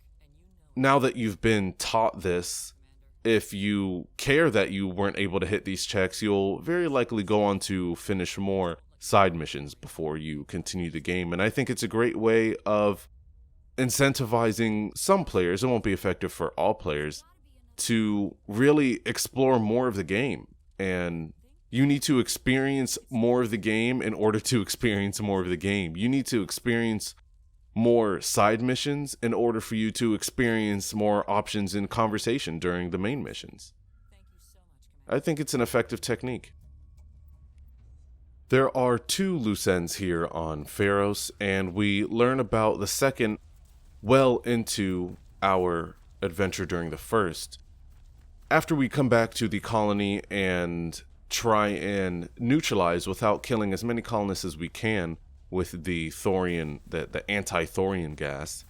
now that you've been taught this, if you care that you weren't able to hit these checks, you'll very likely go on to finish more side missions before you continue the game. And I think it's a great way of incentivizing some players, it won't be effective for all players, to really explore more of the game. And you need to experience more of the game in order to experience more of the game. You need to experience more side missions in order for you to experience more options in conversation during the main missions. I think it's an effective technique. There are 2 loose ends here on Feros, and we learn about the second well into our adventure during the first. After we come back to the colony and try and neutralize without killing as many colonists as we can with the thorium, the anti-thorium gas,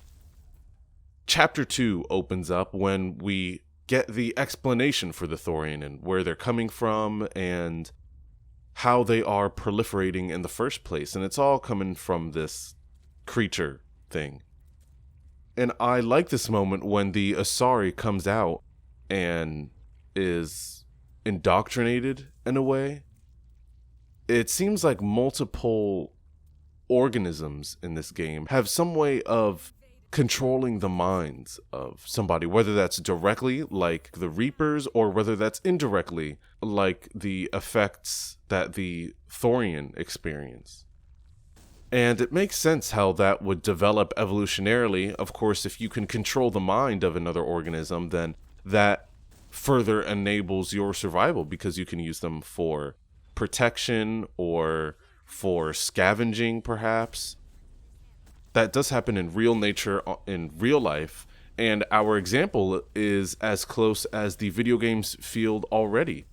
Chapter 2 opens up when we get the explanation for the thorium and where they're coming from and how they are proliferating in the first place. And it's all coming from this creature thing. And I like this moment when the Asari comes out and is indoctrinated in a way. It seems like multiple organisms in this game have some way of controlling the minds of somebody, whether that's directly like the Reapers or whether that's indirectly like the effects that the thorium experience. And it makes sense how that would develop evolutionarily. Of course, if you can control the mind of another organism, then that further enables your survival because you can use them for protection or for scavenging, perhaps. That does happen in real nature, in real life, and our example is as close as the video games field already.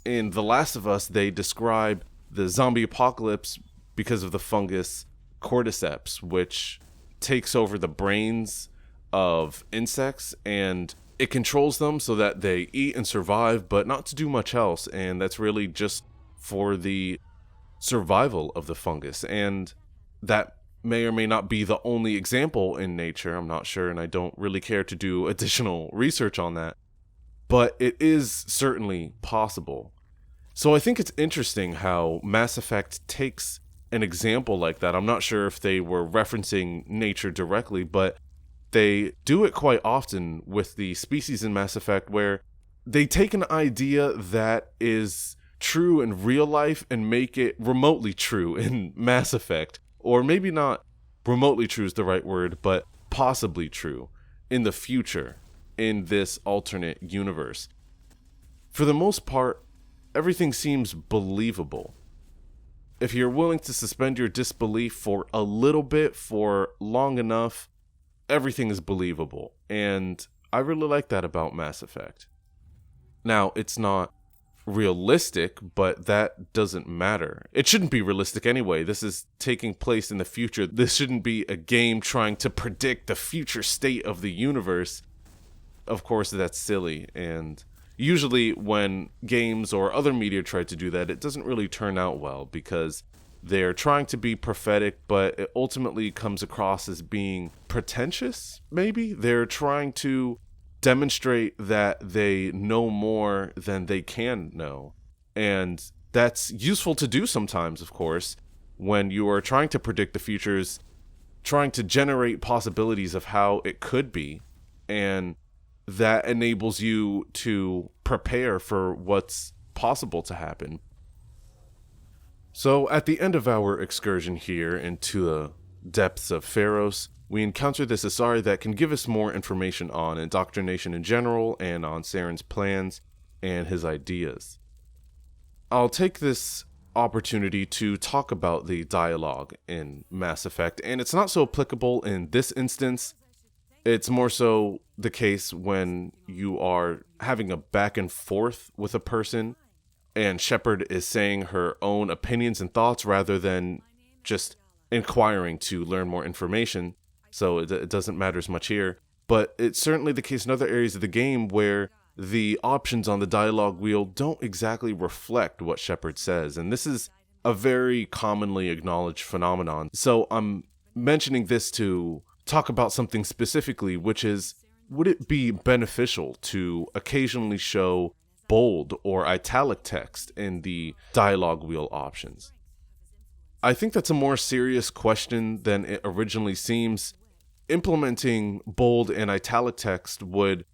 In The Last of Us, they describe the zombie apocalypse because of the fungus cordyceps, which takes over the brains of insects and it controls them so that they eat and survive, but not to do much else. And that's really just for the survival of the fungus. And that may or may not be the only example in nature. I'm not sure, and I don't really care to do additional research on that. But it is certainly possible. So I think it's interesting how Mass Effect takes an example like that. I'm not sure if they were referencing nature directly, but they do it quite often with the species in Mass Effect where they take an idea that is true in real life and make it remotely true in Mass Effect. Or maybe not remotely true is the right word, but possibly true in the future in this alternate universe. For the most part, everything seems believable. If you're willing to suspend your disbelief for a little bit, for long enough, everything is believable. And I really like that about Mass Effect. Now, it's not realistic, but that doesn't matter. It shouldn't be realistic anyway. This is taking place in the future. This shouldn't be a game trying to predict the future state of the universe. Of course, that's silly, and usually when games or other media try to do that, it doesn't really turn out well because they're trying to be prophetic, but it ultimately comes across as being pretentious, maybe? They're trying to demonstrate that they know more than they can know. And that's useful to do sometimes, of course, when you are trying to predict the futures, trying to generate possibilities of how it could be, and that enables you to prepare for what's possible to happen. So at the end of our excursion here into the depths of Feros, we encounter this Asari that can give us more information on indoctrination in general and on Saren's plans and his ideas. I'll take this opportunity to talk about the dialogue in Mass Effect, and it's not so applicable in this instance. It's more so the case when you are having a back and forth with a person and Shepard is saying her own opinions and thoughts rather than just inquiring to learn more information. So it doesn't matter as much here. But it's certainly the case in other areas of the game where the options on the dialogue wheel don't exactly reflect what Shepard says. And this is a very commonly acknowledged phenomenon. So I'm mentioning this to talk about something specifically, which is, would it be beneficial to occasionally show bold or italic text in the dialogue wheel options? I think that's a more serious question than it originally seems. Implementing bold and italic text would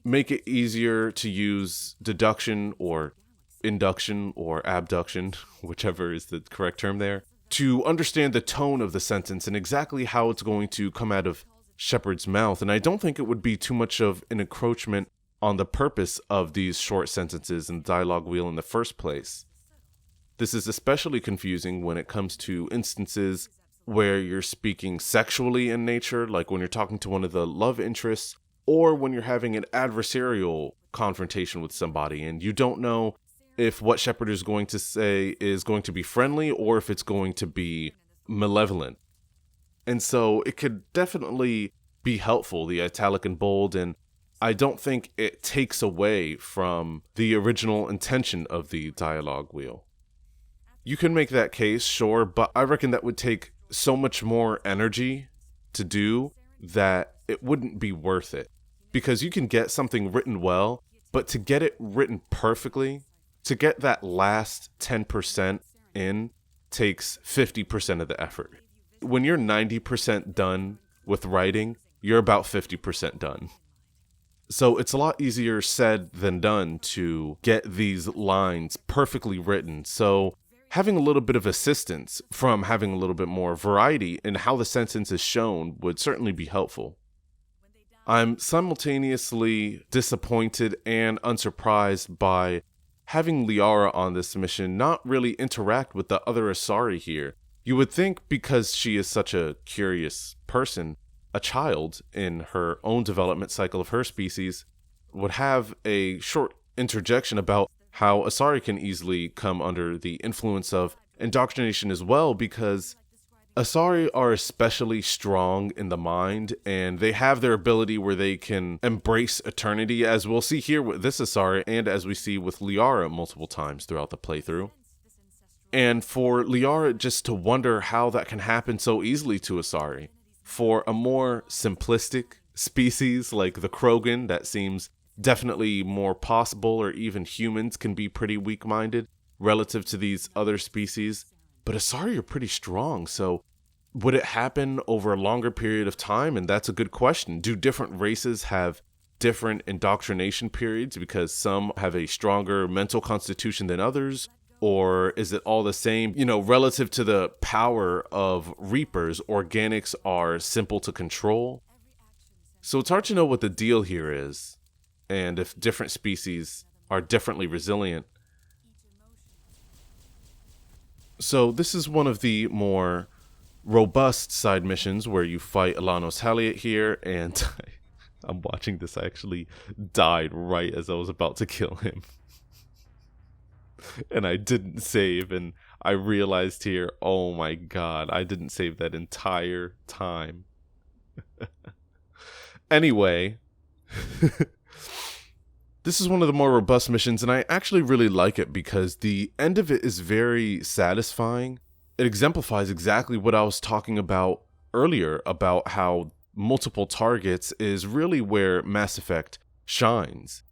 make it easier to use deduction or induction or abduction, whichever is the correct term there, to understand the tone of the sentence and exactly how it's going to come out of Shepard's mouth. And I don't think it would be too much of an encroachment on the purpose of these short sentences in the dialogue wheel in the first place. This is especially confusing when it comes to instances where you're speaking sexually in nature, like when you're talking to one of the love interests, or when you're having an adversarial confrontation with somebody and you don't know if what Shepard is going to say is going to be friendly or if it's going to be malevolent. And so it could definitely be helpful, the italic and bold, and I don't think it takes away from the original intention of the dialogue wheel. You can make that case, sure, but I reckon that would take so much more energy to do that it wouldn't be worth it. Because you can get something written well, but to get it written perfectly, to get that last 10% in, takes 50% of the effort. When you're 90% done with writing, you're about 50% done. So it's a lot easier said than done to get these lines perfectly written. So having a little bit of assistance from having a little bit more variety in how the sentence is shown would certainly be helpful. I'm simultaneously disappointed and unsurprised by having Liara on this mission not really interact with the other Asari here. You would think because she is such a curious person, a child in her own development cycle of her species, would have a short interjection about how Asari can easily come under the influence of indoctrination as well, because Asari are especially strong in the mind, and they have their ability where they can embrace eternity, as we'll see here with this Asari, and as we see with Liara multiple times throughout the playthrough. And for Liara just to wonder how that can happen so easily to Asari. For a more simplistic species like the Krogan, that seems definitely more possible, or even humans can be pretty weak-minded relative to these other species. But Asari are pretty strong, so would it happen over a longer period of time? And that's a good question. Do different races have different indoctrination periods because some have a stronger mental constitution than others? Or is it all the same? Relative to the power of Reapers, organics are simple to control. So it's hard to know what the deal here is, and if different species are differently resilient. So this is one of the more robust side missions where you fight Alanos Haliat here, and I'm watching this. I actually died right as I was about to kill him. And I didn't save, and I realized here, oh my god, I didn't save that entire time. Anyway, this is one of the more robust missions, and I actually really like it because the end of it is very satisfying. It exemplifies exactly what I was talking about earlier, about how multiple targets is really where Mass Effect shines.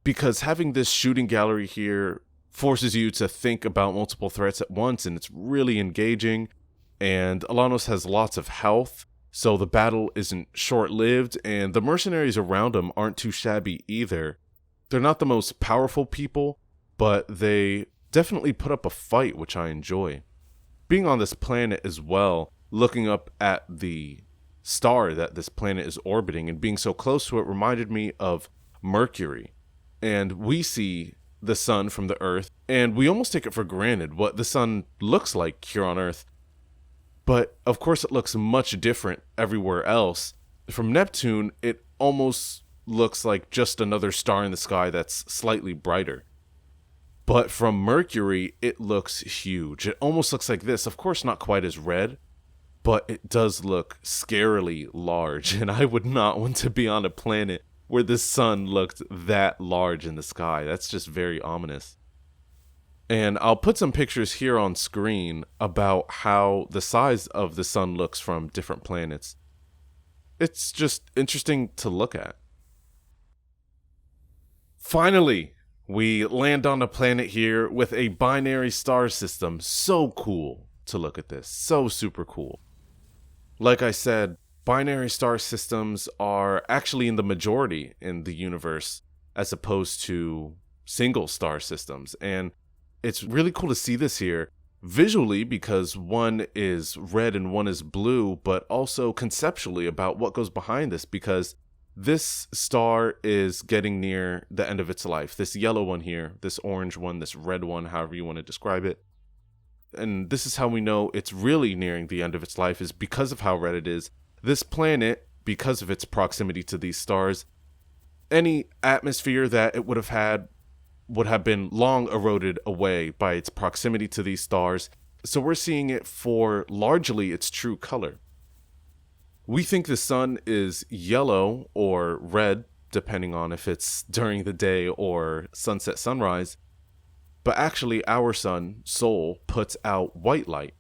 Because having this shooting gallery here forces you to think about multiple threats at once, and it's really engaging. And Alanos has lots of health, so the battle isn't short-lived, and the mercenaries around him aren't too shabby either. They're not the most powerful people, but they definitely put up a fight, which I enjoy. Being on this planet as well, looking up at the star that this planet is orbiting and being so close to it reminded me of Mercury. And we see the sun from the Earth, and we almost take it for granted what the sun looks like here on Earth. But of course it looks much different everywhere else. From Neptune, it almost looks like just another star in the sky that's slightly brighter. But from Mercury, it looks huge. It almost looks like this. Of course, not quite as red, but it does look scarily large. And I would not want to be on a planet where the sun looked that large in the sky. That's just very ominous. And I'll put some pictures here on screen about how the size of the sun looks from different planets. It's just interesting to look at. Finally, we land on a planet here with a binary star system. So cool to look at this. So super cool. Like I said, binary star systems are actually in the majority in the universe as opposed to single star systems. And it's really cool to see this here visually because one is red and one is blue, but also conceptually about what goes behind this because this star is getting near the end of its life. This yellow one here, this orange one, this red one, however you want to describe it. And this is how we know it's really nearing the end of its life is because of how red it is. This planet, because of its proximity to these stars, any atmosphere that it would have had would have been long eroded away by its proximity to these stars. So we're seeing it for largely its true color. We think the sun is yellow or red, depending on if it's during the day or sunset sunrise. But actually our sun, Sol, puts out white light.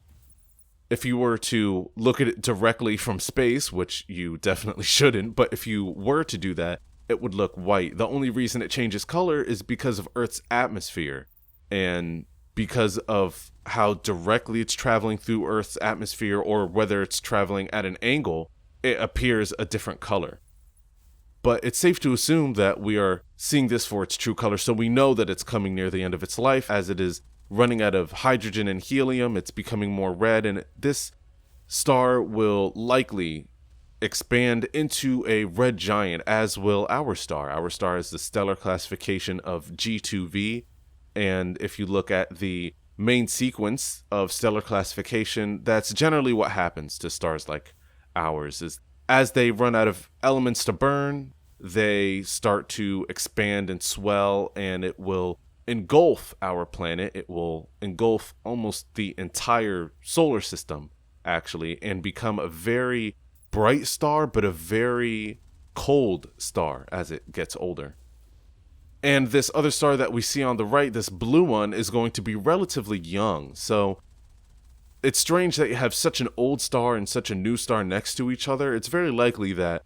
If you were to look at it directly from space, which you definitely shouldn't, but if you were to do that, it would look white. The only reason it changes color is because of Earth's atmosphere and because of how directly it's traveling through Earth's atmosphere or whether it's traveling at an angle, it appears a different color. But it's safe to assume that we are seeing this for its true color, so we know that it's coming near the end of its life as it is running out of hydrogen and helium. It's becoming more red, and this star will likely expand into a red giant, as will our star. Our star is the stellar classification of G2V, and if you look at the main sequence of stellar classification, that's generally what happens to stars like ours. Is as they run out of elements to burn, they start to expand and swell, and it will engulf our planet. It will engulf almost the entire solar system, actually, and become a very bright star, but a very cold star as it gets older. And this other star that we see on the right, this blue one, is going to be relatively young. So it's strange that you have such an old star and such a new star next to each other. It's very likely that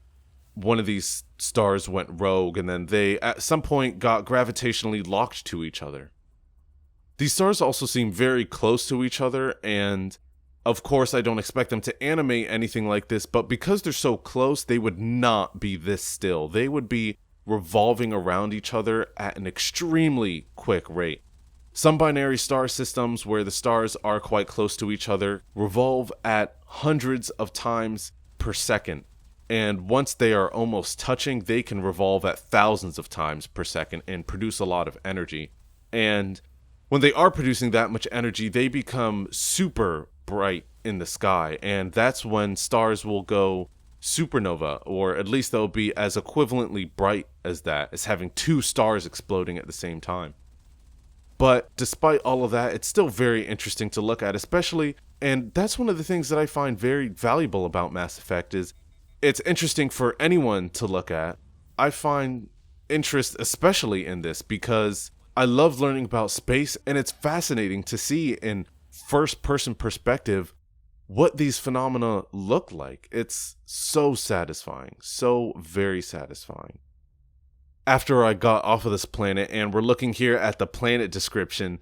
one of these stars went rogue and then they at some point got gravitationally locked to each other. These stars also seem very close to each other, and of course I don't expect them to animate anything like this, but because they're so close, they would not be this still. They would be revolving around each other at an extremely quick rate. Some binary star systems where the stars are quite close to each other revolve at hundreds of times per second. And once they are almost touching, they can revolve at thousands of times per second and produce a lot of energy. And when they are producing that much energy, they become super bright in the sky. And that's when stars will go supernova, or at least they'll be as equivalently bright as that, as having two stars exploding at the same time. But despite all of that, it's still very interesting to look at, especially, and that's one of the things that I find very valuable about Mass Effect is it's interesting for anyone to look at. I find interest especially in this because I love learning about space, and it's fascinating to see in first-person perspective what these phenomena look like. It's so satisfying, so very satisfying. After I got off of this planet and we're looking here at the planet description,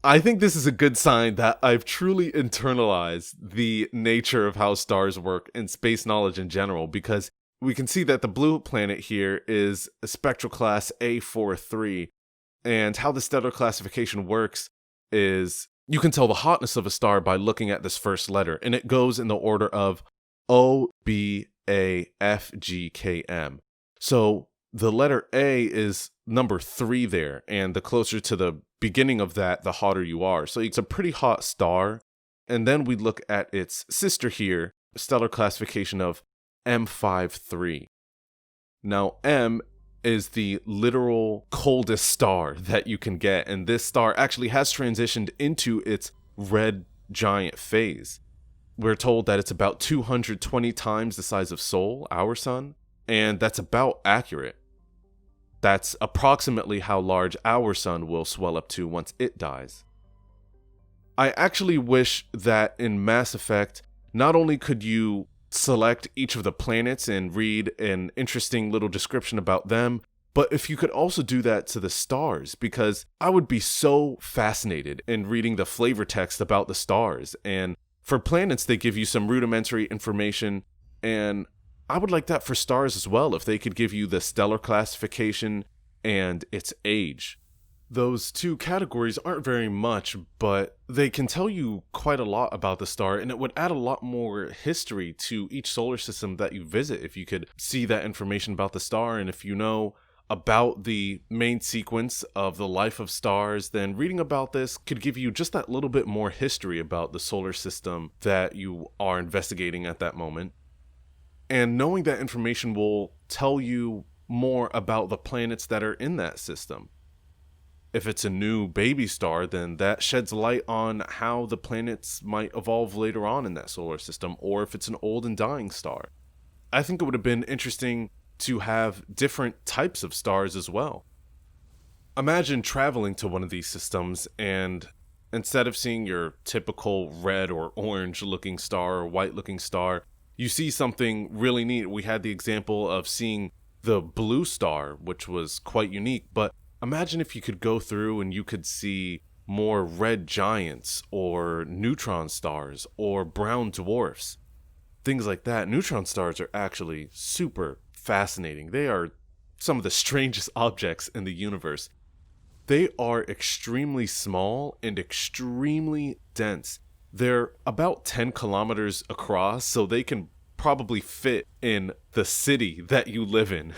I think this is a good sign that I've truly internalized the nature of how stars work and space knowledge in general, because we can see that the blue planet here is a spectral class A43, and how the stellar classification works is you can tell the hotness of a star by looking at this first letter, and it goes in the order of O, B, A, F, G, K, M. So the letter A is number 3 there, and the closer to the beginning of that, the hotter you are. So it's a pretty hot star. And then we look at its sister here, stellar classification of M53. Now, M is the literal coldest star that you can get, and this star actually has transitioned into its red giant phase. We're told that it's about 220 times the size of Sol, our sun, and that's about accurate. That's approximately how large our sun will swell up to once it dies. I actually wish that in Mass Effect, not only could you select each of the planets and read an interesting little description about them, but if you could also do that to the stars, because I would be so fascinated in reading the flavor text about the stars. And for planets, they give you some rudimentary information, and I would like that for stars as well, if they could give you the stellar classification and its age. Those two categories aren't very much, but they can tell you quite a lot about the star, and it would add a lot more history to each solar system that you visit if you could see that information about the star. And if you know about the main sequence of the life of stars, then reading about this could give you just that little bit more history about the solar system that you are investigating at that moment. And knowing that information will tell you more about the planets that are in that system. If it's a new baby star, then that sheds light on how the planets might evolve later on in that solar system, or if it's an old and dying star. I think it would have been interesting to have different types of stars as well. Imagine traveling to one of these systems, and instead of seeing your typical red or orange looking star or white looking star, you see something really neat. We had the example of seeing the blue star, which was quite unique, but imagine if you could go through and you could see more red giants or neutron stars or brown dwarfs, things like that. Neutron stars are actually super fascinating. They are some of the strangest objects in the universe. They are extremely small and extremely dense. They're about 10 kilometers across, so they can probably fit in the city that you live in.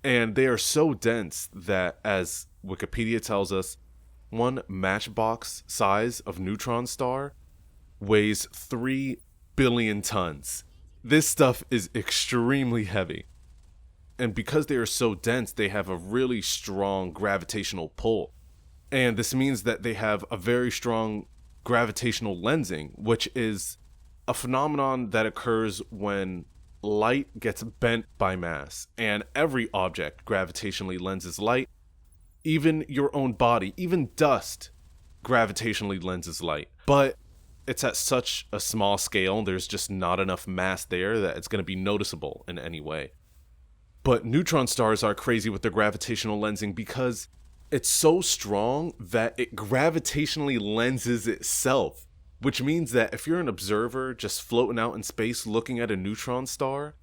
And they are so dense that, as Wikipedia tells us, one matchbox size of neutron star weighs 3 billion tons. This stuff is extremely heavy. And because they are so dense, they have a really strong gravitational pull. And this means that they have a very strong gravitational lensing, which is a phenomenon that occurs when light gets bent by mass, and every object gravitationally lenses light. Even your own body, even dust, gravitationally lenses light. But it's at such a small scale, there's just not enough mass there that it's going to be noticeable in any way. But neutron stars are crazy with their gravitational lensing because it's so strong that it gravitationally lenses itself. Which means that if you're an observer just floating out in space looking at a neutron star,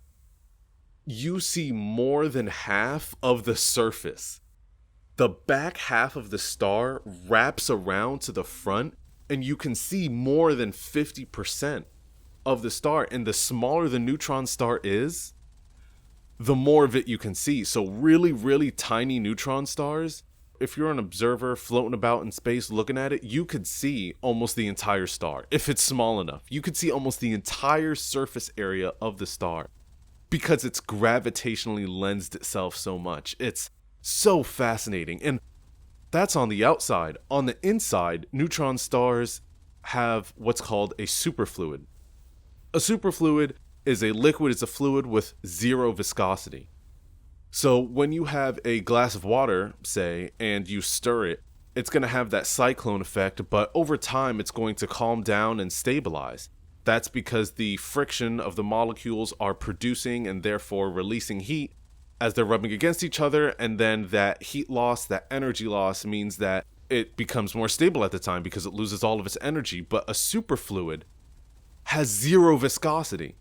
you see more than half of the surface. The back half of the star wraps around to the front, and you can see more than 50% of the star. And the smaller the neutron star is, the more of it you can see. So really, really tiny neutron stars, if you're an observer floating about in space looking at it, you could see almost the entire star. If it's small enough, you could see almost the entire surface area of the star because it's gravitationally lensed itself so much. It's so fascinating. And that's on the outside. On the inside, neutron stars have what's called a superfluid. A superfluid is a liquid, it's a fluid with zero viscosity. So when you have a glass of water, say, and you stir it, it's going to have that cyclone effect, but over time it's going to calm down and stabilize. That's because the friction of the molecules are producing and therefore releasing heat as they're rubbing against each other, and then that heat loss, that energy loss, means that it becomes more stable at the time because it loses all of its energy. But a superfluid has zero viscosity.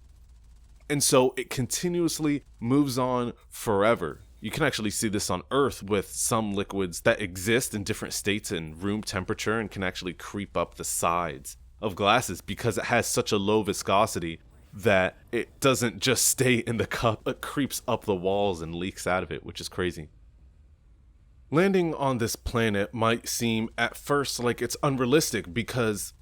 And so it continuously moves on forever. You can actually see this on Earth with some liquids that exist in different states in room temperature and can actually creep up the sides of glasses because it has such a low viscosity that it doesn't just stay in the cup, it creeps up the walls and leaks out of it, which is crazy. Landing on this planet might seem at first like it's unrealistic because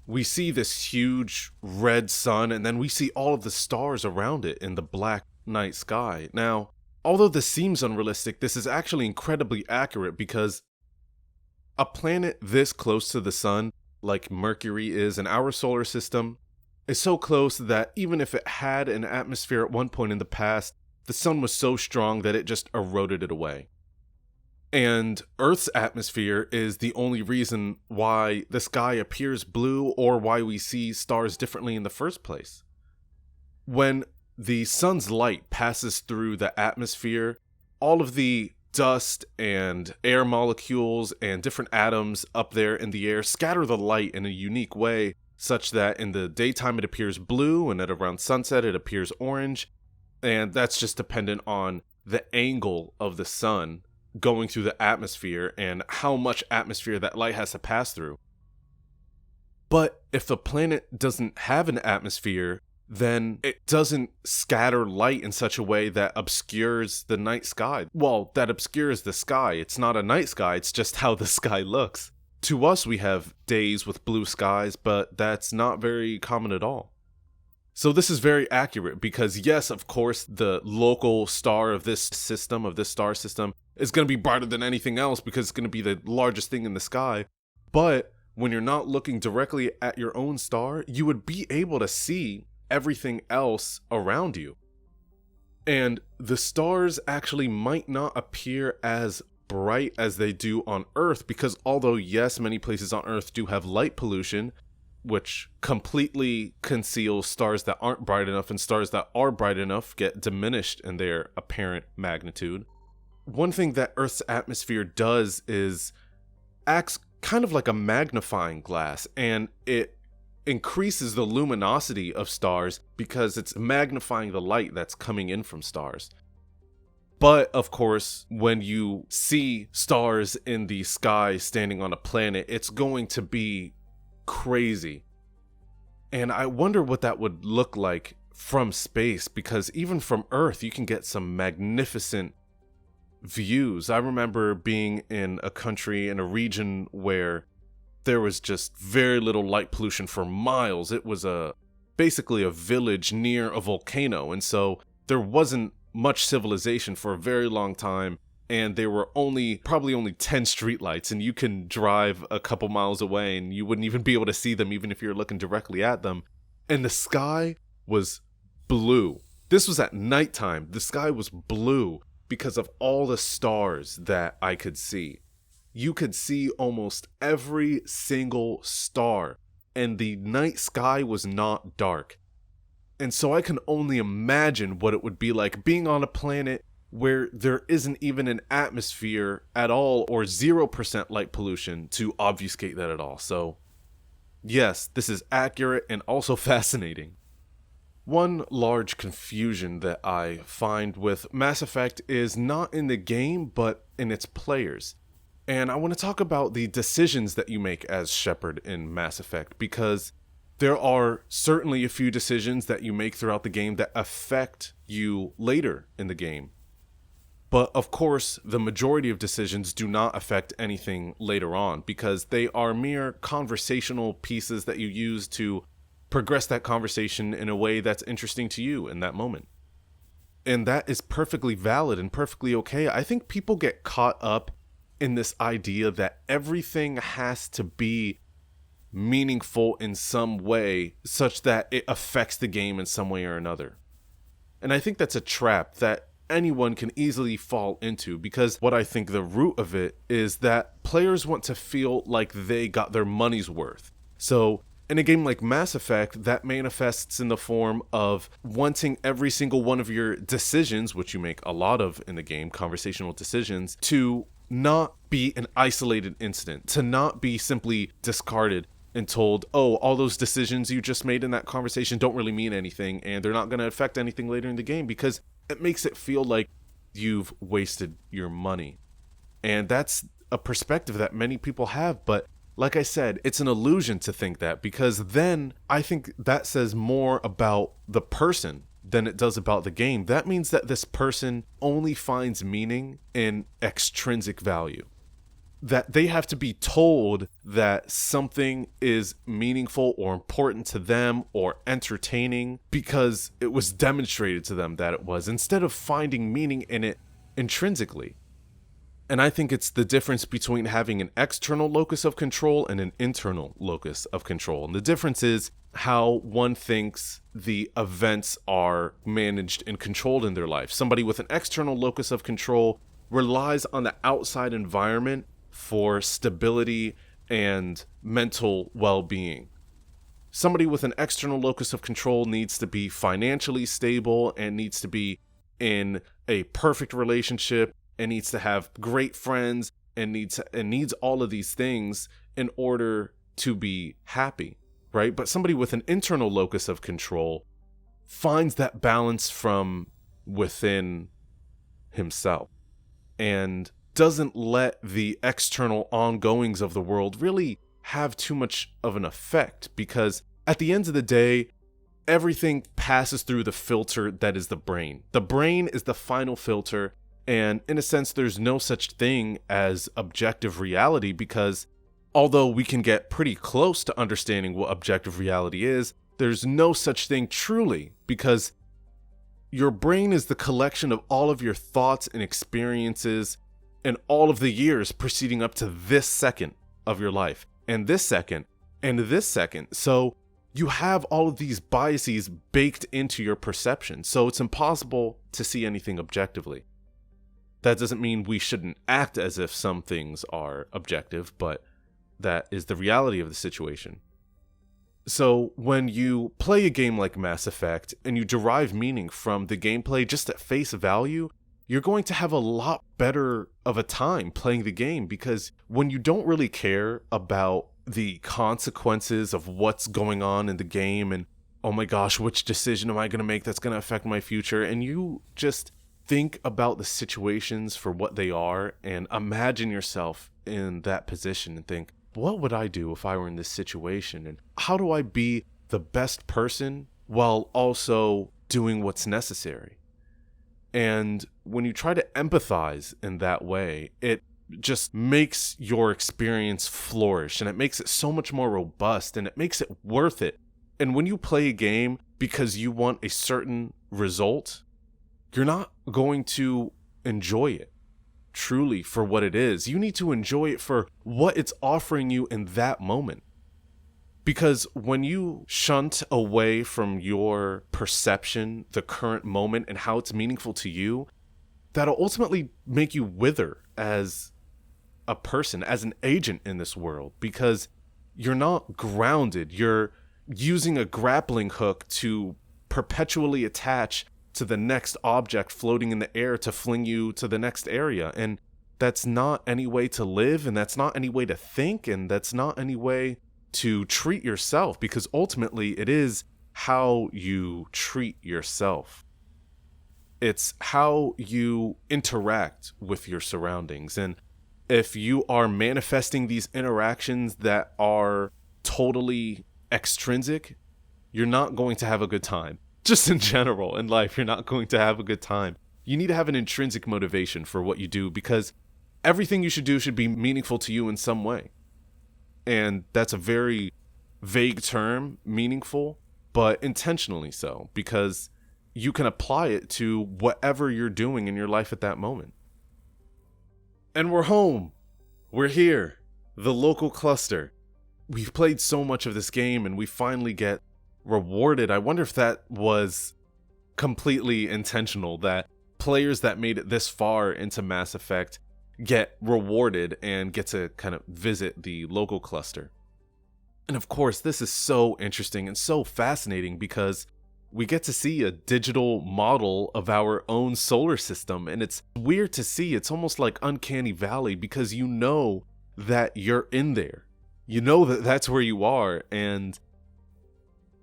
we see this huge red sun and then we see all of the stars around it in the black night sky. Now, although this seems unrealistic, this is actually incredibly accurate because a planet this close to the sun, like Mercury is in our solar system, is so close that even if it had an atmosphere at one point in the past, the sun was so strong that it just eroded it away. And Earth's atmosphere is the only reason why the sky appears blue or why we see stars differently in the first place. When the sun's light passes through the atmosphere, all of the dust and air molecules and different atoms up there in the air scatter the light in a unique way, such that in the daytime it appears blue and at around sunset it appears orange, and that's just dependent on the angle of the sun going through the atmosphere and how much atmosphere that light has to pass through. But if the planet doesn't have an atmosphere, then it doesn't scatter light in such a way that obscures the night sky. Well, that obscures the sky. It's not a night sky, it's just how the sky looks. To us, we have days with blue skies, but that's not very common at all. So this is very accurate because, yes, of course, the local star of this system, of this star system, is going to be brighter than anything else because it's going to be the largest thing in the sky. But when you're not looking directly at your own star, you would be able to see everything else around you. And the stars actually might not appear as bright as they do on Earth because although, yes, many places on Earth do have light pollution, which completely conceals stars that aren't bright enough, and stars that are bright enough get diminished in their apparent magnitude. One thing that Earth's atmosphere does is acts kind of like a magnifying glass, and it increases the luminosity of stars because it's magnifying the light that's coming in from stars. But, of course, when you see stars in the sky standing on a planet, it's going to be crazy. And I wonder what that would look like from space, because even from Earth, you can get some magnificent views. I remember being in a country, in a region where there was just very little light pollution for miles. It was basically a village near a volcano, and so there wasn't much civilization for a very long time, and there were probably only 10 streetlights, and you can drive a couple miles away and you wouldn't even be able to see them even if you're looking directly at them. And the sky was blue. This was at nighttime. The sky was blue because of all the stars that I could see. You could see almost every single star, and the night sky was not dark. And so I can only imagine what it would be like being on a planet where there isn't even an atmosphere at all or 0% light pollution to obfuscate that at all. So, yes, this is accurate and also fascinating. One large confusion that I find with Mass Effect is not in the game, but in its players. And I want to talk about the decisions that you make as Shepard in Mass Effect, because there are certainly a few decisions that you make throughout the game that affect you later in the game. But of course, the majority of decisions do not affect anything later on because they are mere conversational pieces that you use to progress that conversation in a way that's interesting to you in that moment. And that is perfectly valid and perfectly okay. I think people get caught up in this idea that everything has to be meaningful in some way such that it affects the game in some way or another. And I think that's a trap that anyone can easily fall into, because what I think the root of it is that players want to feel like they got their money's worth. So in a game like Mass Effect, that manifests in the form of wanting every single one of your decisions, which you make a lot of in the game, conversational decisions, to not be an isolated incident, to not be simply discarded and told, oh, all those decisions you just made in that conversation don't really mean anything and they're not going to affect anything later in the game, because it makes it feel like you've wasted your money. And that's a perspective that many people have, but like I said, it's an illusion to think that, because then I think that says more about the person than it does about the game. That means that this person only finds meaning in extrinsic value. That they have to be told that something is meaningful or important to them or entertaining because it was demonstrated to them that it was, instead of finding meaning in it intrinsically. And I think it's the difference between having an external locus of control and an internal locus of control. And the difference is how one thinks the events are managed and controlled in their life. Somebody with an external locus of control relies on the outside environment for stability and mental well-being. Somebody with an external locus of control needs to be financially stable and needs to be in a perfect relationship and needs to have great friends and needs all of these things in order to be happy, right? But somebody with an internal locus of control finds that balance from within himself and doesn't let the external ongoings of the world really have too much of an effect, because at the end of the day, everything passes through the filter that is the brain. The brain is the final filter. And in a sense, there's no such thing as objective reality, because although we can get pretty close to understanding what objective reality is, there's no such thing truly, because your brain is the collection of all of your thoughts and experiences and all of the years preceding up to this second of your life, and this second, and this second. So you have all of these biases baked into your perception, so it's impossible to see anything objectively. That doesn't mean we shouldn't act as if some things are objective, but that is the reality of the situation. So when you play a game like Mass Effect and you derive meaning from the gameplay just at face value, you're going to have a lot better of a time playing the game, because when you don't really care about the consequences of what's going on in the game and, oh my gosh, which decision am I going to make that's going to affect my future, and you just think about the situations for what they are and imagine yourself in that position and think, what would I do if I were in this situation? And how do I be the best person while also doing what's necessary? And when you try to empathize in that way, it just makes your experience flourish, and it makes it so much more robust, and it makes it worth it. And when you play a game because you want a certain result, you're not going to enjoy it truly for what it is. You need to enjoy it for what it's offering you in that moment. Because when you shunt away from your perception, the current moment, and how it's meaningful to you, that'll ultimately make you wither as a person, as an agent in this world, because you're not grounded. You're using a grappling hook to perpetually attach to the next object floating in the air to fling you to the next area. And that's not any way to live, and that's not any way to think, and that's not any way to treat yourself, because ultimately it is how you treat yourself. It's how you interact with your surroundings. And if you are manifesting these interactions that are totally extrinsic, you're not going to have a good time. Just in general, in life, you're not going to have a good time. You need to have an intrinsic motivation for what you do, because everything you should do should be meaningful to you in some way. And that's a very vague term, meaningful, but intentionally so, because you can apply it to whatever you're doing in your life at that moment. And we're home. We're here. The local cluster. We've played so much of this game and we finally get rewarded. I wonder if that was completely intentional, that players that made it this far into Mass Effect get rewarded and get to kind of visit the local cluster. And of course, this is so interesting and so fascinating because we get to see a digital model of our own solar system, and it's weird to see. It's almost like Uncanny Valley, because you know that you're in there. You know that that's where you are, and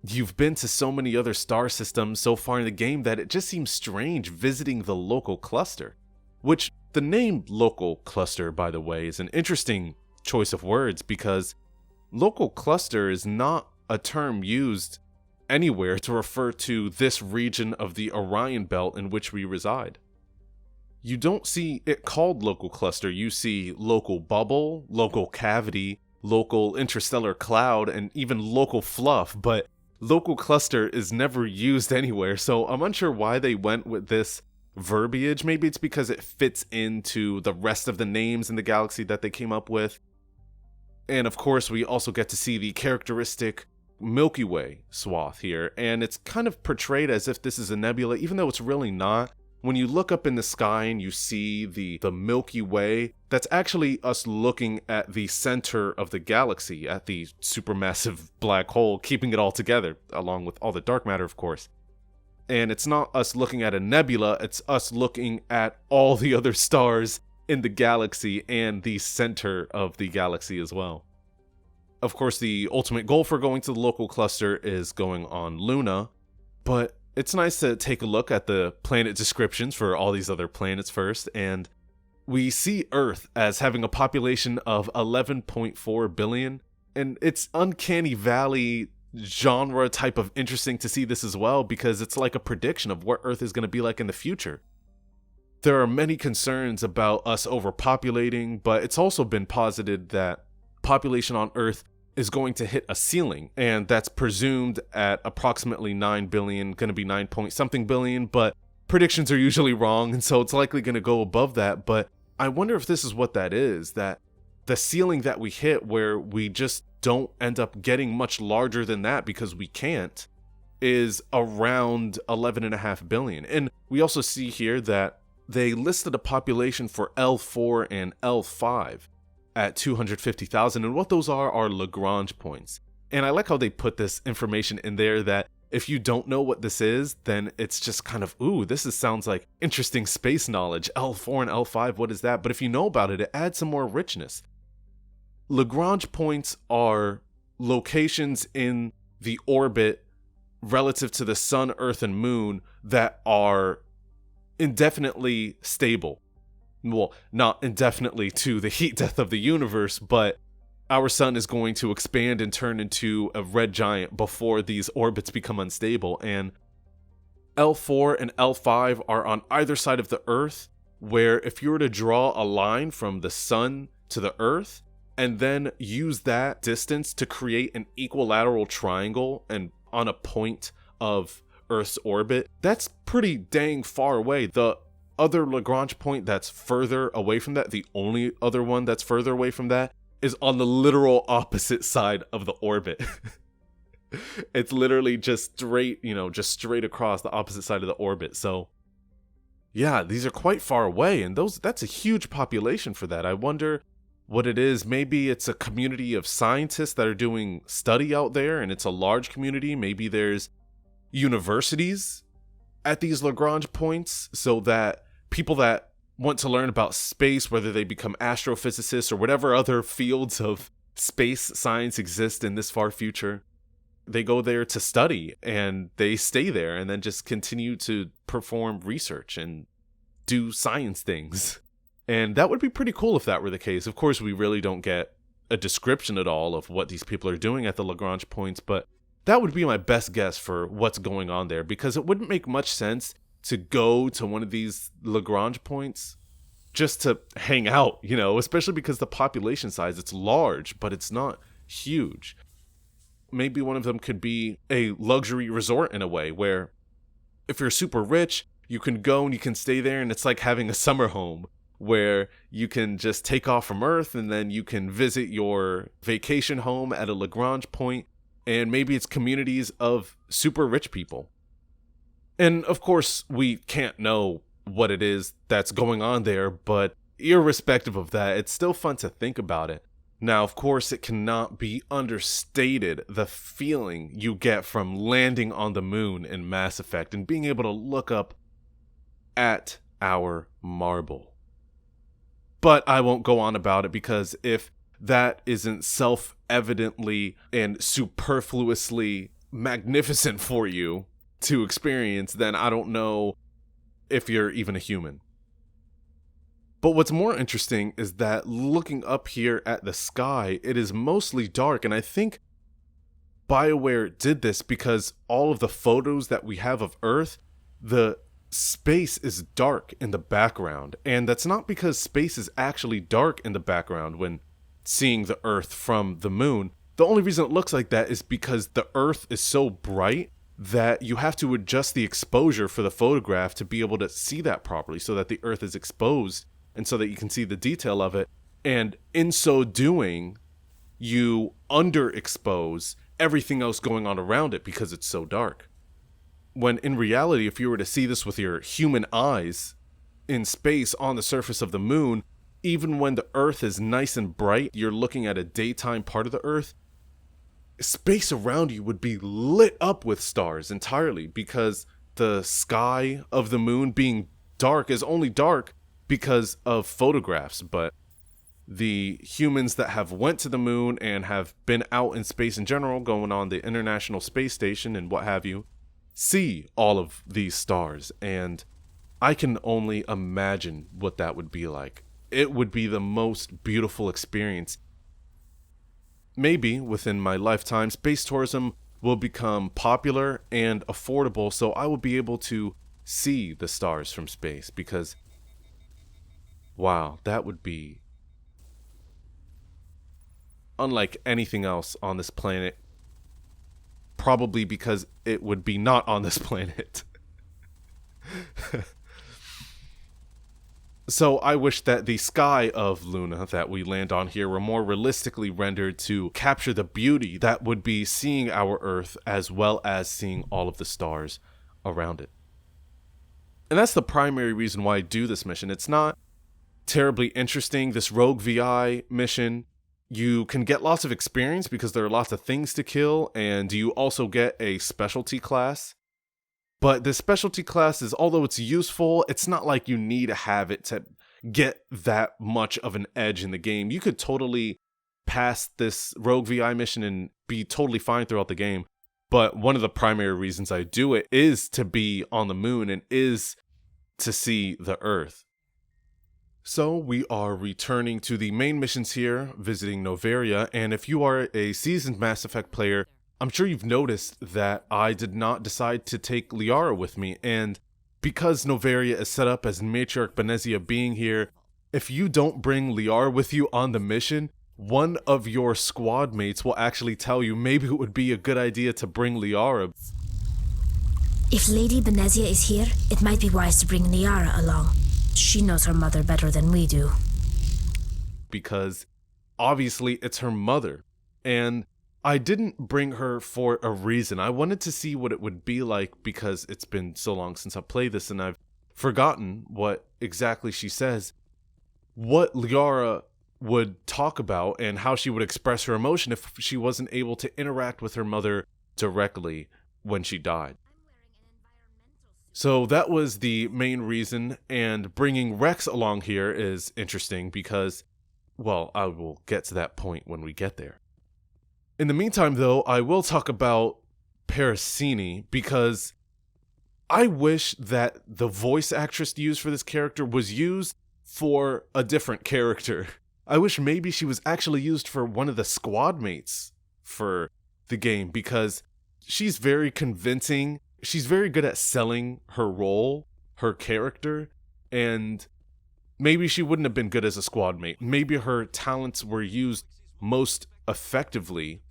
you've been to so many other star systems so far in the game that it just seems strange visiting the local cluster. which the name local cluster, by the way, is an interesting choice of words because local cluster is not a term used anywhere to refer to this region of the Orion belt in which we reside. You don't see it called local cluster. You see local bubble, local cavity, local interstellar cloud, and even local fluff, but local cluster is never used anywhere, so I'm unsure why they went with this verbiage. Maybe it's because it fits into the rest of the names in the galaxy that they came up with. And of course, we also get to see the characteristic Milky Way swath here, and it's kind of portrayed as if this is a nebula, even though it's really not. When you look up in the sky and you see the Milky Way, that's actually us looking at the center of the galaxy, at the supermassive black hole, keeping it all together, along with all the dark matter, of course. And it's not us looking at a nebula, it's us looking at all the other stars in the galaxy and the center of the galaxy as well. Of course, the ultimate goal for going to the local cluster is going on Luna, but it's nice to take a look at the planet descriptions for all these other planets first, and we see Earth as having a population of 11.4 billion, and it's uncanny valley genre type of interesting to see this as well, because it's like a prediction of what Earth is going to be like in the future. There are many concerns about us overpopulating, but it's also been posited that population on Earth is going to hit a ceiling, and that's presumed at approximately 9 billion, going to be 9 point something billion, but predictions are usually wrong, and so it's likely going to go above that. But I wonder if this is what that is, that the ceiling that we hit where we just don't end up getting much larger than that because we can't, is around 11.5 billion. And we also see here that they listed a population for L4 and L5 at 250,000, and what those are Lagrange points. And I like how they put this information in there that if you don't know what this is, then it's just kind of, ooh, sounds like interesting space knowledge. L4 and L5, what is that? But if you know about it, it adds some more richness. Lagrange points are locations in the orbit relative to the sun, earth, and moon that are indefinitely stable. Well, not indefinitely to the heat death of the universe, but our sun is going to expand and turn into a red giant before these orbits become unstable. And L4 and L5 are on either side of the Earth, where if you were to draw a line from the sun to the Earth, and then use that distance to create an equilateral triangle and on a point of Earth's orbit, that's pretty dang far away. The other Lagrange point that's further away from that, the only other one that's further away from that, is on the literal opposite side of the orbit. It's literally just straight, just straight across the opposite side of the orbit. So yeah, these are quite far away, and that's a huge population for that. I wonder what it is. Maybe it's a community of scientists that are doing study out there, and it's a large community. Maybe there's universities at these Lagrange points, so that people that want to learn about space, whether they become astrophysicists or whatever other fields of space science exist in this far future, they go there to study and they stay there and then just continue to perform research and do science things. And that would be pretty cool if that were the case. Of course, we really don't get a description at all of what these people are doing at the Lagrange points, but that would be my best guess for what's going on there, because it wouldn't make much sense to go to one of these Lagrange points just to hang out, especially because the population size, it's large, but it's not huge. Maybe one of them could be a luxury resort in a way, where if you're super rich, you can go and you can stay there, and it's like having a summer home where you can just take off from Earth and then you can visit your vacation home at a Lagrange point. And maybe it's communities of super rich people. And of course, we can't know what it is that's going on there, but irrespective of that, it's still fun to think about it. Now, of course, it cannot be understated the feeling you get from landing on the moon in Mass Effect and being able to look up at our marble. But I won't go on about it, because if that isn't self-evidently and superfluously magnificent for you to experience, then I don't know if you're even a human. But what's more interesting is that looking up here at the sky, it is mostly dark, and I think BioWare did this because all of the photos that we have of Earth, the space is dark in the background, and that's not because space is actually dark in the background when seeing the Earth from the moon. The only reason it looks like that is because the Earth is so bright that you have to adjust the exposure for the photograph to be able to see that properly, so that the Earth is exposed and so that you can see the detail of it. And in so doing, you underexpose everything else going on around it because it's so dark. When in reality, if you were to see this with your human eyes in space on the surface of the moon, even when the Earth is nice and bright, you're looking at a daytime part of the Earth, space around you would be lit up with stars entirely, because the sky of the moon being dark is only dark because of photographs. But the humans that have went to the moon and have been out in space in general, going on the International Space Station and what have you, see all of these stars, and I can only imagine what that would be like. It would be the most beautiful experience. Maybe within my lifetime, space tourism will become popular and affordable, so I will be able to see the stars from space, because wow, that would be unlike anything else on this planet. Probably because it would be not on this planet. So I wish that the sky of Luna that we land on here were more realistically rendered to capture the beauty that would be seeing our Earth as well as seeing all of the stars around it. And that's the primary reason why I do this mission. It's not terribly interesting, this Rogue VI mission. You can get lots of experience because there are lots of things to kill, and you also get a specialty class. But the specialty class is, although it's useful, it's not like you need to have it to get that much of an edge in the game. You could totally pass this Rogue VI mission and be totally fine throughout the game. But one of the primary reasons I do it is to be on the moon and is to see the Earth. So we are returning to the main missions here, visiting Noveria, and if you are a seasoned Mass Effect player, I'm sure you've noticed that I did not decide to take Liara with me, and because Noveria is set up as Matriarch Benezia being here, if you don't bring Liara with you on the mission, one of your squad mates will actually tell you maybe it would be a good idea to bring Liara. If Lady Benezia is here, it might be wise to bring Liara along. She knows her mother better than we do. Because obviously it's her mother, and I didn't bring her for a reason. I wanted to see what it would be like because it's been so long since I played this and I've forgotten what exactly she says. What Liara would talk about and how she would express her emotion if she wasn't able to interact with her mother directly when she died. So that was the main reason, and bringing Rex along here is interesting because, well, I will get to that point when we get there. In the meantime, though, I will talk about Parasini because I wish that the voice actress used for this character was used for a different character. I wish maybe she was actually used for one of the squad mates for the game because she's very convincing. She's very good at selling her role, her character, and maybe she wouldn't have been good as a squad mate. Maybe her talents were used most effectively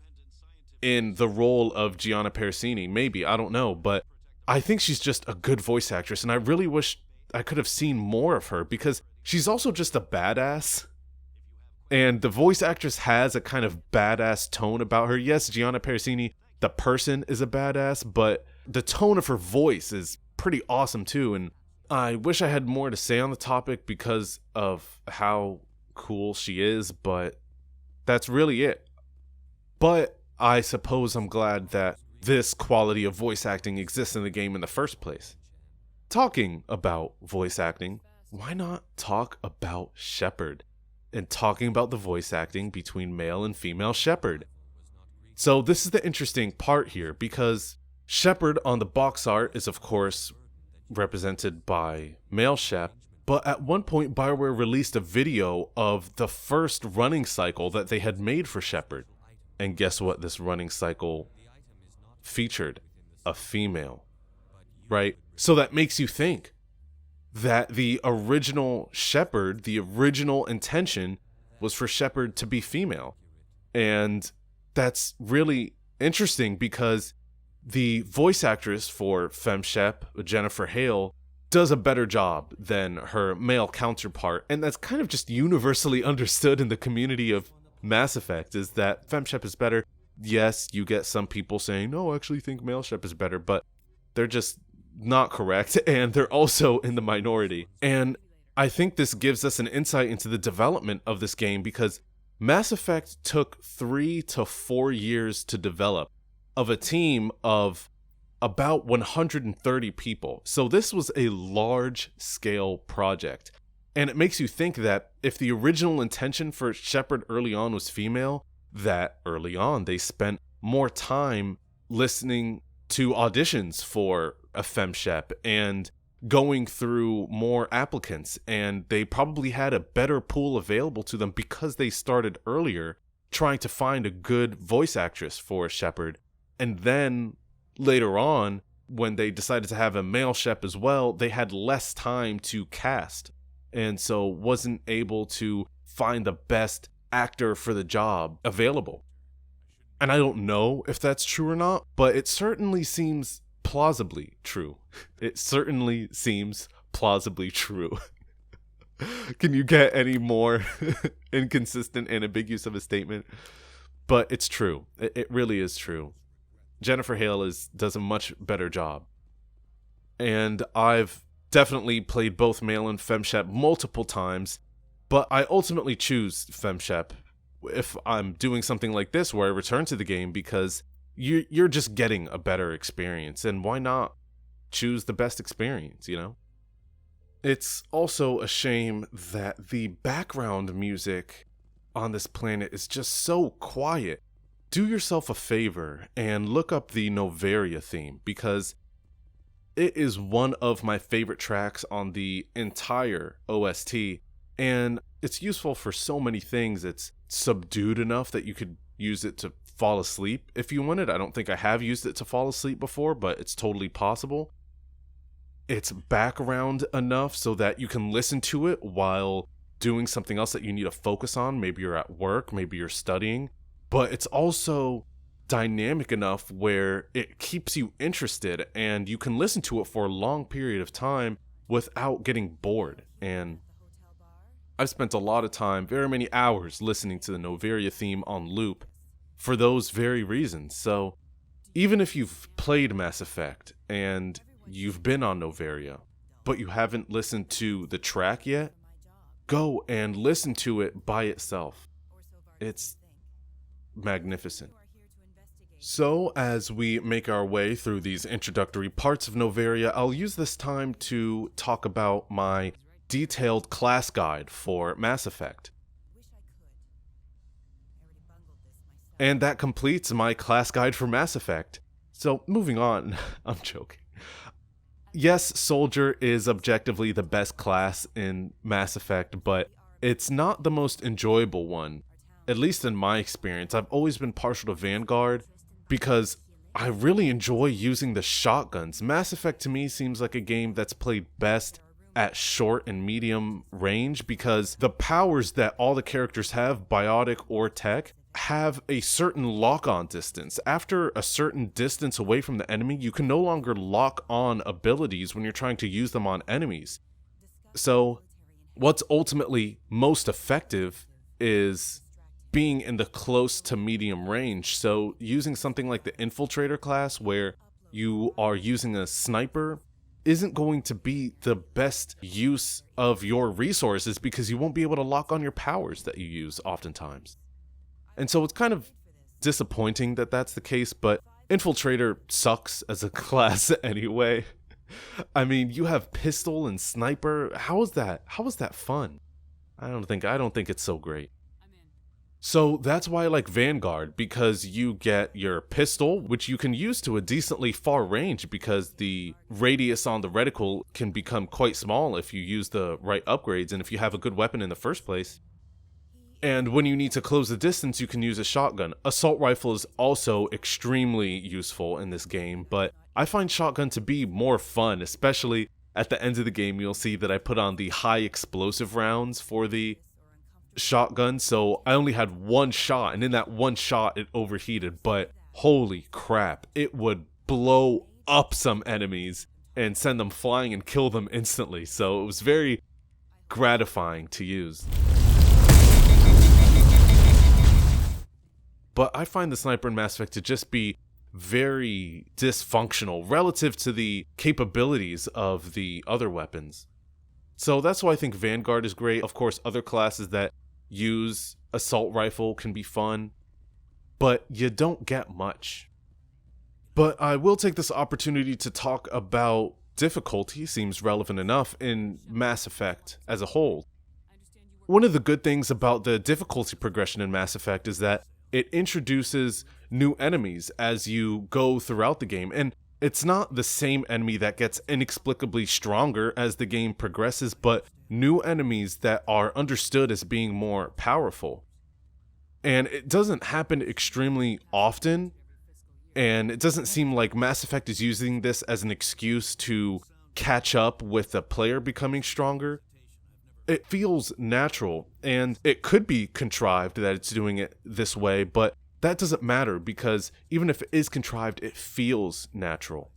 in the role of Gianna Parasini. Maybe, I don't know, but I think she's just a good voice actress, and I really wish I could have seen more of her because she's also just a badass. And the voice actress has a kind of badass tone about her. Yes, Gianna Parasini, the person, is a badass, but the tone of her voice is pretty awesome too, and I wish I had more to say on the topic because of how cool she is, but that's really it. But I suppose I'm glad that this quality of voice acting exists in the game in the first place. Talking about voice acting, why not talk about Shepard? And talking about the voice acting between male and female Shepard. So this is the interesting part here because Shepard on the box art is of course represented by male Shep, But at one point, BioWare released a video of the first running cycle that they had made for Shepard. And guess what? This running cycle featured a female, right? So that makes you think that the original Shepard, the original intention was for Shepard to be female. And that's really interesting because the voice actress for FemShep, Jennifer Hale, does a better job than her male counterpart. And that's kind of just universally understood in the community of Mass Effect, is that FemShep is better. Yes, you get some people saying, no, I actually think male Shep is better, but they're just not correct, and they're also in the minority. And I think this gives us an insight into the development of this game, because Mass Effect took 3 to 4 years to develop, of a team of about 130 people. So this was a large-scale project. And it makes you think that if the original intention for Shepard early on was female, that early on they spent more time listening to auditions for a FemShep and going through more applicants, and they probably had a better pool available to them because they started earlier trying to find a good voice actress for Shepard. And then later on, when they decided to have a male Shep as well, they had less time to cast, and so wasn't able to find the best actor for the job available. And I don't know if that's true or not, but it certainly seems plausibly true. It certainly seems plausibly true. Can you get any more inconsistent and ambiguous of a statement? But it's true. It really is true. Jennifer Hale does a much better job. And I've definitely played both male and FemShep multiple times, but I ultimately choose FemShep if I'm doing something like this where I return to the game, because you're just getting a better experience, and why not choose the best experience, you know? It's also a shame that the background music on this planet is just so quiet. Do yourself a favor and look up the Noveria theme, because it is one of my favorite tracks on the entire OST, and it's useful for so many things. It's subdued enough that you could use it to fall asleep if you wanted. I don't think I have used it to fall asleep before, but it's totally possible. It's background enough so that you can listen to it while doing something else that you need to focus on. Maybe you're at work, maybe you're studying. But it's also dynamic enough where it keeps you interested and you can listen to it for a long period of time without getting bored. And I've spent a lot of time, very many hours, listening to the Noveria theme on loop for those very reasons. So even if you've played Mass Effect and you've been on Noveria, but you haven't listened to the track yet, go and listen to it by itself. It's magnificent. So as we make our way through these introductory parts of Noveria, I'll use this time to talk about my detailed class guide for Mass Effect. And that completes my class guide for Mass Effect. So moving on, I'm joking. Yes, Soldier is objectively the best class in Mass Effect, but it's not the most enjoyable one. At least in my experience, I've always been partial to Vanguard because I really enjoy using the shotguns. Mass Effect to me seems like a game that's played best at short and medium range because the powers that all the characters have, biotic or tech, have a certain lock-on distance. After a certain distance away from the enemy, you can no longer lock on abilities when you're trying to use them on enemies. So what's ultimately most effective is being in the close to medium range. So using something like the Infiltrator class where you are using a sniper isn't going to be the best use of your resources because you won't be able to lock on your powers that you use oftentimes. And so it's kind of disappointing that that's the case, but Infiltrator sucks as a class anyway. I mean, you have pistol and sniper. How is that fun? I don't think it's so great. So that's why I like Vanguard, because you get your pistol, which you can use to a decently far range because the radius on the reticle can become quite small if you use the right upgrades and if you have a good weapon in the first place. And when you need to close the distance, you can use a shotgun. Assault rifle is also extremely useful in this game, but I find shotgun to be more fun, especially at the end of the game. You'll see that I put on the high explosive rounds for the shotgun, so I only had one shot, and in that one shot it overheated, but holy crap, it would blow up some enemies and send them flying and kill them instantly, so it was very gratifying to use. But I find the sniper in Mass Effect to just be very dysfunctional relative to the capabilities of the other weapons. So that's why I think Vanguard is great. Of course, other classes that use assault rifle can be fun, but you don't get much. But I will take this opportunity to talk about difficulty, seems relevant enough, in Mass Effect as a whole. One of the good things about the difficulty progression in Mass Effect is that it introduces new enemies as you go throughout the game, and it's not the same enemy that gets inexplicably stronger as the game progresses, but new enemies that are understood as being more powerful. And it doesn't happen extremely often, and it doesn't seem like Mass Effect is using this as an excuse to catch up with the player becoming stronger. It feels natural, and it could be contrived that it's doing it this way, but that doesn't matter because even if it is contrived, it feels natural.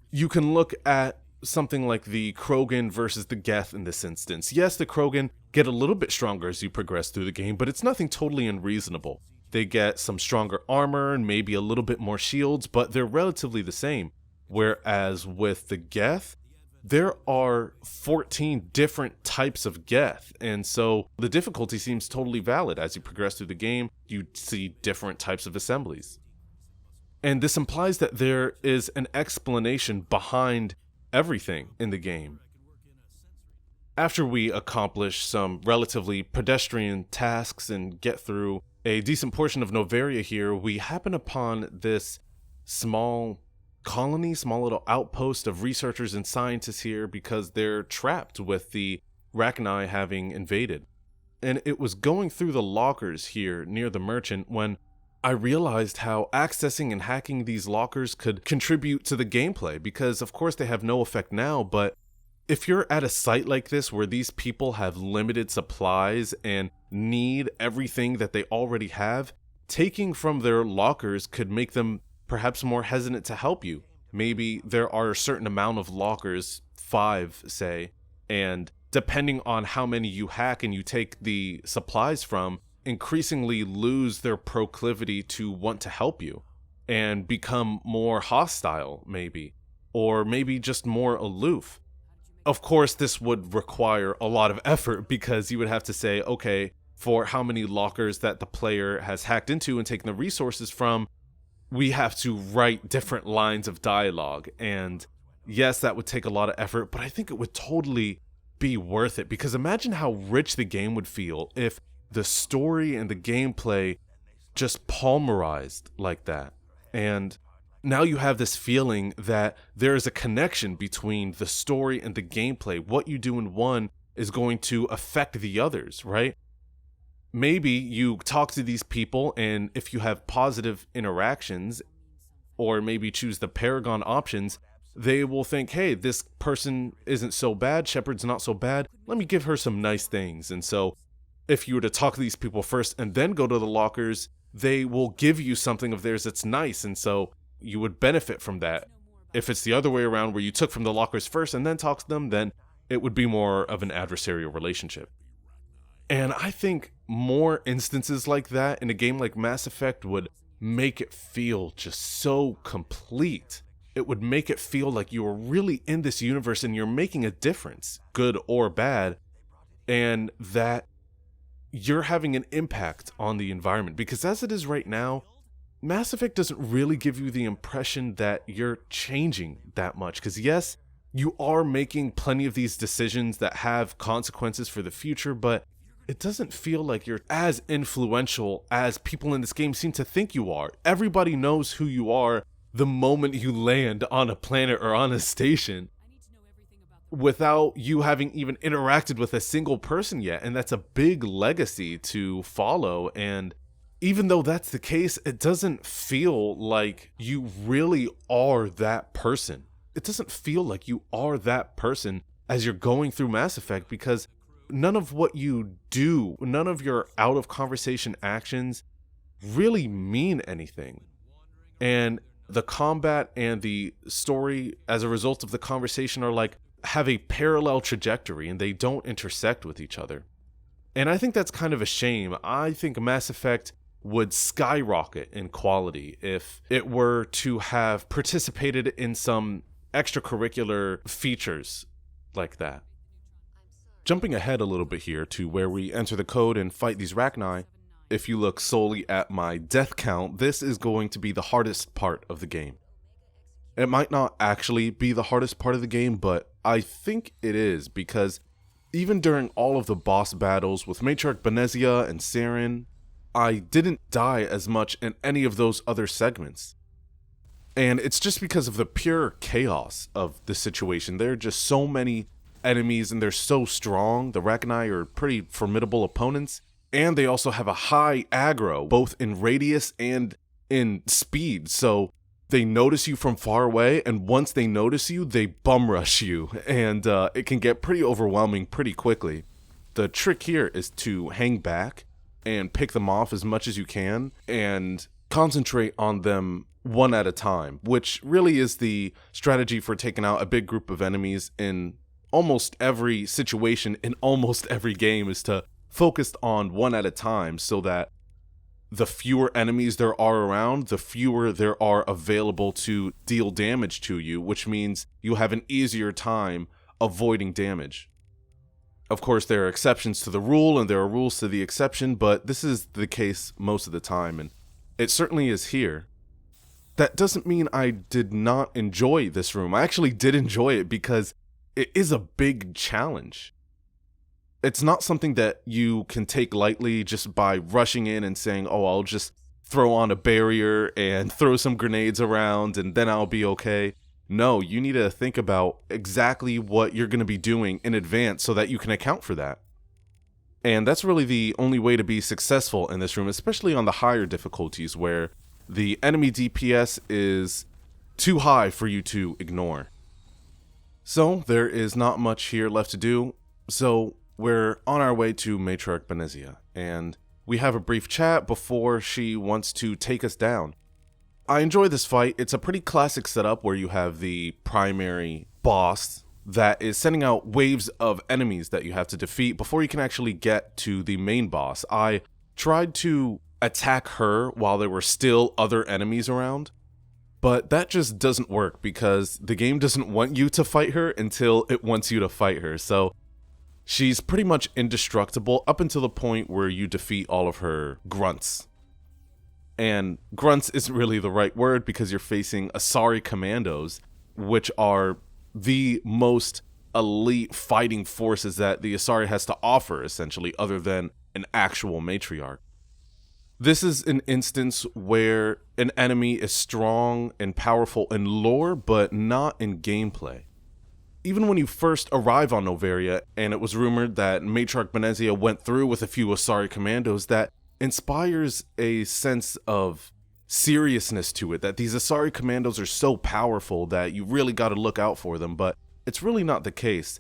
You can look at something like the Krogan versus the Geth in this instance. Yes, the Krogan get a little bit stronger as you progress through the game, but it's nothing totally unreasonable. They get some stronger armor and maybe a little bit more shields, but they're relatively the same. Whereas with the Geth, there are 14 different types of Geth, and so the difficulty seems totally valid. As you progress through the game, you see different types of assemblies. And this implies that there is an explanation behind everything in the game. After we accomplish some relatively pedestrian tasks and get through a decent portion of Noveria here, we happen upon this small little outpost of researchers and scientists here because they're trapped with the Rachni having invaded. And it was going through the lockers here near the merchant when I realized how accessing and hacking these lockers could contribute to the gameplay, because of course they have no effect now, but if you're at a site like this where these people have limited supplies and need everything that they already have, taking from their lockers could make them perhaps more hesitant to help you. Maybe there are a certain amount of lockers, 5 say, and depending on how many you hack and you take the supplies from, increasingly lose their proclivity to want to help you and become more hostile maybe, or maybe just more aloof. Of course, this would require a lot of effort because you would have to say, okay, for how many lockers that the player has hacked into and taken the resources from, we have to write different lines of dialogue. And yes, that would take a lot of effort, but I think it would totally be worth it, because imagine how rich the game would feel if the story and the gameplay just palmerized like that. And now you have this feeling that there is a connection between the story and the gameplay. What you do in one is going to affect the others, right? Maybe you talk to these people, and if you have positive interactions, or maybe choose the Paragon options, they will think, hey, this person isn't so bad, Shepard's not so bad, let me give her some nice things. And so if you were to talk to these people first and then go to the lockers, they will give you something of theirs that's nice, and so you would benefit from that. If it's the other way around, where you took from the lockers first and then talked to them, then it would be more of an adversarial relationship. And I think more instances like that in a game like Mass Effect would make it feel just so complete. It would make it feel like you are really in this universe and you're making a difference, good or bad, and that you're having an impact on the environment. Because as it is right now, Mass Effect doesn't really give you the impression that you're changing that much. Because yes, you are making plenty of these decisions that have consequences for the future, but it doesn't feel like you're as influential as people in this game seem to think you are. Everybody knows who you are the moment you land on a planet or on a station without you having even interacted with a single person yet. And that's a big legacy to follow. And even though that's the case, it doesn't feel like you really are that person. It doesn't feel like you are that person as you're going through Mass Effect, because none of what you do, none of your out of conversation actions really mean anything. And the combat and the story as a result of the conversation are like, have a parallel trajectory and they don't intersect with each other. And I think that's kind of a shame. I think Mass Effect would skyrocket in quality if it were to have participated in some extracurricular features like that. Jumping ahead a little bit here to where we enter the code and fight these Rachni, if you look solely at my death count, this is going to be the hardest part of the game. It might not actually be the hardest part of the game, but I think it is, because even during all of the boss battles with Matriarch Benezia and Saren, I didn't die as much in any of those other segments. And it's just because of the pure chaos of the situation. There are just so many enemies and they're so strong. The Rachni are pretty formidable opponents. And they also have a high aggro, both in radius and in speed. So they notice you from far away, and once they notice you, they bum rush you. And it can get pretty overwhelming pretty quickly. The trick here is to hang back and pick them off as much as you can and concentrate on them one at a time, which really is the strategy for taking out a big group of enemies in almost every situation, in almost every game, is to focus on one at a time, so that the fewer enemies there are around, the fewer there are available to deal damage to you, which means you have an easier time avoiding damage. Of course, there are exceptions to the rule and there are rules to the exception, but this is the case most of the time, and it certainly is here. That doesn't mean I did not enjoy this room. I actually did enjoy it because it is a big challenge. It's not something that you can take lightly just by rushing in and saying, oh, I'll just throw on a barrier and throw some grenades around and then I'll be okay. No, you need to think about exactly what you're going to be doing in advance so that you can account for that. And that's really the only way to be successful in this room, especially on the higher difficulties where the enemy DPS is too high for you to ignore. So there is not much here left to do. So we're on our way to Matriarch Benezia, and we have a brief chat before she wants to take us down. I enjoy this fight. It's a pretty classic setup where you have the primary boss that is sending out waves of enemies that you have to defeat before you can actually get to the main boss. I tried to attack her while there were still other enemies around, but that just doesn't work because the game doesn't want you to fight her until it wants you to fight her. So she's pretty much indestructible up until the point where you defeat all of her grunts. And grunts isn't really the right word because you're facing Asari commandos, which are the most elite fighting forces that the Asari has to offer, essentially, other than an actual matriarch. This is an instance where an enemy is strong and powerful in lore, but not in gameplay. Even when you first arrive on Noveria, and it was rumored that Matriarch Benezia went through with a few Asari commandos, that inspires a sense of seriousness to it, that these Asari commandos are so powerful that you really got to look out for them, but it's really not the case.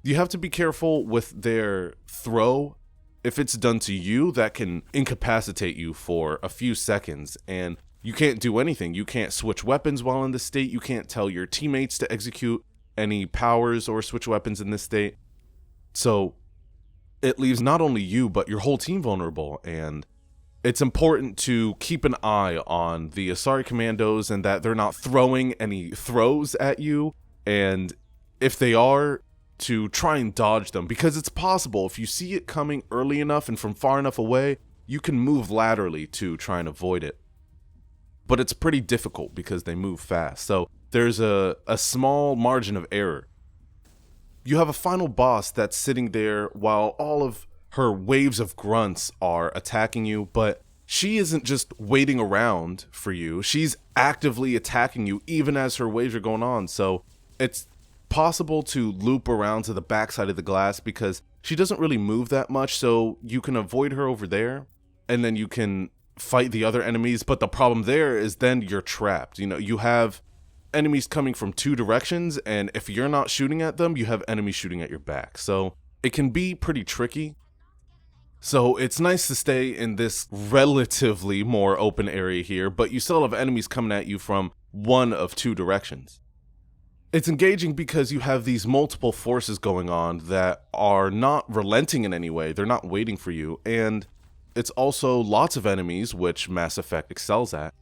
You have to be careful with their throw. If it's done to you, that can incapacitate you for a few seconds, and you can't do anything. You can't switch weapons while in this state. You can't tell your teammates to execute any powers or switch weapons in this state. So it leaves not only you, but your whole team vulnerable, and it's important to keep an eye on the Asari commandos and that they're not throwing any throws at you, and if they are, to try and dodge them, because it's possible if you see it coming early enough and from far enough away, you can move laterally to try and avoid it. But it's pretty difficult because they move fast, so there's a small margin of error. You have a final boss that's sitting there while all of her waves of grunts are attacking you, but she isn't just waiting around for you. She's actively attacking you even as her waves are going on. So it's possible to loop around to the backside of the glass because she doesn't really move that much. So you can avoid her over there and then you can fight the other enemies. But the problem there is then you're trapped. You have enemies coming from two directions, and if you're not shooting at them, you have enemies shooting at your back. So it can be pretty tricky. So it's nice to stay in this relatively more open area here, but you still have enemies coming at you from one of two directions. It's engaging because you have these multiple forces going on that are not relenting in any way. They're not waiting for you. And it's also lots of enemies, which Mass Effect excels at.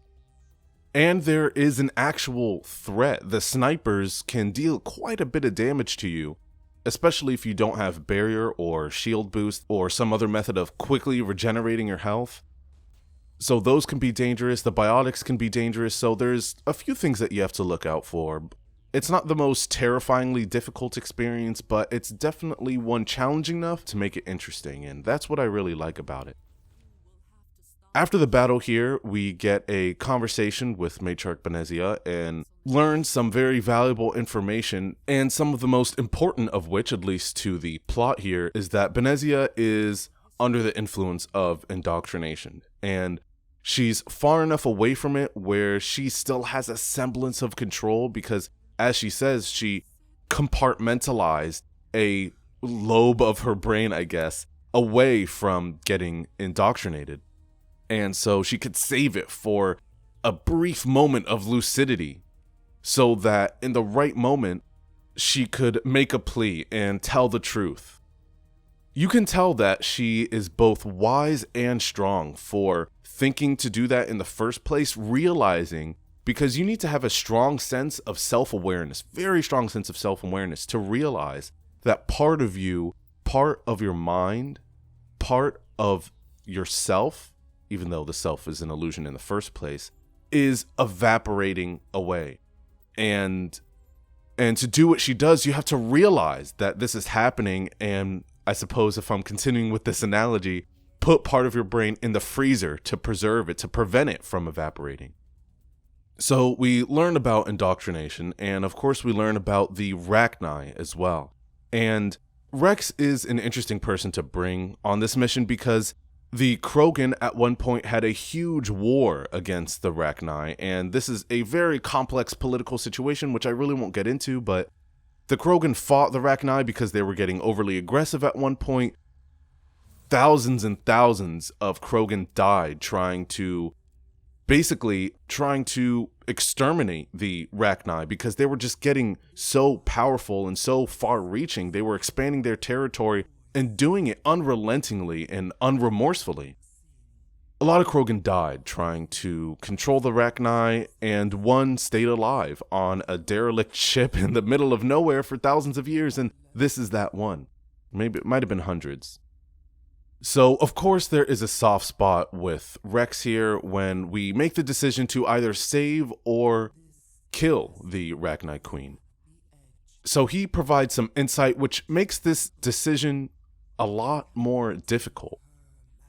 And there is an actual threat. The snipers can deal quite a bit of damage to you, especially if you don't have barrier or shield boost or some other method of quickly regenerating your health. So those can be dangerous. The biotics can be dangerous. So there's a few things that you have to look out for. It's not the most terrifyingly difficult experience, but it's definitely one challenging enough to make it interesting, and that's what I really like about it. After the battle here, we get a conversation with Matriarch Benezia and learn some very valuable information, and some of the most important of which, at least to the plot here, is that Benezia is under the influence of indoctrination, and she's far enough away from it where she still has a semblance of control because, as she says, she compartmentalized a lobe of her brain, I guess, away from getting indoctrinated. And so she could save it for a brief moment of lucidity so that in the right moment, she could make a plea and tell the truth. You can tell that she is both wise and strong for thinking to do that in the first place, realizing because you need to have a strong sense of self-awareness, very strong sense of self-awareness to realize that part of you, part of your mind, part of yourself, even though the self is an illusion in the first place, is evaporating away. And to do what she does, you have to realize that this is happening. And I suppose if I'm continuing with this analogy, put part of your brain in the freezer to preserve it, to prevent it from evaporating. So we learn about indoctrination, and of course we learn about the Rachni as well. And Rex is an interesting person to bring on this mission because the Krogan at one point had a huge war against the Rachni, and this is a very complex political situation, which I really won't get into, but the Krogan fought the Rachni because they were getting overly aggressive at one point. Thousands and thousands of Krogan died trying to exterminate the Rachni because they were just getting so powerful and so far-reaching. They were expanding their territory and doing it unrelentingly and unremorsefully. A lot of Krogan died trying to control the Rachni, and one stayed alive on a derelict ship in the middle of nowhere for thousands of years, and this is that one. Maybe it might have been hundreds. So, of course, there is a soft spot with Rex here when we make the decision to either save or kill the Rachni Queen. So he provides some insight which makes this decision a lot more difficult.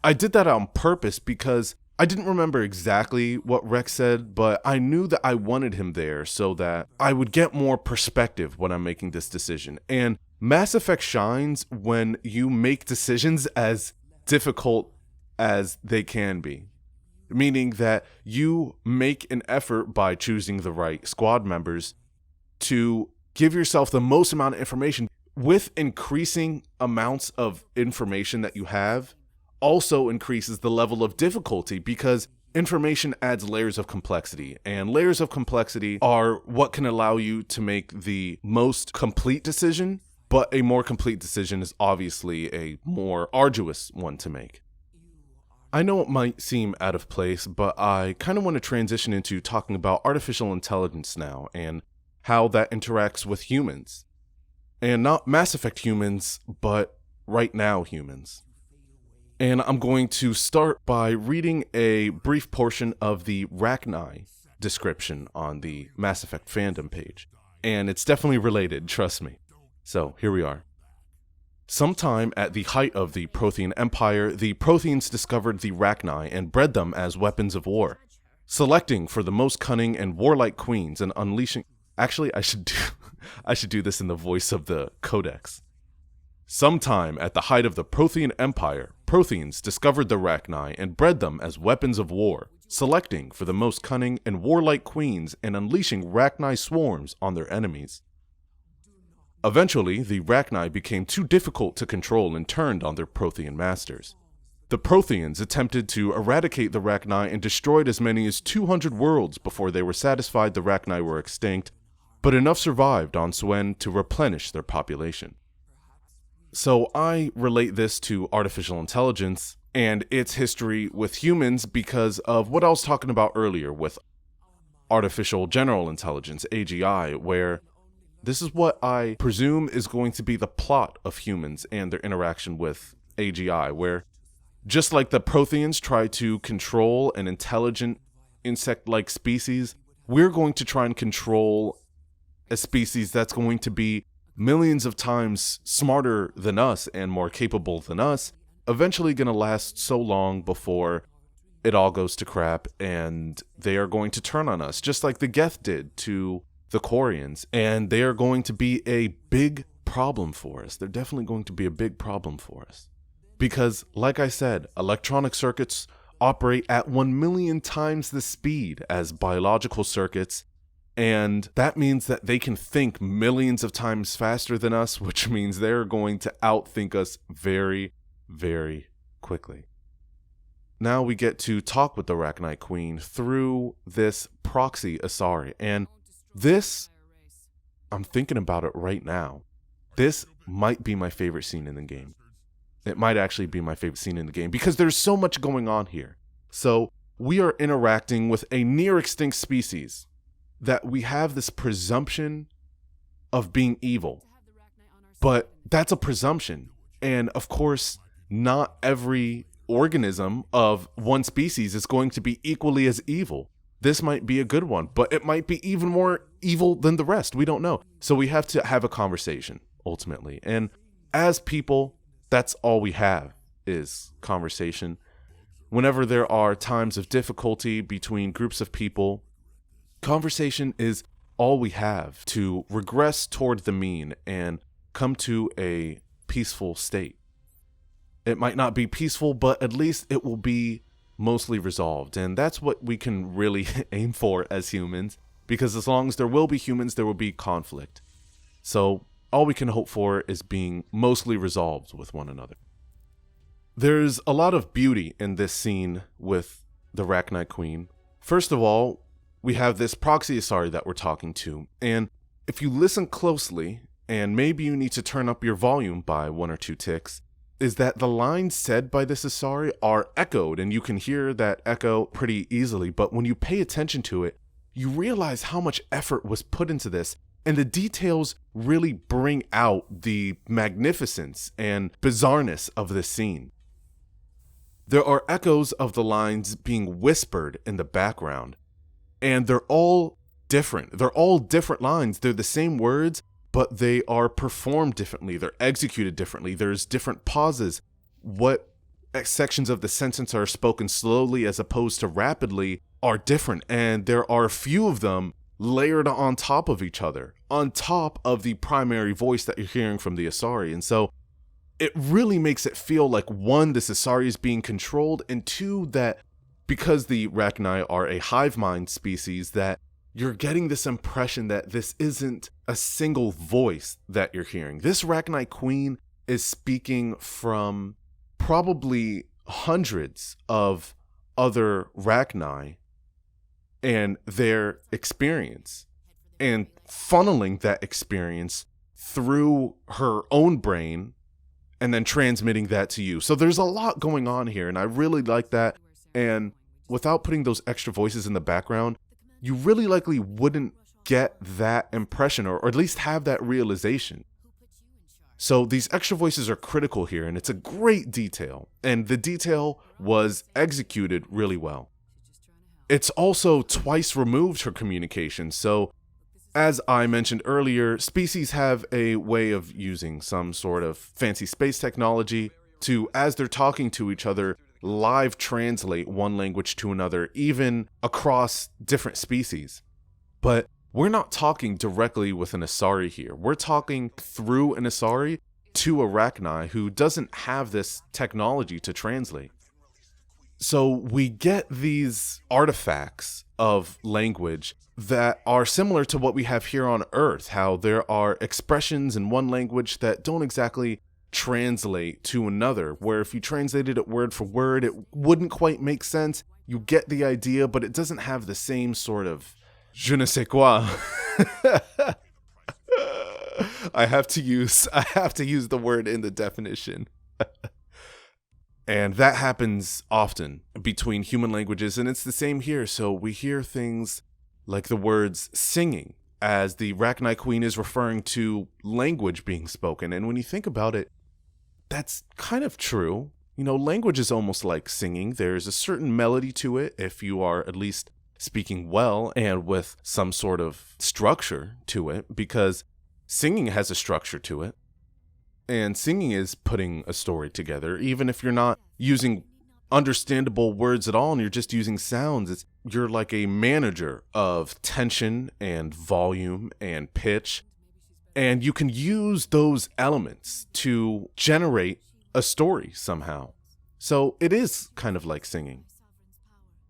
I did that on purpose because I didn't remember exactly what Rex said, but I knew that I wanted him there so that I would get more perspective when I'm making this decision. And Mass Effect shines when you make decisions as difficult as they can be, meaning that you make an effort by choosing the right squad members to give yourself the most amount of information. With increasing amounts of information that you have also increases the level of difficulty because information adds layers of complexity, and layers of complexity are what can allow you to make the most complete decision. But a more complete decision is obviously a more arduous one to make. I know it might seem out of place, but I kind of want to transition into talking about artificial intelligence now and how that interacts with humans. And not Mass Effect humans, but right now humans. And I'm going to start by reading a brief portion of the Rachni description on the Mass Effect fandom page. And it's definitely related, trust me. So, here we are. Sometime at the height of the Prothean Empire, the Protheans discovered the Rachni and bred them as weapons of war, selecting for the most cunning and warlike queens and unleashing... Actually, I should do this in the voice of the Codex. Sometime at the height of the Prothean Empire, Protheans discovered the Rachni and bred them as weapons of war, selecting for the most cunning and warlike queens and unleashing Rachni swarms on their enemies. Eventually, the Rachni became too difficult to control and turned on their Prothean masters. The Protheans attempted to eradicate the Rachni and destroyed as many as 200 worlds before they were satisfied the Rachni were extinct, but enough survived on Suen to replenish their population. So I relate this to artificial intelligence and its history with humans because of what I was talking about earlier with artificial general intelligence, AGI, where this is what I presume is going to be the plot of humans and their interaction with AGI, where just like the Protheans try to control an intelligent insect-like species, we're going to try and control a species that's going to be millions of times smarter than us and more capable than us, eventually going to last so long before it all goes to crap and they are going to turn on us, just like the Geth did to the Quarians, and they are going to be a big problem for us. They're definitely going to be a big problem for us. Because, like I said, electronic circuits operate at 1 million times the speed as biological circuits, and that means that they can think millions of times faster than us, which means they're going to outthink us very, very quickly. Now we get to talk with the Rachni Queen through this proxy Asari, and this, I'm thinking about it right now, this might be my favorite scene in the game. It might actually be my favorite scene in the game because there's so much going on here. So we are interacting with a near extinct species that we have this presumption of being evil. But that's a presumption. And of course, not every organism of one species is going to be equally as evil. This might be a good one, but it might be even more evil than the rest. We don't know. So we have to have a conversation, ultimately. And as people, that's all we have is conversation. Whenever there are times of difficulty between groups of people, conversation is all we have to regress toward the mean and come to a peaceful state. It might not be peaceful, but at least it will be mostly resolved. And that's what we can really aim for as humans, because as long as there will be humans, there will be conflict. So all we can hope for is being mostly resolved with one another. There's a lot of beauty in this scene with the Rachni Queen. First of all, we have this proxy Asari that we're talking to, and if you listen closely, and maybe you need to turn up your volume by 1 or 2 ticks, is that the lines said by this Asari are echoed, and you can hear that echo pretty easily, but when you pay attention to it, you realize how much effort was put into this, and the details really bring out the magnificence and bizarreness of this scene. There are echoes of the lines being whispered in the background, and they're all different. They're all different lines. They're the same words, but they are performed differently. They're executed differently. There's different pauses. What sections of the sentence are spoken slowly as opposed to rapidly are different. And there are a few of them layered on top of each other, on top of the primary voice that you're hearing from the Asari. And so it really makes it feel like, one, this Asari is being controlled, and two, that because the Rachni are a hive mind species, that you're getting this impression that this isn't a single voice that you're hearing. This Rachni Queen is speaking from probably hundreds of other Rachni and their experience, and funneling that experience through her own brain and then transmitting that to you. So there's a lot going on here, and I really like that. And without putting those extra voices in the background, you really likely wouldn't get that impression, or at least have that realization. So these extra voices are critical here, and it's a great detail, and the detail was executed really well. It's also twice removed her communication, so As I mentioned earlier, species have a way of using some sort of fancy space technology to, as they're talking to each other, live translate one language to another, even across different species. But we're not talking directly with an Asari here. We're talking through an Asari to a Rachni who doesn't have this technology to translate. So we get these artifacts of language that are similar to what we have here on Earth, how there are expressions in one language that don't exactly translate to another, where if you translated it word for word, it wouldn't quite make sense. You get the idea, but it doesn't have the same sort of je ne sais quoi. I have to use the word in the definition. And that happens often between human languages, and it's the same here. So we hear things like the words singing, as the Rachni Queen is referring to language being spoken. And when you think about it, that's kind of true. You know, language is almost like singing. There's a certain melody to it if you are at least speaking well and with some sort of structure to it, because singing has a structure to it. And singing is putting a story together, even if you're not using understandable words at all and you're just using sounds. You're like a manager of tension and volume and pitch, and you can use those elements to generate a story somehow. So it is kind of like singing.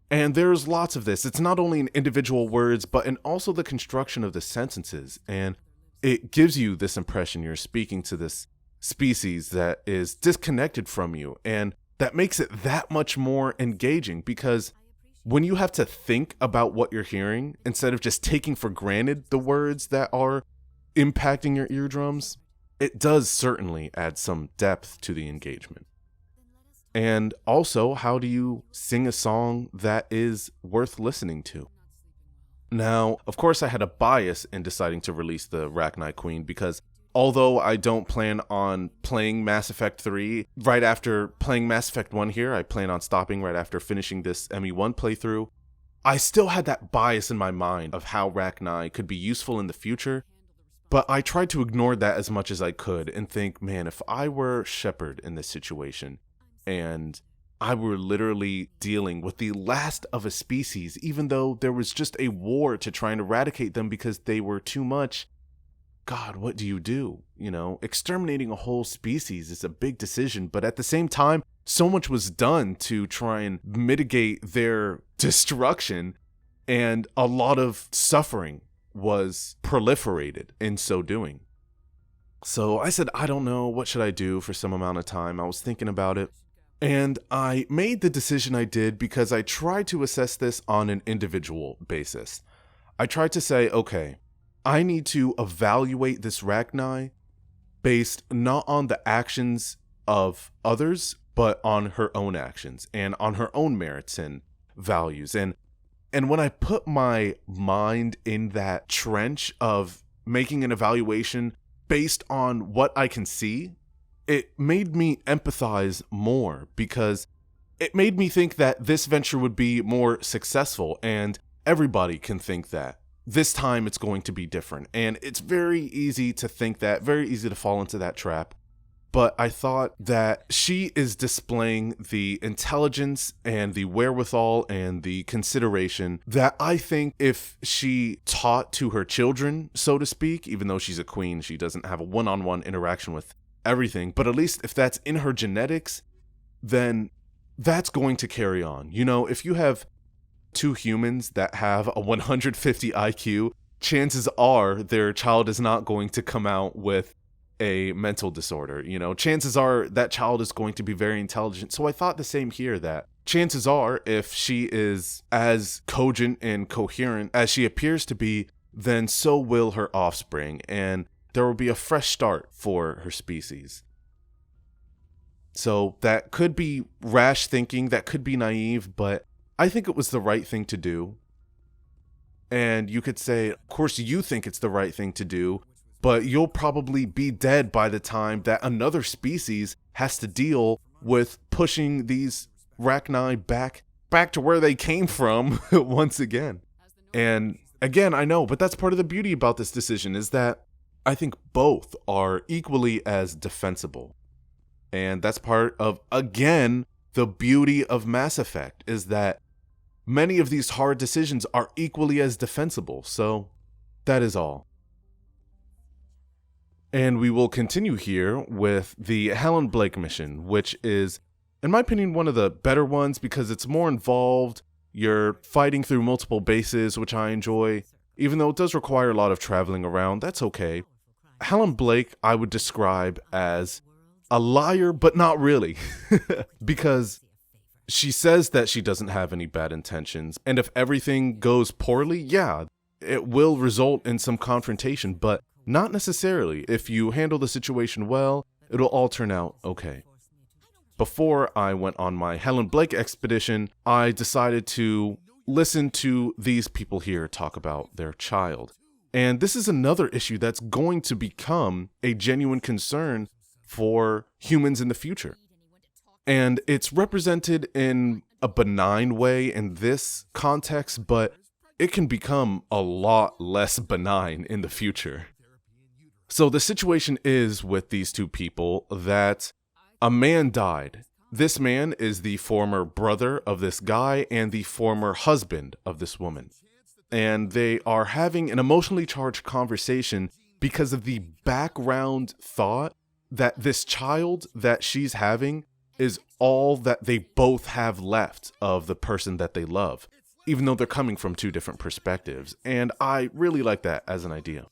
And there's lots of this. It's not only in individual words, but in also the construction of the sentences. And it gives you this impression you're speaking to this species that is disconnected from you. And that makes it that much more engaging, because when you have to think about what you're hearing, instead of just taking for granted the words that are impacting your eardrums, it does certainly add some depth to the engagement. And also, how do you sing a song that is worth listening to? Now, of course, I had a bias in deciding to release the Rachni Queen, because although I don't plan on playing Mass Effect 3 right after playing Mass Effect 1 here, I plan on stopping right after finishing this ME1 playthrough, I still had that bias in my mind of how Rachni could be useful in the future. But I tried to ignore that as much as I could and think, man, if I were Shepard in this situation, and I were literally dealing with the last of a species, even though there was just a war to try and eradicate them because they were too much. God, what do? You know, exterminating a whole species is a big decision, but at the same time, so much was done to try and mitigate their destruction, and a lot of suffering was proliferated in so doing. So I said, I don't know, what should I do for some amount of time? I was thinking about it. And I made the decision I did because I tried to assess this on an individual basis. I tried to say, okay, I need to evaluate this Rachni based not on the actions of others, but on her own actions and on her own merits and values. And when I put my mind in that trench of making an evaluation based on what I can see, it made me empathize more, because it made me think that this venture would be more successful, and everybody can think that. This time it's going to be different, and it's very easy to think that, very easy to fall into that trap. But I thought that she is displaying the intelligence and the wherewithal and the consideration that I think if she taught to her children, so to speak, even though she's a queen, she doesn't have a one-on-one interaction with everything, but at least if that's in her genetics, then that's going to carry on. You know, if you have two humans that have a 150 IQ, chances are their child is not going to come out with a mental disorder. You know, chances are that child is going to be very intelligent. So I thought the same here, that chances are if she is as cogent and coherent as she appears to be, then so will her offspring, and there will be a fresh start for her species. So that could be rash thinking, that could be naive, but I think it was the right thing to do. And you could say, of course you think it's the right thing to do, but you'll probably be dead by the time that another species has to deal with pushing these Rachni back to where they came from once again. And again, I know, but that's part of the beauty about this decision is that I think both are equally as defensible. And that's part of, again, the beauty of Mass Effect is that many of these hard decisions are equally as defensible. So that is all. And we will continue here with the Helen Blake mission, which is, in my opinion, one of the better ones because it's more involved. You're fighting through multiple bases, which I enjoy. Even though it does require a lot of traveling around, that's okay. Helen Blake, I would describe as a liar, but not really. Because she says that she doesn't have any bad intentions. And if everything goes poorly, yeah, it will result in some confrontation, but not necessarily. If you handle the situation well, it'll all turn out okay. Before I went on my Helen Blake expedition, I decided to listen to these people here talk about their child. And this is another issue that's going to become a genuine concern for humans in the future. And it's represented in a benign way in this context, but it can become a lot less benign in the future. So the situation is with these two people that a man died. This man is the former brother of this guy and the former husband of this woman. And they are having an emotionally charged conversation because of the background thought that this child that she's having is all that they both have left of the person that they love, even though they're coming from two different perspectives. And I really like that as an idea.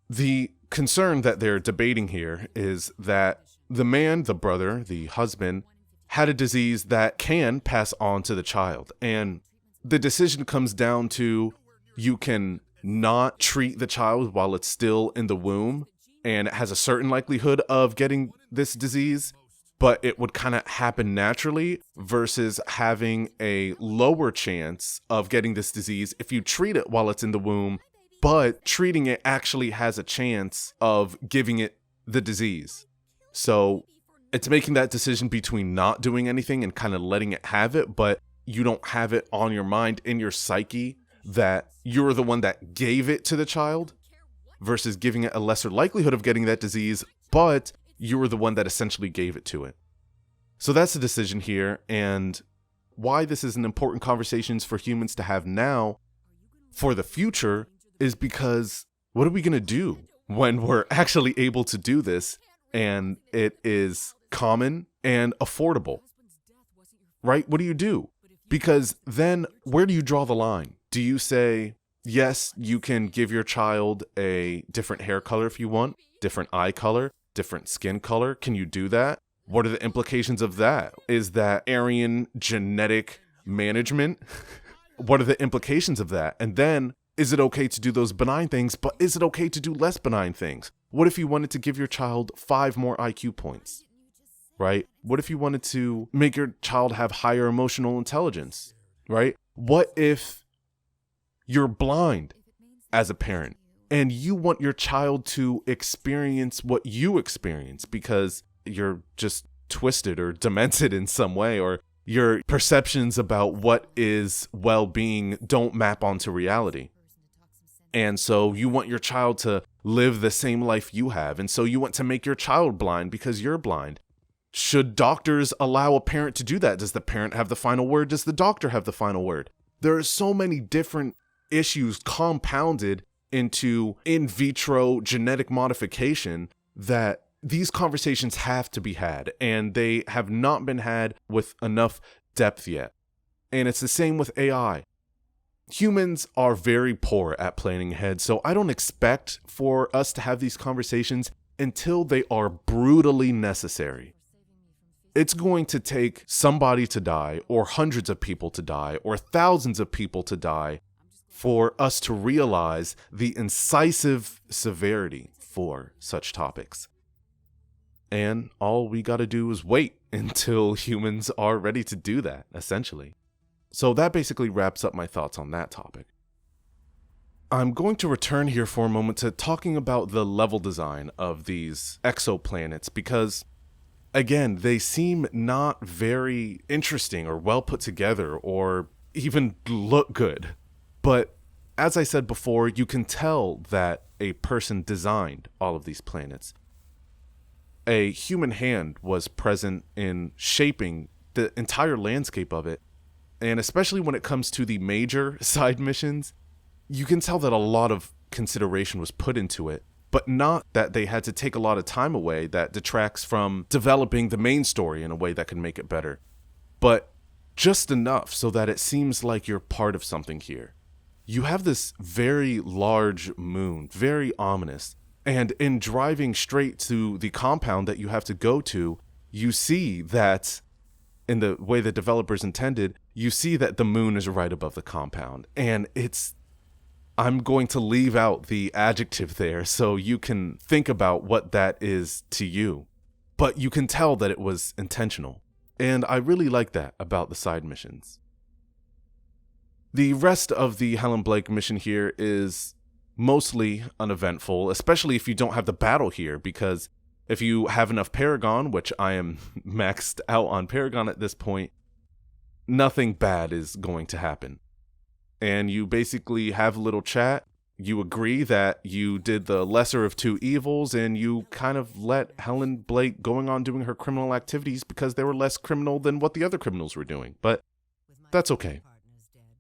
The concern that they're debating here is that the man, the brother, the husband, had a disease that can pass on to the child. And the decision comes down to you can not treat the child while it's still in the womb and it has a certain likelihood of getting this disease, but it would kind of happen naturally versus having a lower chance of getting this disease if you treat it while it's in the womb, but treating it actually has a chance of giving it the disease. So it's making that decision between not doing anything and kind of letting it have it, but you don't have it on your mind, in your psyche, that you're the one that gave it to the child versus giving it a lesser likelihood of getting that disease, but you were the one that essentially gave it to it. So that's the decision here, and why this is an important conversation for humans to have now for the future is because what are we going to do when we're actually able to do this and it is common and affordable, right? What do you do? Because then where do you draw the line? Do you say, yes, you can give your child a different hair color if you want, different eye color, different skin color? Can you do that? What are the implications of that? Is that Aryan genetic management? What are the implications of that? And then, is it okay to do those benign things, but is it okay to do less benign things? What if you wanted to give your child 5 more IQ points, right? What if you wanted to make your child have higher emotional intelligence, right? What if you're blind as a parent and you want your child to experience what you experience because you're just twisted or demented in some way, or your perceptions about what is well-being don't map onto reality? And so you want your child to live the same life you have. And so you want to make your child blind because you're blind. Should doctors allow a parent to do that? Does the parent have the final word? Does the doctor have the final word? There are so many different issues compounded into in vitro genetic modification that these conversations have to be had, and they have not been had with enough depth yet. And it's the same with AI. Humans are very poor at planning ahead, so I don't expect for us to have these conversations until they are brutally necessary. It's going to take somebody to die, or hundreds of people to die, or thousands of people to die for us to realize the incisive severity for such topics. And all we got to do is wait until humans are ready to do that, essentially. So that basically wraps up my thoughts on that topic. I'm going to return here for a moment to talking about the level design of these exoplanets because, again, they seem not very interesting or well put together or even look good. But as I said before, you can tell that a person designed all of these planets. A human hand was present in shaping the entire landscape of it. And especially when it comes to the major side missions, you can tell that a lot of consideration was put into it, but not that they had to take a lot of time away that detracts from developing the main story in a way that can make it better. But just enough so that it seems like you're part of something here. You have this very large moon, very ominous, and in driving straight to the compound that you have to go to, you see that, in the way the developers intended, you see that the moon is right above the compound. And I'm going to leave out the adjective there so you can think about what that is to you. But you can tell that it was intentional. And I really like that about the side missions. The rest of the Helen Blake mission here is mostly uneventful, especially if you don't have the battle here, because if you have enough Paragon, which I am maxed out on Paragon at this point, nothing bad is going to happen. And you basically have a little chat, you agree that you did the lesser of two evils, and you kind of let Helen Blake going on doing her criminal activities because they were less criminal than what the other criminals were doing. But that's okay.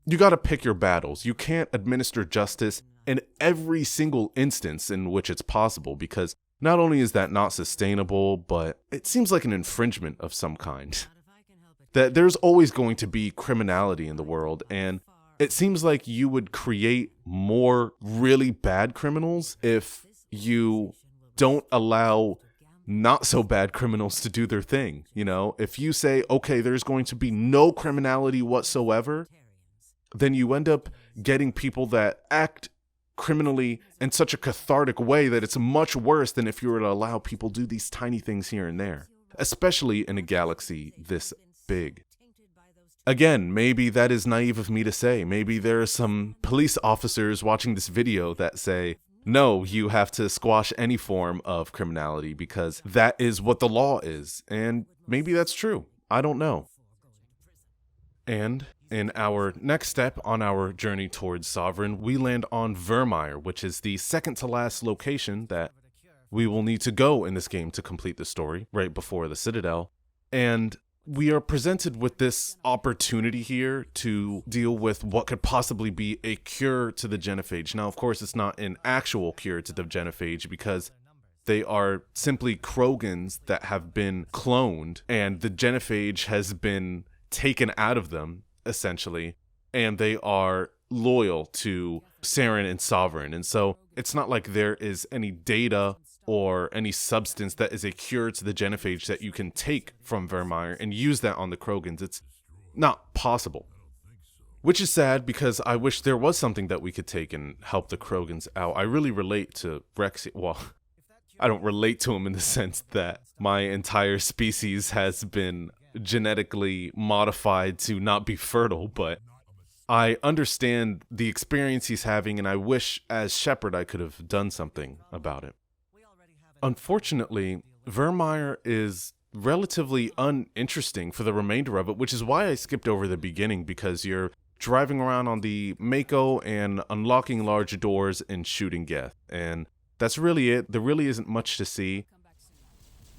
You gotta pick your battles. You can't administer justice in every single instance in which it's possible, because not only is that not sustainable, but it seems like an infringement of some kind. That there's always going to be criminality in the world, and it seems like you would create more really bad criminals if you don't allow not so bad criminals to do their thing. You know, if you say, okay, there's going to be no criminality whatsoever, then you end up getting people that act criminally in such a cathartic way that it's much worse than if you were to allow people do these tiny things here and there, especially in a galaxy this big. Again, maybe that is naive of me to say. Maybe there are some police officers watching this video that say, no, you have to squash any form of criminality because that is what the law is. And maybe that's true. I don't know. And in our next step on our journey towards Sovereign, we land on Virmire, which is the second to last location that we will need to go in this game to complete the story, right before the Citadel. And we are presented with this opportunity here to deal with what could possibly be a cure to the genophage. Now, of course, it's not an actual cure to the genophage because they are simply Krogans that have been cloned, and the genophage has been taken out of them, essentially, and they are loyal to Saren and Sovereign. And so it's not like there is any data or any substance that is a cure to the genophage that you can take from Virmire and use that on the Krogans. It's not possible. Which is sad, because I wish there was something that we could take and help the Krogans out. I really relate to Rexy. Well, I don't relate to him in the sense that my entire species has been genetically modified to not be fertile, but I understand the experience he's having, and I wish as Shepard I could have done something about it. Unfortunately, Virmire is relatively uninteresting for the remainder of it, which is why I skipped over the beginning, because you're driving around on the Mako and unlocking large doors and shooting Geth, and that's really it. There really isn't much to see.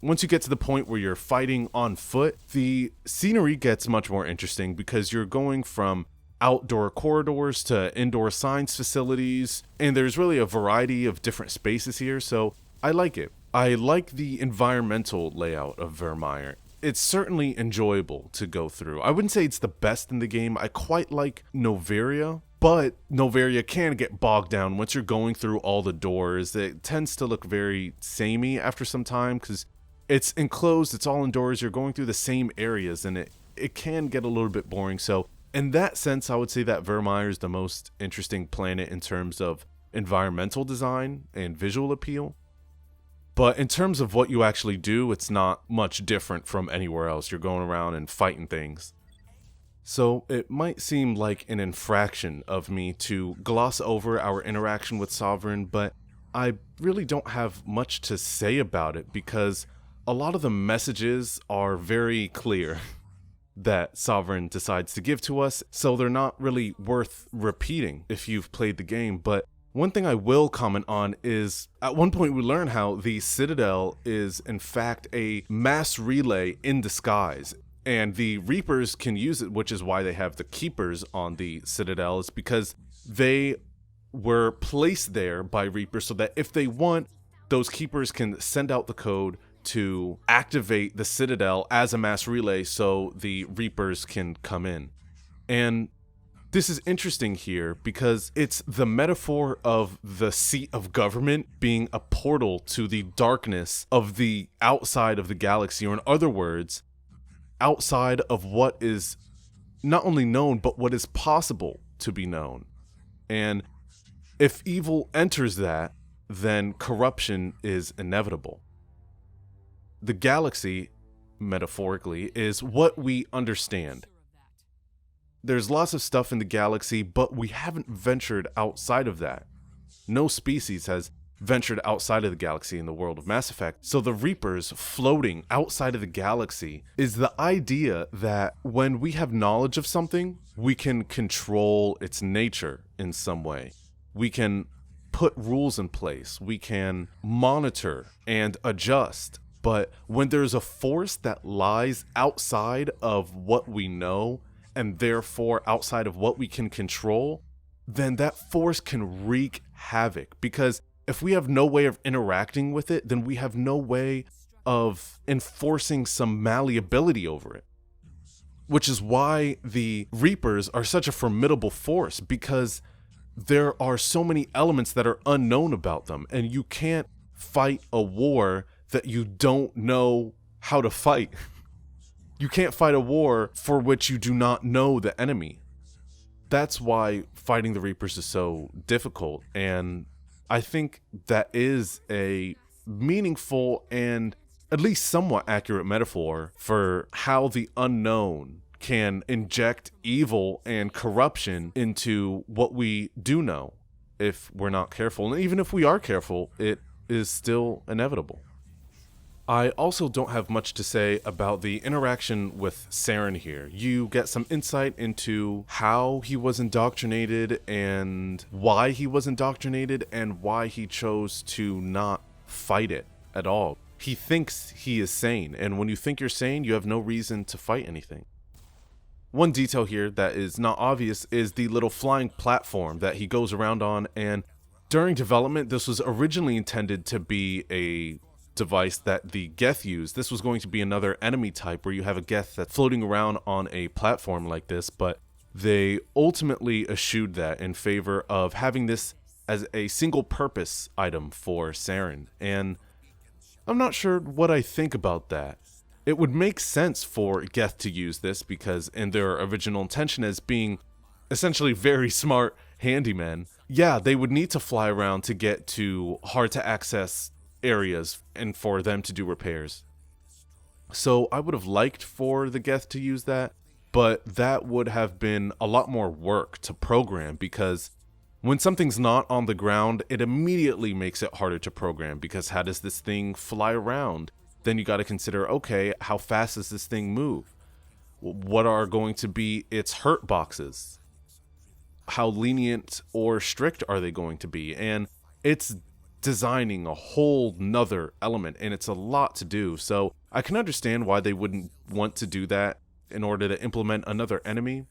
Once you get to the point where you're fighting on foot, the scenery gets much more interesting because you're going from outdoor corridors to indoor science facilities, and there's really a variety of different spaces here, so I like it. I like the environmental layout of Virmire. It's certainly enjoyable to go through. I wouldn't say it's the best in the game. I quite like Noveria, but Noveria can get bogged down once you're going through all the doors. It tends to look very samey after some time because it's enclosed, it's all indoors, you're going through the same areas, and it can get a little bit boring. So in that sense, I would say that Virmire is the most interesting planet in terms of environmental design and visual appeal. But in terms of what you actually do, it's not much different from anywhere else. You're going around and fighting things. So it might seem like an infraction of me to gloss over our interaction with Sovereign, but I really don't have much to say about it because a lot of the messages are very clear. that Sovereign decides to give to us, so they're not really worth repeating if you've played the game. But one thing I will comment on is, at one point we learn how the Citadel is in fact a mass relay in disguise, and the Reapers can use it, which is why they have the Keepers on the Citadel, is because they were placed there by Reapers so that if they want, those Keepers can send out the code to activate the Citadel as a mass relay so the Reapers can come in. And this is interesting here because it's the metaphor of the seat of government being a portal to the darkness of the outside of the galaxy, or in other words, outside of what is not only known, but what is possible to be known. And if evil enters that, then corruption is inevitable. The galaxy, metaphorically, is what we understand. There's lots of stuff in the galaxy, but we haven't ventured outside of that. No species has ventured outside of the galaxy in the world of Mass Effect. So the Reapers floating outside of the galaxy is the idea that when we have knowledge of something, we can control its nature in some way. We can put rules in place. We can monitor and adjust. But when there's a force that lies outside of what we know, and therefore outside of what we can control, then that force can wreak havoc. Because if we have no way of interacting with it, then we have no way of enforcing some malleability over it. Which is why the Reapers are such a formidable force, because there are so many elements that are unknown about them, and you can't fight a war that you don't know how to fight. You can't fight a war for which you do not know the enemy. That's why fighting the Reapers is so difficult, and I think that is a meaningful and at least somewhat accurate metaphor for how the unknown can inject evil and corruption into what we do know if we're not careful. And even if we are careful, it is still inevitable. I also don't have much to say about the interaction with Saren here. You get some insight into how he was indoctrinated and why he was indoctrinated and why he chose to not fight it at all. He thinks he is sane, and when you think you're sane, you have no reason to fight anything. One detail here that is not obvious is the little flying platform that he goes around on, and during development, this was originally intended to be a device that the Geth used. This was going to be another enemy type where you have a Geth that's floating around on a platform like this, but they ultimately eschewed that in favor of having this as a single purpose item for Saren, and I'm not sure what I think about that. It would make sense for Geth to use this because in their original intention as being essentially very smart handymen, yeah, they would need to fly around to get to hard to access areas and for them to do repairs. So I would have liked for the Geth to use that, but that would have been a lot more work to program because when something's not on the ground, it immediately makes it harder to program because how does this thing fly around? Then you got to consider, okay, how fast does this thing move? What are going to be its hurt boxes? How lenient or strict are they going to be? And it's designing a whole nother element, and it's a lot to do. So I can understand why they wouldn't want to do that in order to implement another enemy.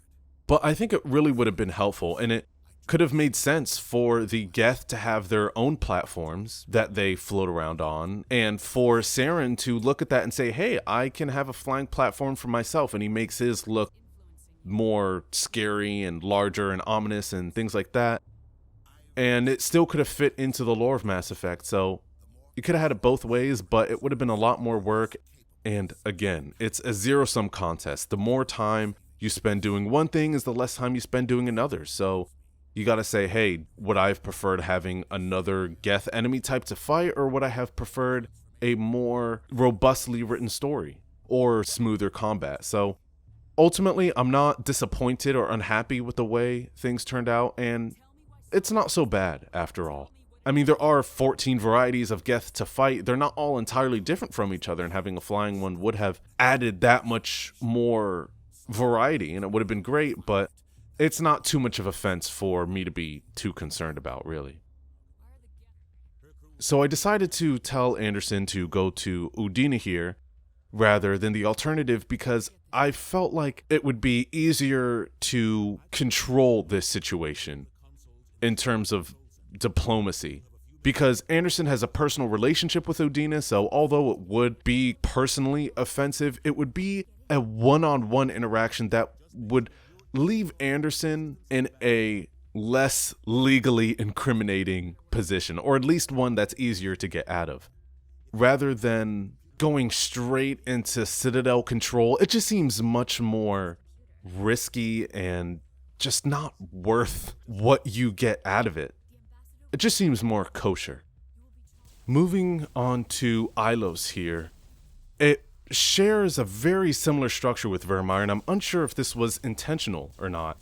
But I think it really would have been helpful, and it could have made sense for the Geth to have their own platforms that they float around on, and for Saren to look at that and say, hey, I can have a flying platform for myself, and he makes his look more scary and larger and ominous and things like that. And it still could have fit into the lore of Mass Effect, so you could have had it both ways, but it would have been a lot more work. And again, it's a zero-sum contest. The more time you spend doing one thing is the less time you spend doing another. So you gotta say, hey, would I have preferred having another Geth enemy type to fight, or would I have preferred a more robustly written story or smoother combat? So ultimately, I'm not disappointed or unhappy with the way things turned out, and it's not so bad after all. I mean, there are 14 varieties of Geth to fight. They're not all entirely different from each other, and having a flying one would have added that much more variety, and it would have been great, but it's not too much of a fence for me to be too concerned about, really. So I decided to tell Anderson to go to Udina here rather than the alternative because I felt like it would be easier to control this situation in terms of diplomacy. Because Anderson has a personal relationship with Udina, so although it would be personally offensive, it would be a one-on-one interaction that would leave Anderson in a less legally incriminating position, or at least one that's easier to get out of. Rather than going straight into Citadel control, it just seems much more risky and just not worth what you get out of it. It just seems more kosher. Moving on to Ilos here, it shares a very similar structure with Virmire, and I'm unsure if this was intentional or not.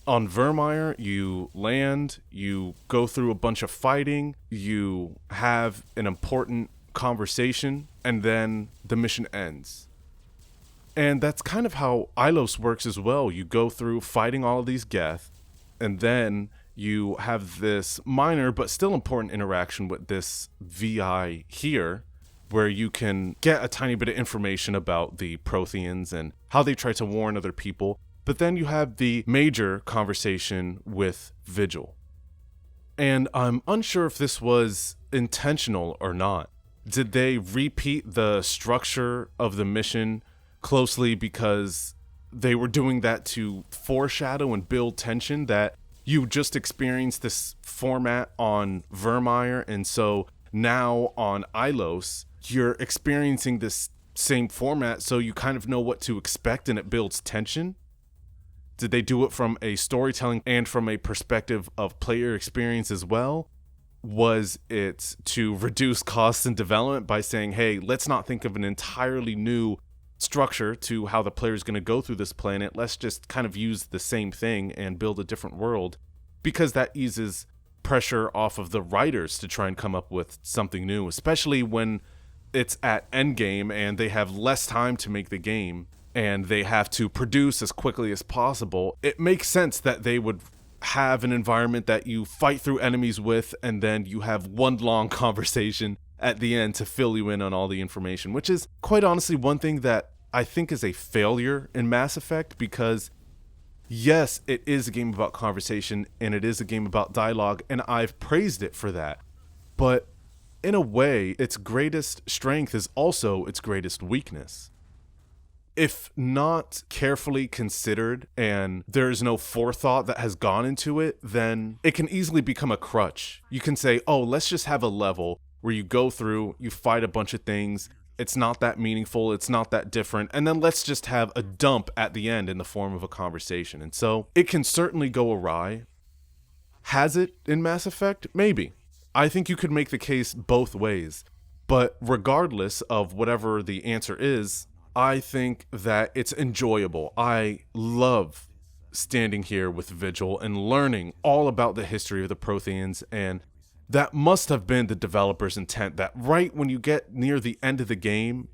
On Virmire, you land, you go through a bunch of fighting, you have an important conversation, and then the mission ends. And that's kind of how Ilos works as well. You go through fighting all of these Geth, and then you have this minor but still important interaction with this VI here, where you can get a tiny bit of information about the Protheans and how they try to warn other people. But then you have the major conversation with Vigil. And I'm unsure if this was intentional or not. Did they repeat the structure of the mission closely because they were doing that to foreshadow and build tension that you just experienced this format on Virmire, and so now on Ilos, you're experiencing this same format, so you kind of know what to expect and it builds tension? Did they do it from a storytelling and from a perspective of player experience as well? Was it to reduce costs and development by saying, hey, let's not think of an entirely new structure to how the player is going to go through this planet. Let's just kind of use the same thing and build a different world, because that eases pressure off of the writers to try and come up with something new, especially when it's at endgame and they have less time to make the game and they have to produce as quickly as possible. It makes sense that they would have an environment that you fight through enemies with, and then you have one long conversation at the end to fill you in on all the information, which is quite honestly one thing that I think is a failure in Mass Effect, because yes, it is a game about conversation and it is a game about dialogue, and I've praised it for that. But in a way, its greatest strength is also its greatest weakness. If not carefully considered and there's no forethought that has gone into it, then it can easily become a crutch. You can say, oh, let's just have a level where you go through, you fight a bunch of things, it's not that meaningful, it's not that different, and then let's just have a dump at the end in the form of a conversation. And so it can certainly go awry. Has it in Mass Effect? Maybe. I think you could make the case both ways. But regardless of whatever the answer is, I think that it's enjoyable. I love standing here with Vigil and learning all about the history of the Protheans, and that must have been the developer's intent, that right when you get near the end of the game,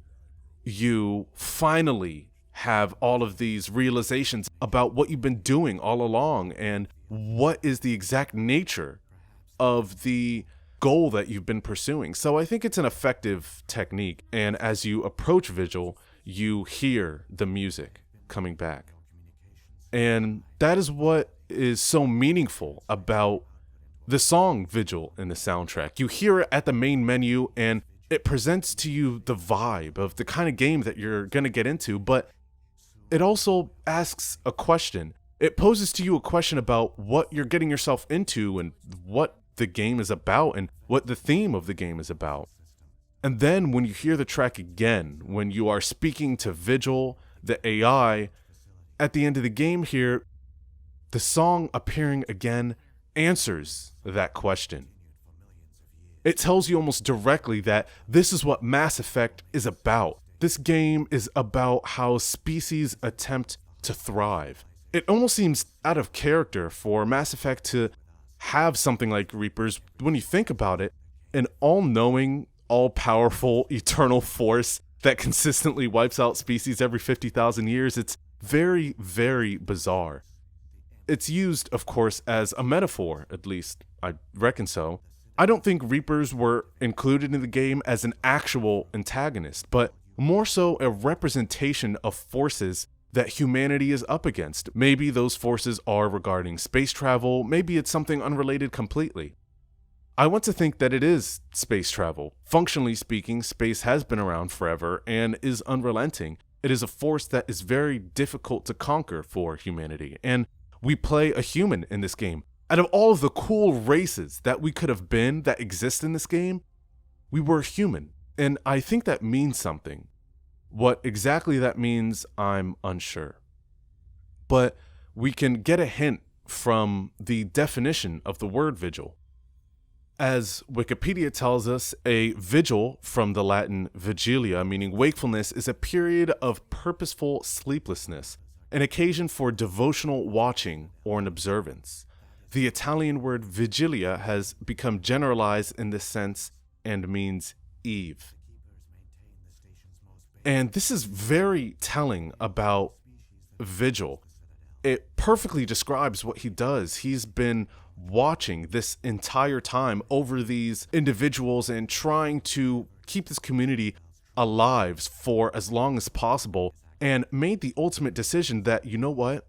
you finally have all of these realizations about what you've been doing all along and what is the exact nature of the goal that you've been pursuing. So I think it's an effective technique, and as you approach Vigil, you hear the music coming back. And that is what is so meaningful about the song Vigil in the soundtrack. You hear it at the main menu, and it presents to you the vibe of the kind of game that you're going to get into, but it also asks a question. It poses to you a question about what you're getting yourself into and what the game is about and what the theme of the game is about. And then when you hear the track again, when you are speaking to Vigil, the AI, at the end of the game here, the song appearing again answers that question. It tells you almost directly that this is what Mass Effect is about. This game is about how species attempt to thrive. It almost seems out of character for Mass Effect to have something like Reapers, when you think about it, an all-knowing, all-powerful, eternal force that consistently wipes out species every 50,000 years. It's very, very bizarre. It's used, of course, as a metaphor, at least I reckon so. I don't think Reapers were included in the game as an actual antagonist, but more so a representation of forces that humanity is up against. Maybe those forces are regarding space travel, maybe it's something unrelated completely. I want to think that it is space travel. Functionally speaking, space has been around forever and is unrelenting. It is a force that is very difficult to conquer for humanity, and we play a human in this game. Out of all of the cool races that we could have been that exist in this game, we were human, and I think that means something. What exactly that means, I'm unsure. But we can get a hint from the definition of the word vigil. As Wikipedia tells us, a vigil, from the Latin vigilia, meaning wakefulness, is a period of purposeful sleeplessness, an occasion for devotional watching or an observance. The Italian word vigilia has become generalized in this sense and means eve. And this is very telling about Vigil. It perfectly describes what he does. He's been watching this entire time over these individuals and trying to keep this community alive for as long as possible, and made the ultimate decision that, you know what?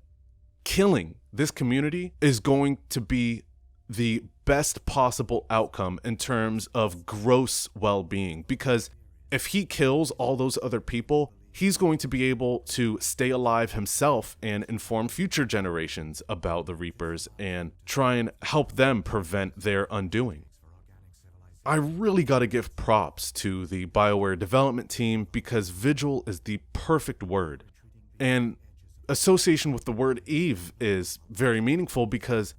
Killing this community is going to be the best possible outcome in terms of gross well-being, because if he kills all those other people, he's going to be able to stay alive himself and inform future generations about the Reapers and try and help them prevent their undoing. I really got to give props to the BioWare development team, because Vigil is the perfect word. And association with the word eve is very meaningful because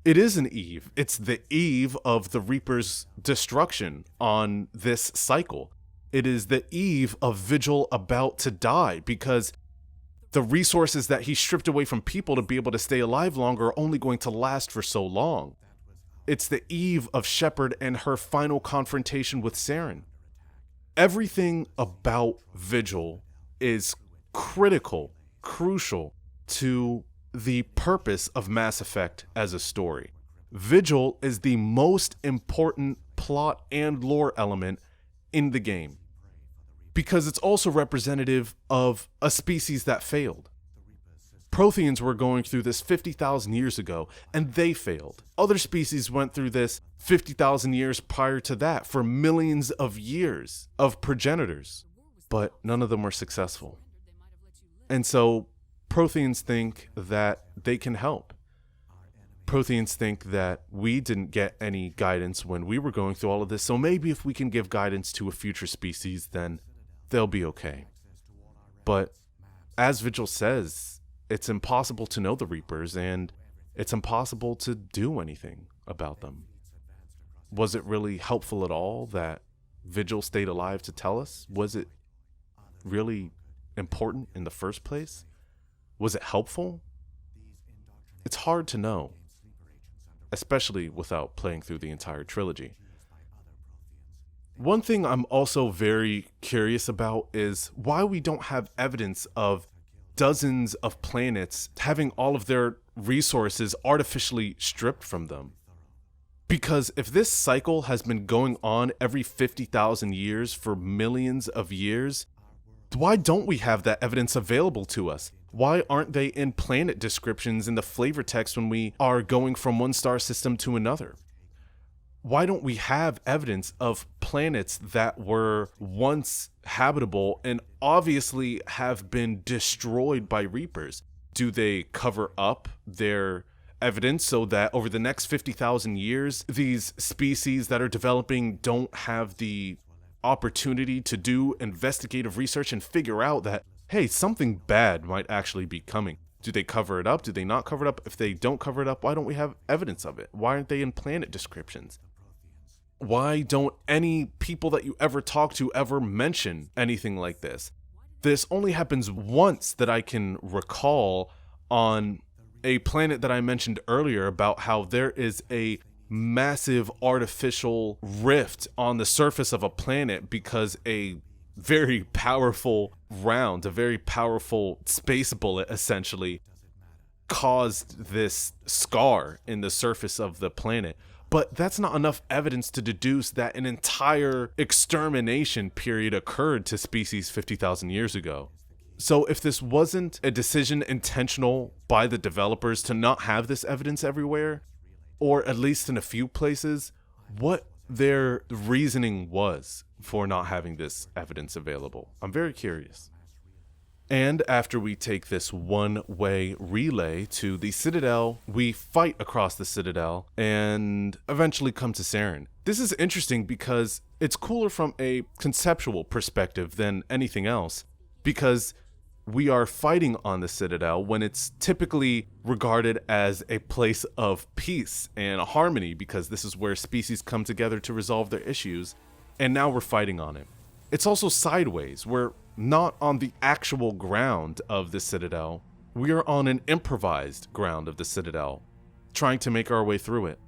it is an eve. It's the eve of the Reaper's destruction on this cycle. It is the eve of Vigil about to die, because the resources that he stripped away from people to be able to stay alive longer are only going to last for so long. It's the eve of Shepard and her final confrontation with Saren. Everything about Vigil is crucial to the purpose of Mass Effect as a story. Vigil is the most important plot and lore element in the game, because it's also representative of a species that failed. Protheans were going through this 50,000 years ago, and they failed. Other species went through this 50,000 years prior to that for millions of years of progenitors, but none of them were successful. And so Protheans think that they can help. Protheans think that we didn't get any guidance when we were going through all of this, so maybe if we can give guidance to a future species, then they'll be okay. But as Vigil says, it's impossible to know the Reapers, and it's impossible to do anything about them. Was it really helpful at all that Vigil stayed alive to tell us? Was it really important in the first place? Was it helpful? It's hard to know, especially without playing through the entire trilogy. One thing I'm also very curious about is why we don't have evidence of dozens of planets having all of their resources artificially stripped from them. Because if this cycle has been going on every 50,000 years for millions of years, why don't we have that evidence available to us? Why aren't they in planet descriptions in the flavor text when we are going from one star system to another? Why don't we have evidence of planets that were once habitable and obviously have been destroyed by Reapers? Do they cover up their evidence so that over the next 50,000 years, these species that are developing don't have the opportunity to do investigative research and figure out that, hey, something bad might actually be coming? Do they cover it up? Do they not cover it up? If they don't cover it up, why don't we have evidence of it? Why aren't they in planet descriptions? Why don't any people that you ever talk to ever mention anything like this? This only happens once that I can recall, on a planet that I mentioned earlier about how there is a massive artificial rift on the surface of a planet because a very powerful round, a very powerful space bullet essentially, caused this scar in the surface of the planet. But that's not enough evidence to deduce that an entire extermination period occurred to species 50,000 years ago. So if this wasn't a decision intentional by the developers to not have this evidence everywhere, or at least in a few places, what their reasoning was for not having this evidence available. I'm very curious. And after we take this one-way relay to the Citadel, we fight across the Citadel and eventually come to Saren. This is interesting because it's cooler from a conceptual perspective than anything else, because we are fighting on the Citadel when it's typically regarded as a place of peace and harmony, because this is where species come together to resolve their issues, and now we're fighting on it. It's also sideways. We're not on the actual ground of the Citadel. We are on an improvised ground of the Citadel, trying to make our way through it.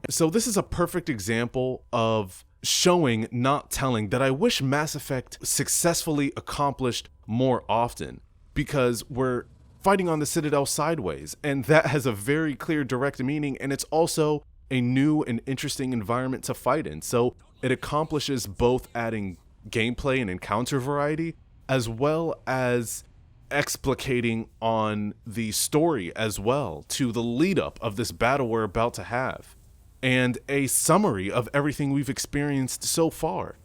So this is a perfect example of showing, not telling, that I wish Mass Effect successfully accomplished more often, because we're fighting on the Citadel sideways, and that has a very clear direct meaning, and it's also a new and interesting environment to fight in. So it accomplishes both adding gameplay and encounter variety, as well as explicating on the story as well, to the lead up of this battle we're about to have, and a summary of everything we've experienced so far.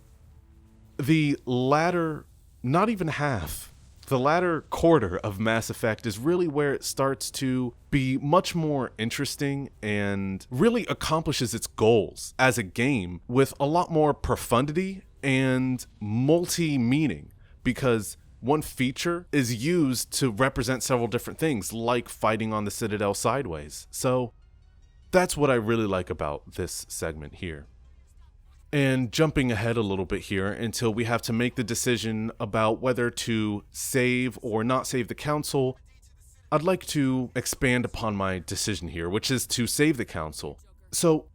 The latter, not even half, the latter quarter of Mass Effect is really where it starts to be much more interesting and really accomplishes its goals as a game with a lot more profundity and multi-meaning, because one feature is used to represent several different things, like fighting on the Citadel sideways. So that's what I really like about this segment here. And jumping ahead a little bit here until we have to make the decision about whether to save or not save the council, I'd like to expand upon my decision here, which is to save the council. So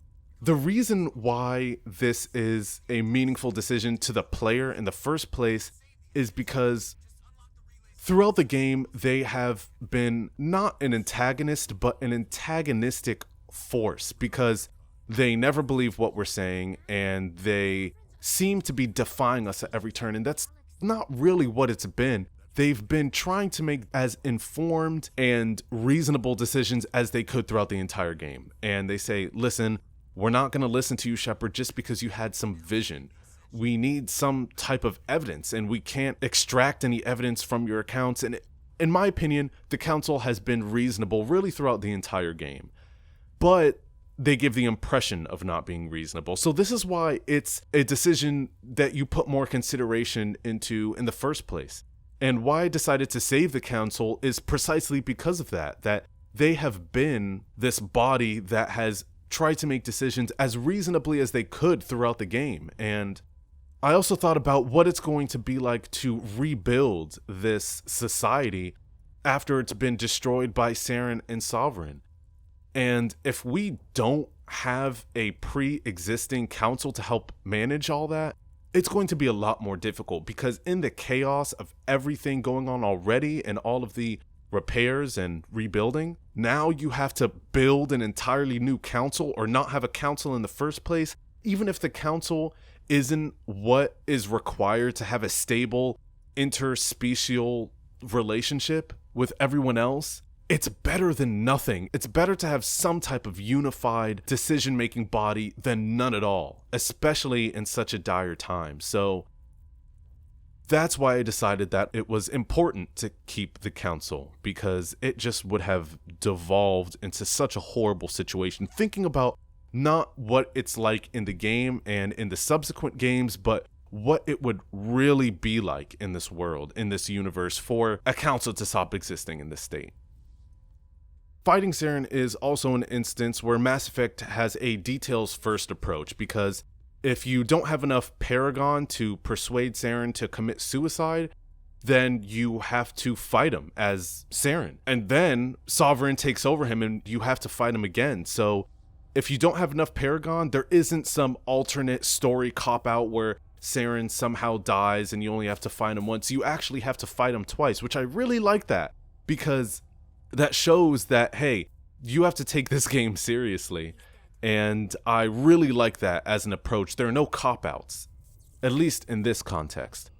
the reason why this is a meaningful decision to the player in the first place is because throughout the game, they have been not an antagonist, but an antagonistic force, because they never believe what we're saying, and they seem to be defying us at every turn, and that's not really what it's been. They've been trying to make as informed and reasonable decisions as they could throughout the entire game. And they say, listen, we're not going to listen to you, Shepard, just because you had some vision. We need some type of evidence, and we can't extract any evidence from your accounts. And in my opinion, the council has been reasonable really throughout the entire game. But they give the impression of not being reasonable. So this is why it's a decision that you put more consideration into in the first place. And why I decided to save the council is precisely because of that they have been this body that has tried to make decisions as reasonably as they could throughout the game. And I also thought about what it's going to be like to rebuild this society after it's been destroyed by Saren and Sovereign. And if we don't have a pre-existing council to help manage all that, it's going to be a lot more difficult, because in the chaos of everything going on already and all of the repairs and rebuilding, now you have to build an entirely new council or not have a council in the first place. Even if the council isn't what is required to have a stable interspecial relationship with everyone else, it's better than nothing. It's better to have some type of unified decision-making body than none at all, especially in such a dire time. So that's why I decided that it was important to keep the council, because it just would have devolved into such a horrible situation. Thinking about not what it's like in the game and in the subsequent games, but what it would really be like in this world, in this universe, for a council to stop existing in this state. Fighting Saren is also an instance where Mass Effect has a details-first approach, because if you don't have enough Paragon to persuade Saren to commit suicide, then you have to fight him as Saren. And then Sovereign takes over him and you have to fight him again. So if you don't have enough Paragon, there isn't some alternate story cop-out where Saren somehow dies and you only have to fight him once. You actually have to fight him twice, which I really like that, because that shows that, hey, you have to take this game seriously. And I really like that as an approach. There are no cop-outs, at least in this context.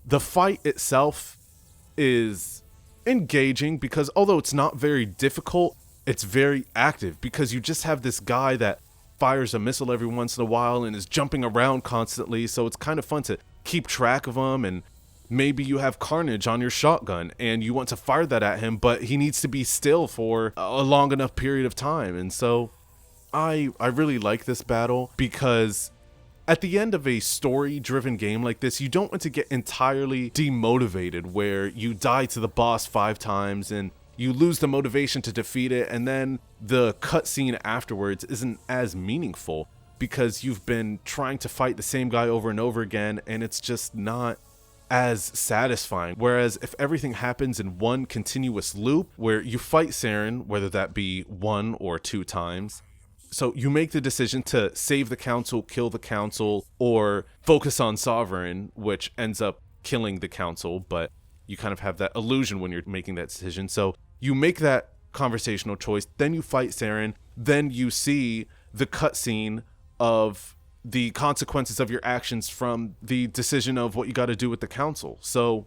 The fight itself is engaging because although it's not very difficult, it's very active because you just have this guy that fires a missile every once in a while and is jumping around constantly, so it's kind of fun to keep track of him. And maybe you have Carnage on your shotgun and you want to fire that at him, but he needs to be still for a long enough period of time. And so I really like this battle because at the end of a story-driven game like this, you don't want to get entirely demotivated where you die to the boss 5 times and you lose the motivation to defeat it, and then the cutscene afterwards isn't as meaningful because you've been trying to fight the same guy over and over again, and it's just not as satisfying. Whereas if everything happens in one continuous loop where you fight Saren, whether that be 1 or 2 times, so you make the decision to save the council, kill the council, or focus on Sovereign, which ends up killing the council, but you kind of have that illusion when you're making that decision. So you make that conversational choice, then you fight Saren, then you see the cutscene of the consequences of your actions from the decision of what you got to do with the council. So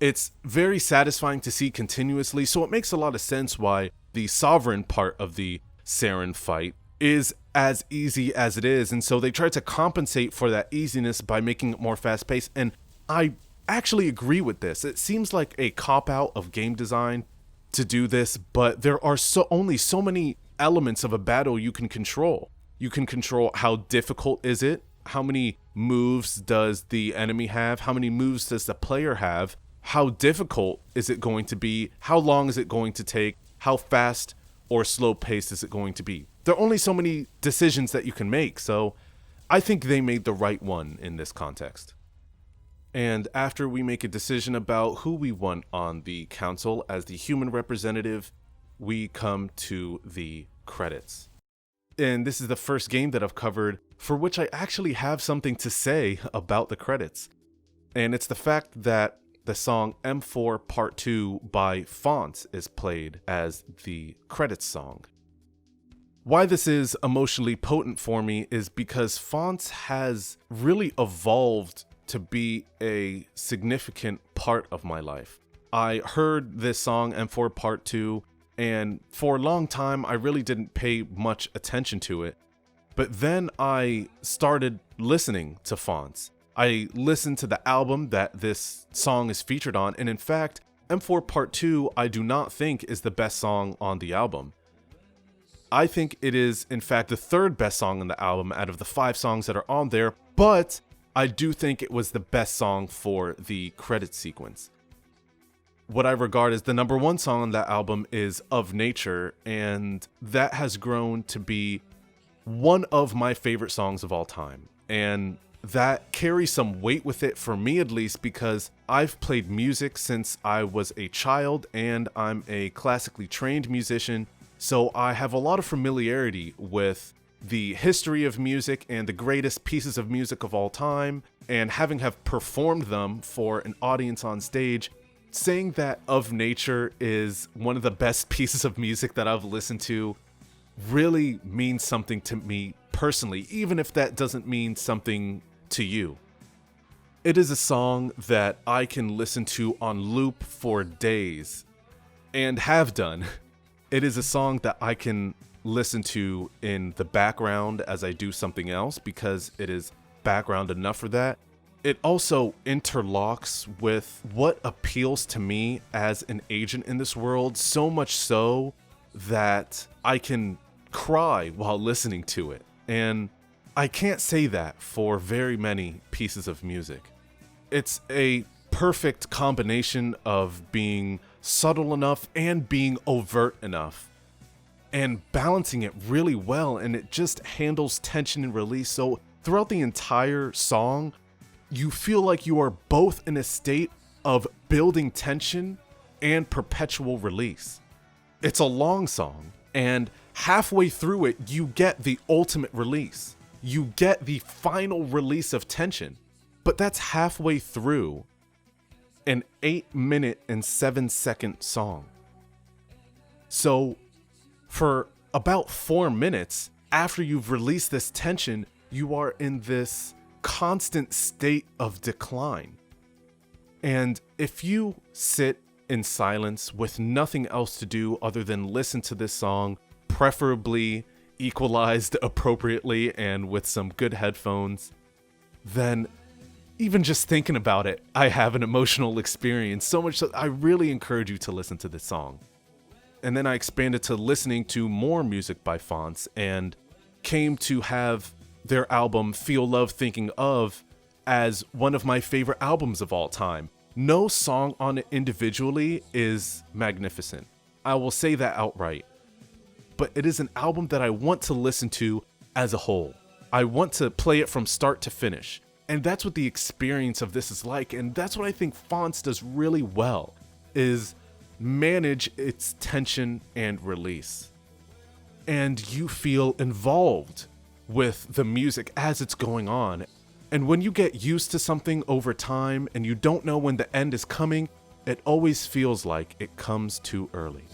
it's very satisfying to see continuously, so it makes a lot of sense why the Sovereign part of the Saren fight is as easy as it is, and so they try to compensate for that easiness by making it more fast-paced, and I actually agree with this. It seems like a cop-out of game design to do this, but there are only so many elements of a battle you can control. You can control how difficult is it, how many moves does the enemy have, how many moves does the player have, how difficult is it going to be, how long is it going to take, how fast or slow paced is it going to be. There are only so many decisions that you can make, so I think they made the right one in this context. And after we make a decision about who we want on the council as the human representative, we come to the credits. And this is the first game that I've covered for which I actually have something to say about the credits. And it's the fact that the song M4 Part 2 by Fonts is played as the credits song. Why this is emotionally potent for me is because Fonts has really evolved to be a significant part of my life. I heard this song M4 Part 2, and for a long time I really didn't pay much attention to it. But then I started listening to Fonts. I listened to the album that this song is featured on, and in fact, M4 Part 2 I do not think is the best song on the album. I think it is, in fact, the 3rd best song on the album out of the 5 songs that are on there, but I do think it was the best song for the credit sequence. What I regard as the number 1 song on that album is Of Nature, and that has grown to be one of my favorite songs of all time. And that carries some weight with it for me, at least, because I've played music since I was a child and I'm a classically trained musician, so I have a lot of familiarity with the history of music and the greatest pieces of music of all time, and having have performed them for an audience on stage, saying that Of Nature is one of the best pieces of music that I've listened to really means something to me personally, even if that doesn't mean something to you. It is a song that I can listen to on loop for days, and have done. It is a song that I can listen to in the background as I do something else because it is background enough for that. It also interlocks with what appeals to me as an agent in this world, so much so that I can cry while listening to it. And I can't say that for very many pieces of music. It's a perfect combination of being subtle enough and being overt enough, and balancing it really well, and it just handles tension and release. So throughout the entire song, you feel like you are both in a state of building tension and perpetual release. It's a long song, and halfway through it, you get the ultimate release. you get the final release of tension. But that's halfway through an 8-minute and 7-second song. So for about 4 minutes after you've released this tension, you are in this constant state of decline. And if you sit in silence with nothing else to do other than listen to this song, preferably equalized appropriately and with some good headphones, then even just thinking about it, I have an emotional experience, so much that I really encourage you to listen to this song. And then I expanded to listening to more music by Fonts and came to have their album Feel Love Thinking Of as one of my favorite albums of all time. No song on it individually is magnificent. I will say that outright. But it is an album that I want to listen to as a whole. I want to play it from start to finish. And that's what the experience of this is like. And that's what I think Fonts does really well, is manage its tension and release. And you feel involved with the music as it's going on. And when you get used to something over time and you don't know when the end is coming, it always feels like it comes too early.